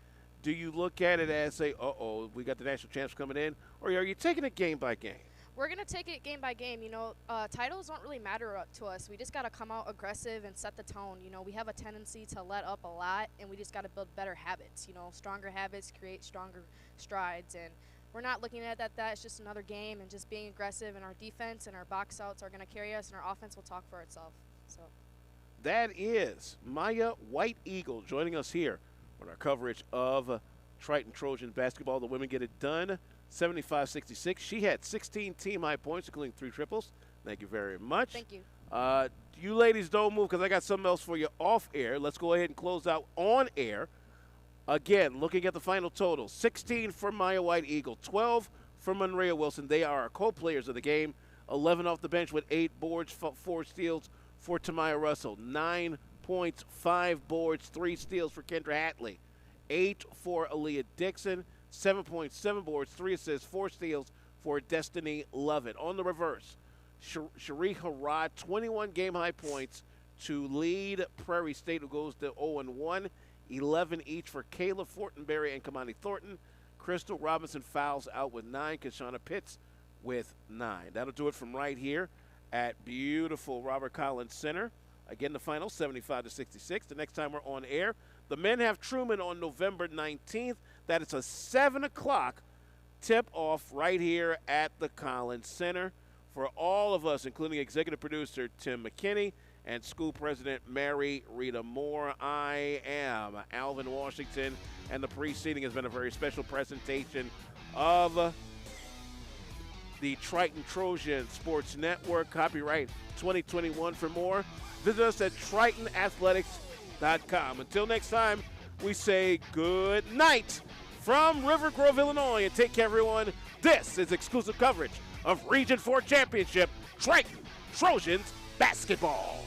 Do you look at it as say, uh-oh, we got the national champs coming in, or are you taking it game by game? We're going to take it game by game. You know, titles don't really matter to us. We just got to come out aggressive and set the tone. You know, we have a tendency to let up a lot, and we just got to build better habits. You know, stronger habits create stronger strides, and we're not looking at that. It's just another game and just being aggressive, and our defense and our box outs are going to carry us, and our offense will talk for itself. So that is Maya White Eagle joining us here on our coverage of Triton Trojan basketball. The women get it done, 75-66. She had 16 team-high points, including 3 triples. Thank you very much. Thank you. You ladies don't move because I got something else for you off air. Let's go ahead and close out on air. Again, looking at the final total, 16 for Maya White Eagle, 12 for Monrea Wilson. They are our co-players of the game. 11 off the bench with 8 boards, 4 steals for Tamaya Russell. 9 points, 5 boards, 3 steals for Kendra Hatley. 8 for Aaliyah Dixon, 7.7 boards, 3 assists, 4 steals for Destiny Lovett. On the reverse, Cherie Harrod, 21 game-high points to lead Prairie State, who goes to 0-1, 11 each for Kayla Fortenberry and Kamani Thornton. Crystal Robinson fouls out with 9, Kashana Pitts with 9. That'll do it from right here at beautiful Robert Collins Center. Again, the final 75-66. The next time we're on air, the men have Truman on November 19th. That is a 7 o'clock tip-off right here at the Collins Center. For all of us, including executive producer Tim McKinney and school president Mary Rita Moore, I am Alvin Washington, and the preceding has been a very special presentation of the Triton Trojan Sports Network. Copyright 2021. For more, visit us at TritonAthletics.com. Until next time, we say good night from River Grove, Illinois, and take care, everyone. This is exclusive coverage of Region 4 Championship Triton Trojans basketball.